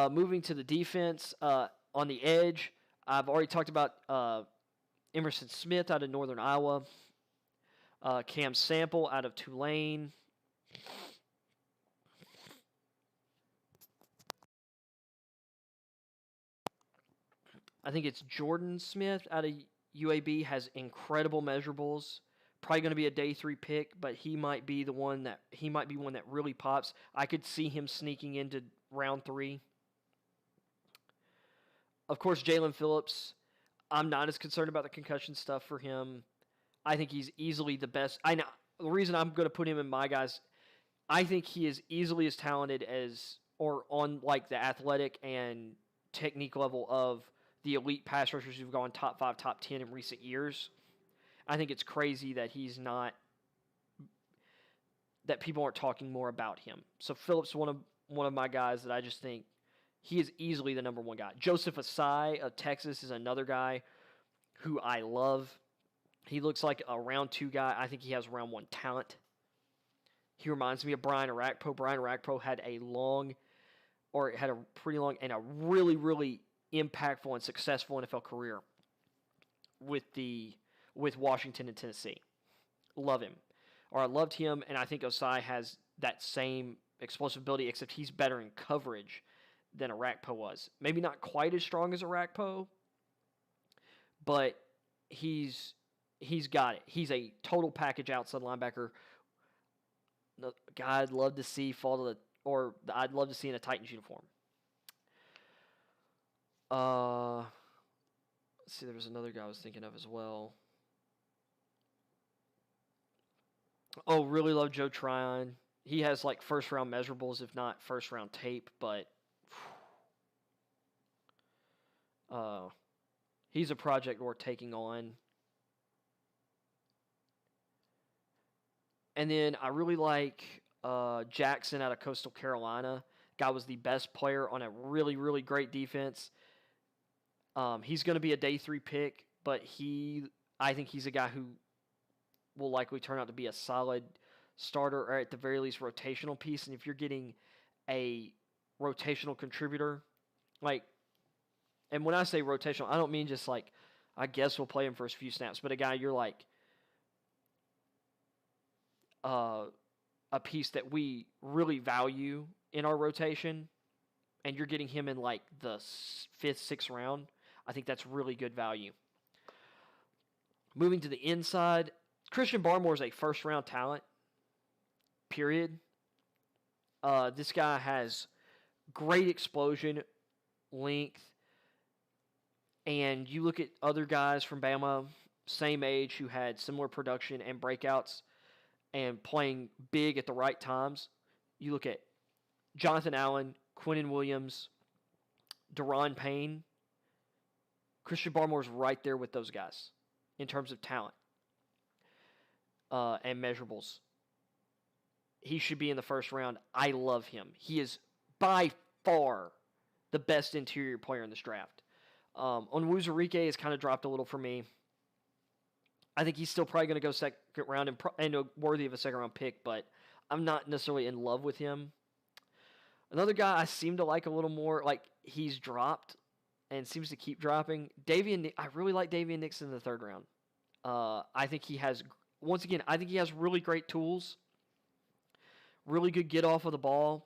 Moving to the defense, on the edge, I've already talked about Emerson Smith out of Northern Iowa, Cam Sample out of Tulane. I think it's Jordan Smith out of UAB, has incredible measurables. Probably going to be a day 3 pick, but he might be one that really pops. I could see him sneaking into round 3. Of course, Jalen Phillips. I'm not as concerned about the concussion stuff for him. I think he's easily the best. I know the reason I'm going to put him in my guys. I think he is easily as talented as, or on like the athletic and technique level of the elite pass rushers who've gone top 5, top 10 in recent years. I think it's crazy that that people aren't talking more about him. So Phillips, one of my guys that I just think he is easily the number 1 guy. Joseph Asai of Texas is another guy who I love. He looks like a round 2 guy. I think he has round 1 talent. He reminds me of Brian Orakpo. Brian Orakpo had a pretty long and a really, really impactful and successful NFL career with Washington and Tennessee. Love him. Or I loved him, and I think Osai has that same explosive ability, except he's better in coverage than Orakpo was. Maybe not quite as strong as Orakpo, but he's got it. He's a total package outside linebacker. The guy I'd love to see I'd love to see in a Titans uniform. Let's see, there was another guy I was thinking of as well. Oh, really love Joe Tryon. He has like first round measurables, if not first round tape, but he's a project worth taking on. And then I really like Jackson out of Coastal Carolina. Guy was the best player on a really, really great defense. He's going to be a day 3 pick, but I think he's a guy who will likely turn out to be a solid starter, or at the very least rotational piece. And if you're getting a rotational contributor, and when I say rotational, I don't mean just like, I guess we'll play him for a few snaps, but a guy you're like, a piece that we really value in our rotation, and you're getting him in like the 5th, 6th round, I think that's really good value. Moving to the inside, Christian Barmore is a first-round talent, period. This guy has great explosion, length, and you look at other guys from Bama, same age, who had similar production and breakouts and playing big at the right times. You look at Jonathan Allen, Quinnen Williams, Deron Payne. Christian Barmore's right there with those guys in terms of talent and measurables. He should be in the first round. I love him. He is by far the best interior player in this draft. Onwuzurike has kind of dropped a little for me. I think he's still probably going to go second round and worthy of a second round pick, but I'm not necessarily in love with him. Another guy I seem to like a little more, like he's dropped and seems to keep dropping. I really like Davian Nixon in the 3rd round. I think he has really great tools, really good get off of the ball,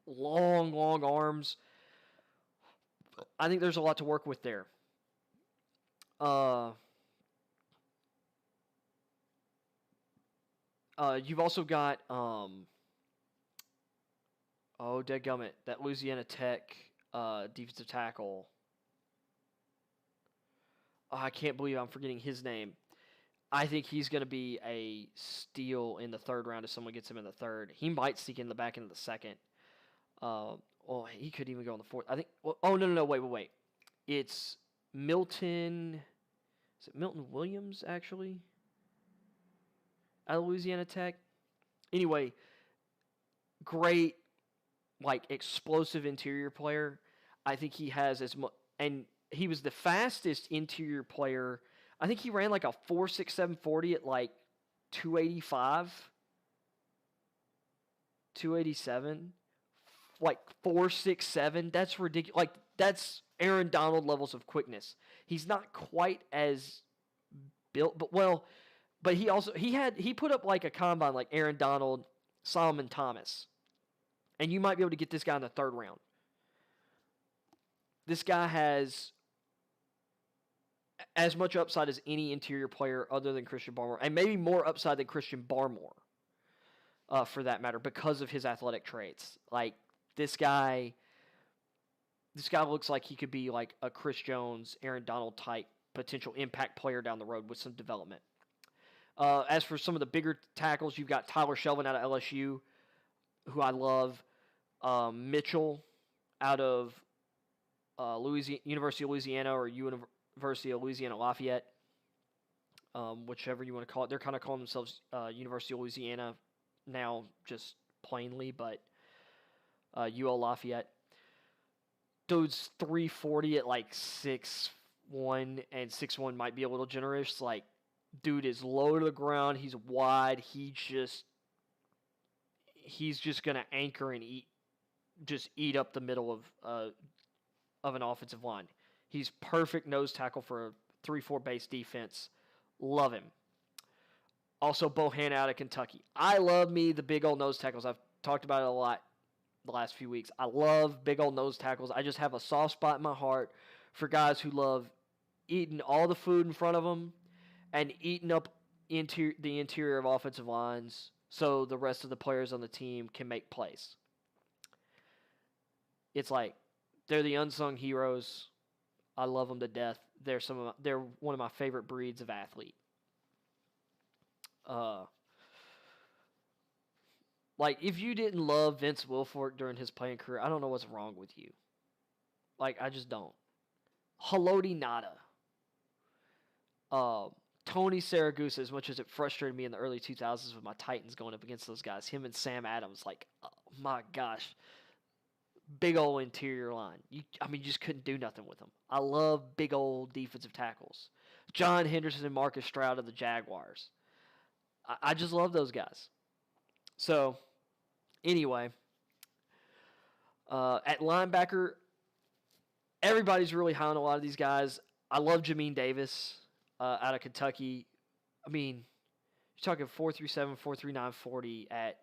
long arms. I think there's a lot to work with there. You've also got, dadgummit, that Louisiana Tech defensive tackle. I can't believe I'm forgetting his name. I think he's going to be a steal in the 3rd round if someone gets him in the 3rd. He might sneak in the back end of the 2nd. He could even go in the 4th. I think. No. Wait. It's Milton. Is it Milton Williams actually? Out of Louisiana Tech. Anyway, great, explosive interior player. I think he has as much, and he was the fastest interior player. I think he ran like a 4.67 40 at 285. 287, like 4.67. That's ridiculous. Like, that's Aaron Donald levels of quickness. He's not quite as built, but he put up like a combine like Aaron Donald, Solomon Thomas. And you might be able to get this guy in the third round. This guy has as much upside as any interior player other than Christian Barmore, and maybe more upside than Christian Barmore, for that matter, because of his athletic traits. Like, this guy looks like he could be like a Chris Jones, Aaron Donald type potential impact player down the road with some development. As for some of the bigger tackles, you've got Tyler Shelvin out of LSU, who I love. Mitchell out of University of Louisiana or University of Louisiana Lafayette, whichever you want to call it. They're kind of calling themselves University of Louisiana now, just plainly, but UL Lafayette. Dude's 340 at like 6'1", and 6'1" might be a little generous. Like, dude is low to the ground. He's wide. He's just gonna anchor and eat up the middle of an offensive line. He's perfect nose tackle for a 3-4 base defense. Love him. Also, Bohanna out of Kentucky. I love me the big old nose tackles. I've talked about it a lot the last few weeks. I love big old nose tackles. I just have a soft spot in my heart for guys who love eating all the food in front of them and eating up into the interior of offensive lines so the rest of the players on the team can make plays. It's like they're the unsung heroes. I love them to death. They're one of my favorite breeds of athlete. Like, if you didn't love Vince Wilfork during his playing career, I don't know what's wrong with you. Like, I just don't. Haloti Nada. Tony Saragusa, as much as it frustrated me in the early 2000s with my Titans going up against those guys, him and Sam Adams, like, oh my gosh. Big old interior line. You just couldn't do nothing with them. I love big old defensive tackles. John Henderson and Marcus Stroud of the Jaguars. I just love those guys. So, anyway, at linebacker, everybody's really high on a lot of these guys. I love Jamin Davis out of Kentucky. I mean, you're talking 4.37, 4.39, 40 at, it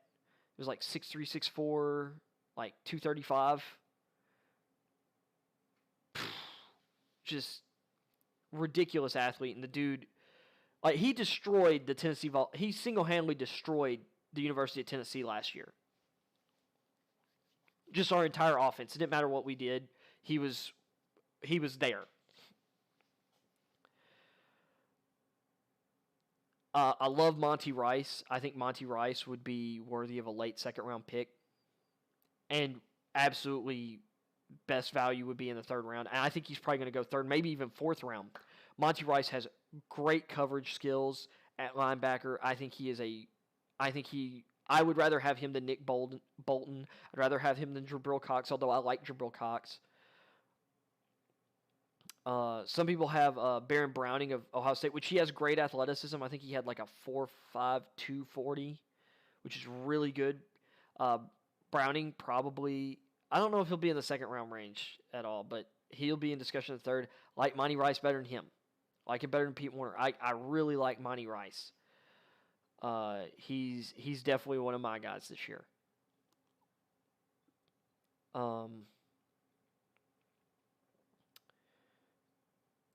was like 6'3", 6'4", like 235. Just ridiculous athlete. And the dude, like, he destroyed the Tennessee he single-handedly destroyed the University of Tennessee last year. Just our entire offense. It didn't matter what we did. He was there. I love Monty Rice. I think Monty Rice would be worthy of a late second-round pick. And absolutely best value would be in the third round. And I think he's probably going to go third, maybe even fourth round. Monty Rice has great coverage skills at linebacker. I would rather have him than Nick Bolton. I'd rather have him than Jabril Cox, although I like Jabril Cox. Some people have Baron Browning of Ohio State, which he has great athleticism. I think he had like a 4.5 240, which is really good. Browning probably, I don't know if he'll be in the second round range at all, but he'll be in discussion in the third. Like Monty Rice better than him. Like him better than Pete Warner. I really like Monty Rice. He's definitely one of my guys this year.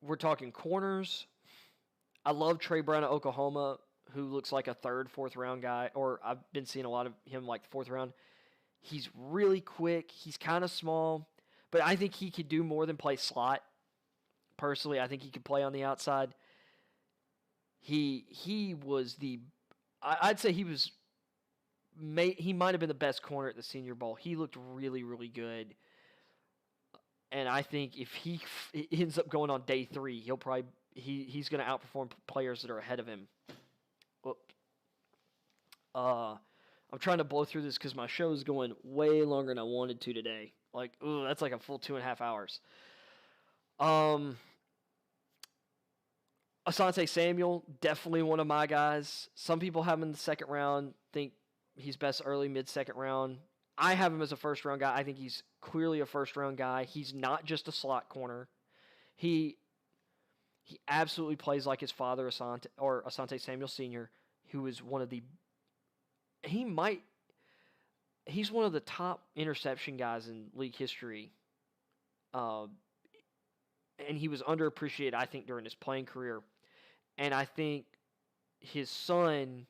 We're talking corners. I love Trey Brown of Oklahoma, who looks like a third, fourth round guy, or I've been seeing a lot of him like fourth round. He's really quick. He's kind of small, but I think he could do more than play slot. Personally, I think he could play on the outside. He was I'd say he might have been the best corner at the Senior Bowl. He looked really, really good. And I think if he ends up going on day 3, he's going to outperform players that are ahead of him. I'm trying to blow through this because my show is going way longer than I wanted to today. Like, ooh, that's like a full 2.5 hours. Asante Samuel, definitely one of my guys. Some people have him in the second round. Think He's best early, mid-second round. I have him as a first-round guy. I think he's clearly a first-round guy. He's not just a slot corner. He absolutely plays like his father, Asante Samuel Sr., who is one of the he's one of the top interception guys in league history. And he was underappreciated, I think, during his playing career. And I think his son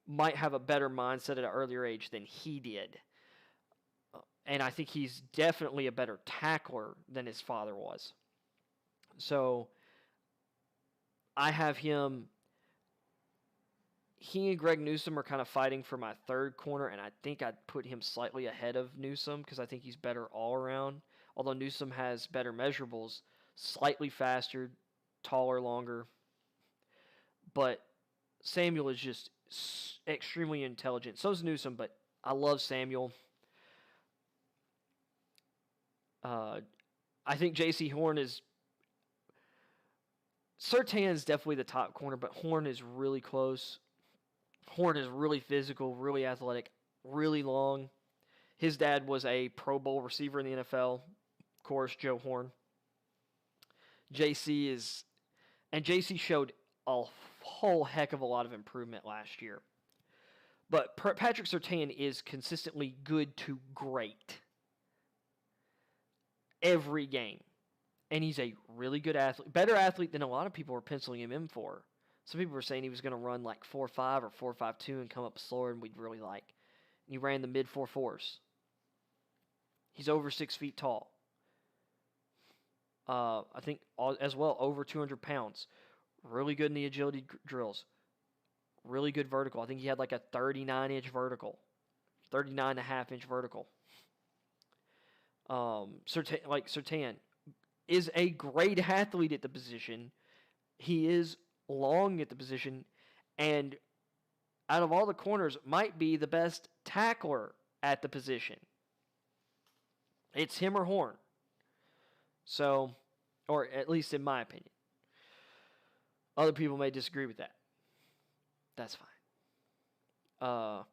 might have a better mindset at an earlier age than he did. And I think he's definitely a better tackler than his father was. So I have him. He and Greg Newsome are kind of fighting for my third corner, and I think I'd put him slightly ahead of Newsome because I think he's better all around. Although Newsome has better measurables, slightly faster, taller, longer. But Samuel is just extremely intelligent. So is Newsome, but I love Samuel. I think J.C. Horn is... Surtain's definitely the top corner, but Horn is really close. Horn is really physical, really athletic, really long. His dad was a Pro Bowl receiver in the NFL. Of course, Joe Horn. JC showed a whole heck of a lot of improvement last year. But Patrick Surtain is consistently good to great every game. And he's a really good athlete. Better athlete than a lot of people were penciling him in for. Some people were saying he was going to run like 4.5 or 4.52 and come up slower and we'd really like. And he ran the mid 4.4s. He's over 6 feet tall. I think as well over 200 pounds. Really good in the agility drills. Really good vertical. I think he had like a 39-inch vertical. 39.5-inch vertical. Surtain is a great athlete at the position. He is long at the position, and out of all the corners, might be the best tackler at the position. It's him or Horn. So, or at least in my opinion. Other people may disagree with that. That's fine.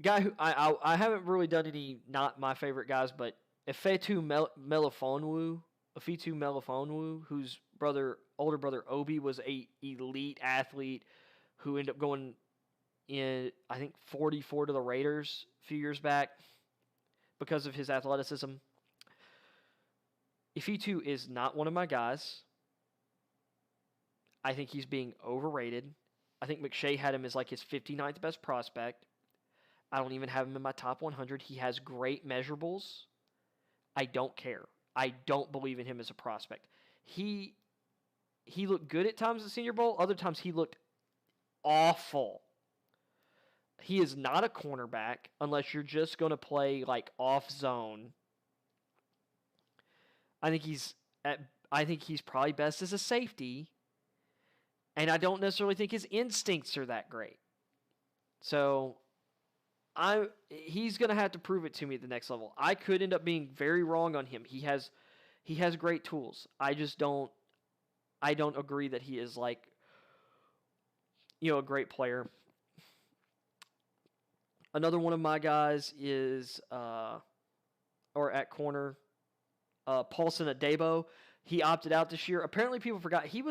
Guy who I haven't really done any not my favorite guys, but Ifeatu Melifonwu, whose older brother Obi was a elite athlete who ended up going in, I think, 44 to the Raiders a few years back because of his athleticism. Ifeatu is not one of my guys. I think he's being overrated. I think McShay had him as like his 59th best prospect. I don't even have him in my top 100. He has great measurables. I don't care. I don't believe in him as a prospect. He looked good at times at the Senior Bowl. Other times he looked awful. He is not a cornerback unless you're just going to play like off zone. I think he's probably best as a safety. And I don't necessarily think his instincts are that great. So he's going to have to prove it to me at the next level. I could end up being very wrong on him. He has great tools. I don't agree that he is like, a great player. Another one of my guys is, or at corner, Paulson Adebo. He opted out this year. Apparently people forgot. He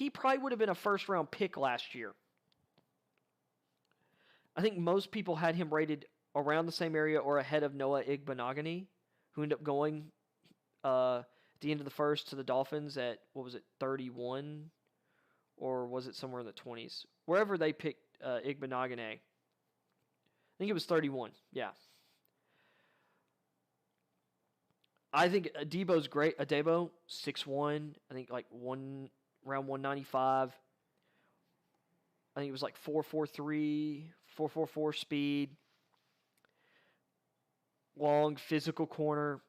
probably would have been a first-round pick last year. I think most people had him rated around the same area or ahead of Noah Igbenogany, who ended up going at the end of the first to the Dolphins at, 31? Or was it somewhere in the 20s? Wherever they picked Igbenogany. I think it was 31, yeah. I think Adebo's great. Adebo, 6'1", I think like around 195. I think it was like 4.43, 4.44 speed. Long, physical corner.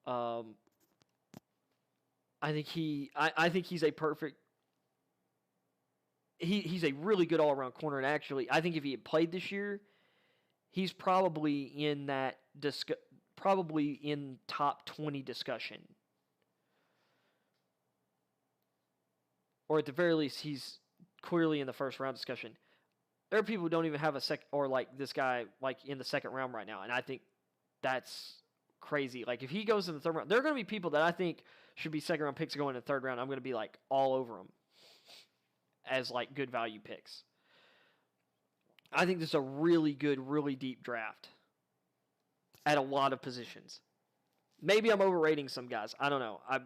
I think he's a perfect. He's a really good all-around corner, and actually, I think if he had played this year, he's probably in that probably in top 20 discussion. Or at the very least, he's clearly in the first round discussion. there are people who don't even have a second, or like this guy, like in the second round right now, and I think that's crazy. Like if he goes in the third round, there are going to be people that I think should be second round picks going in the third round. I'm going to be like all over them as like good value picks. I think this is a really good, really deep draft at a lot of positions. Maybe I'm overrating some guys. I don't know. I'm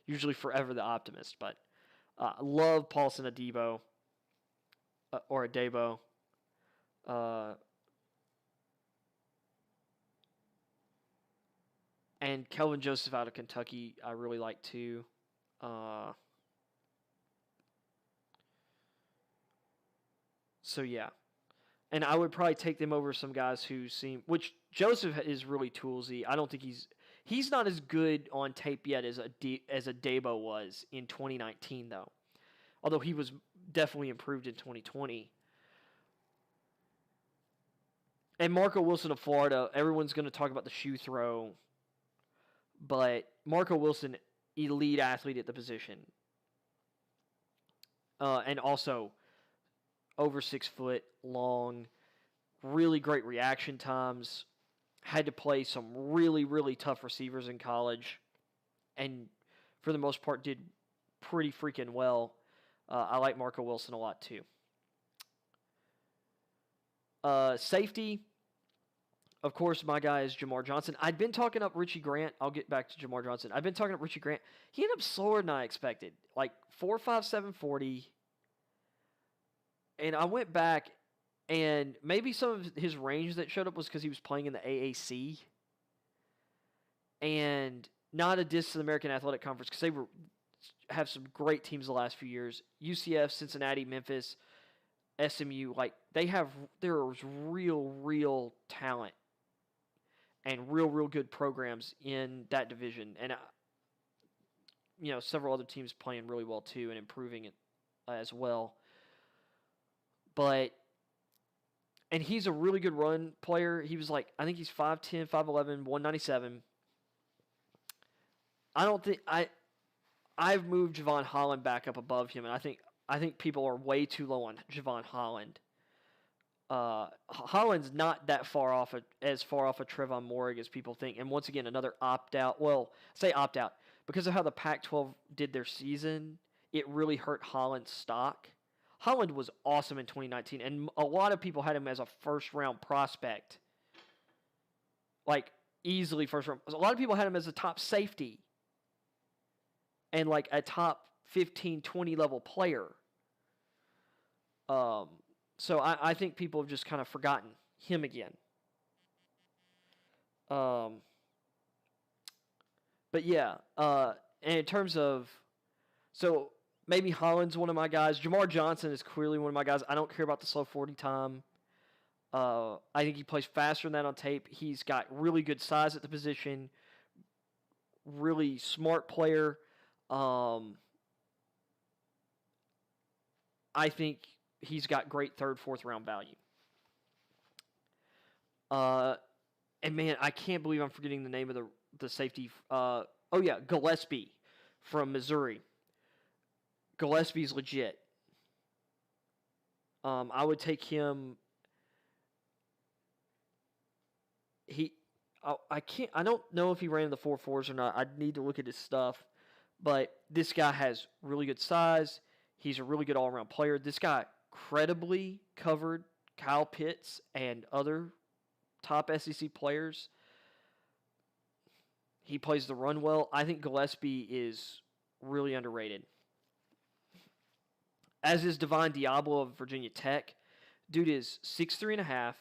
usually forever the optimist, but I love Paulson Adebo or Adebo. And Kelvin Joseph out of Kentucky, I really like too. So yeah. And I would probably take them over some guys who seem, which Joseph is really toolsy. I don't think he's not as good on tape yet as Adebo was in 2019 though. Although he was definitely improved in 2020. And Marco Wilson of Florida, everyone's going to talk about the shoe throw, but Marco Wilson, elite athlete at the position. And also over 6 foot, long, really great reaction times. Had to play some really, really tough receivers in college, and for the most part did pretty freaking well. I like Marco Wilson a lot too. Safety, of course, my guy is Jamar Johnson. I'd been talking up Richie Grant. I'll get back to Jamar Johnson. I've been talking up Richie Grant. He ended up slower than I expected, like 4.57 40. And I went back, and maybe some of his range that showed up was because he was playing in the AAC. And not a diss to the American Athletic Conference, because they have some great teams the last few years. UCF, Cincinnati, Memphis, SMU, like there's real talent and real good programs in that division. And, several other teams playing really well too and improving it as well. And he's a really good run player. He was like, I think he's 5'10", 5'11", 197. I've moved Javon Holland back up above him, and I think people are way too low on Javon Holland. Holland's not that as far off of Trevon Moehrig as people think. And once again, another opt-out. Well, say opt-out. Because of how the Pac-12 did their season, it really hurt Holland's stock. Holland was awesome in 2019, and a lot of people had him as a first-round prospect. Like, easily first round. A lot of people had him as a top safety and, like, a top 15, 20 level player. So I think people have just kind of forgotten him again. But yeah, and in terms of, so maybe Holland's one of my guys. Jamar Johnson is clearly one of my guys. I don't care about the slow 40 time. I think he plays faster than that on tape. He's got really good size at the position. Really smart player. I think he's got great third, fourth round value. And man, I can't believe I'm forgetting the name of the safety. Gillespie from Missouri. Gillespie's legit. I would take him. I don't know if he ran in the 4.4s or not. I'd need to look at his stuff. But this guy has really good size. He's a really good all-around player. This guy credibly covered Kyle Pitts and other top SEC players. He plays the run well. I think Gillespie is really underrated. As is Divine Diablo of Virginia Tech. Dude is 6'3.5",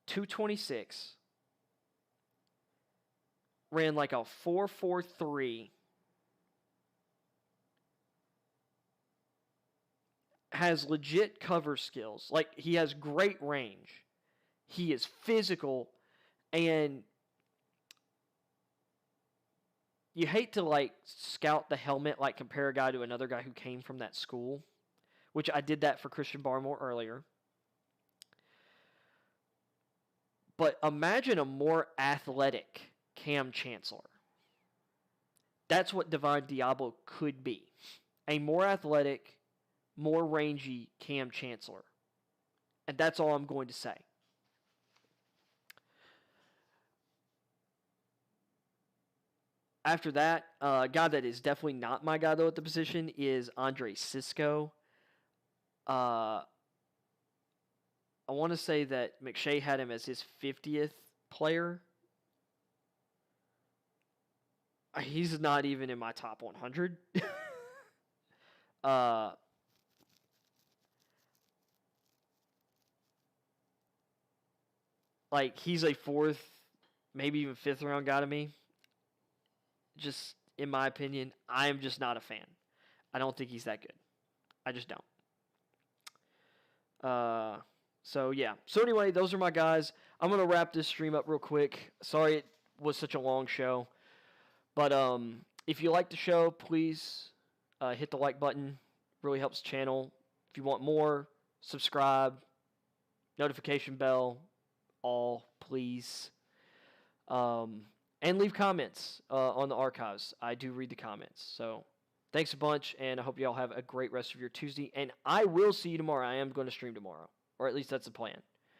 226. Ran like a 4.43. Has legit cover skills. Like, he has great range. He is physical, and you hate to, like, scout the helmet, like, compare a guy to another guy who came from that school, which I did that for Christian Barmore earlier. But imagine a more athletic Cam Chancellor. That's what Divine Diablo could be. A more athletic, more rangy Cam Chancellor. And that's all I'm going to say. After that, a guy that is definitely not my guy, though, at the position is Andre Cisco. I want to say that McShay had him as his 50th player. He's not even in my top 100. Like, he's a 4th, maybe even 5th round guy to me. Just, in my opinion, I'm just not a fan. I don't think he's that good. I just don't. So, yeah. So, anyway, those are my guys. I'm going to wrap this stream up real quick. Sorry it was such a long show. But if you like the show, please hit the like button. Really helps the channel. If you want more, subscribe. Notification bell. All, please. And leave comments on the archives. I do read the comments. So, thanks a bunch, and I hope you all have a great rest of your Tuesday. And I will see you tomorrow. I am going to stream tomorrow. Or at least that's the plan.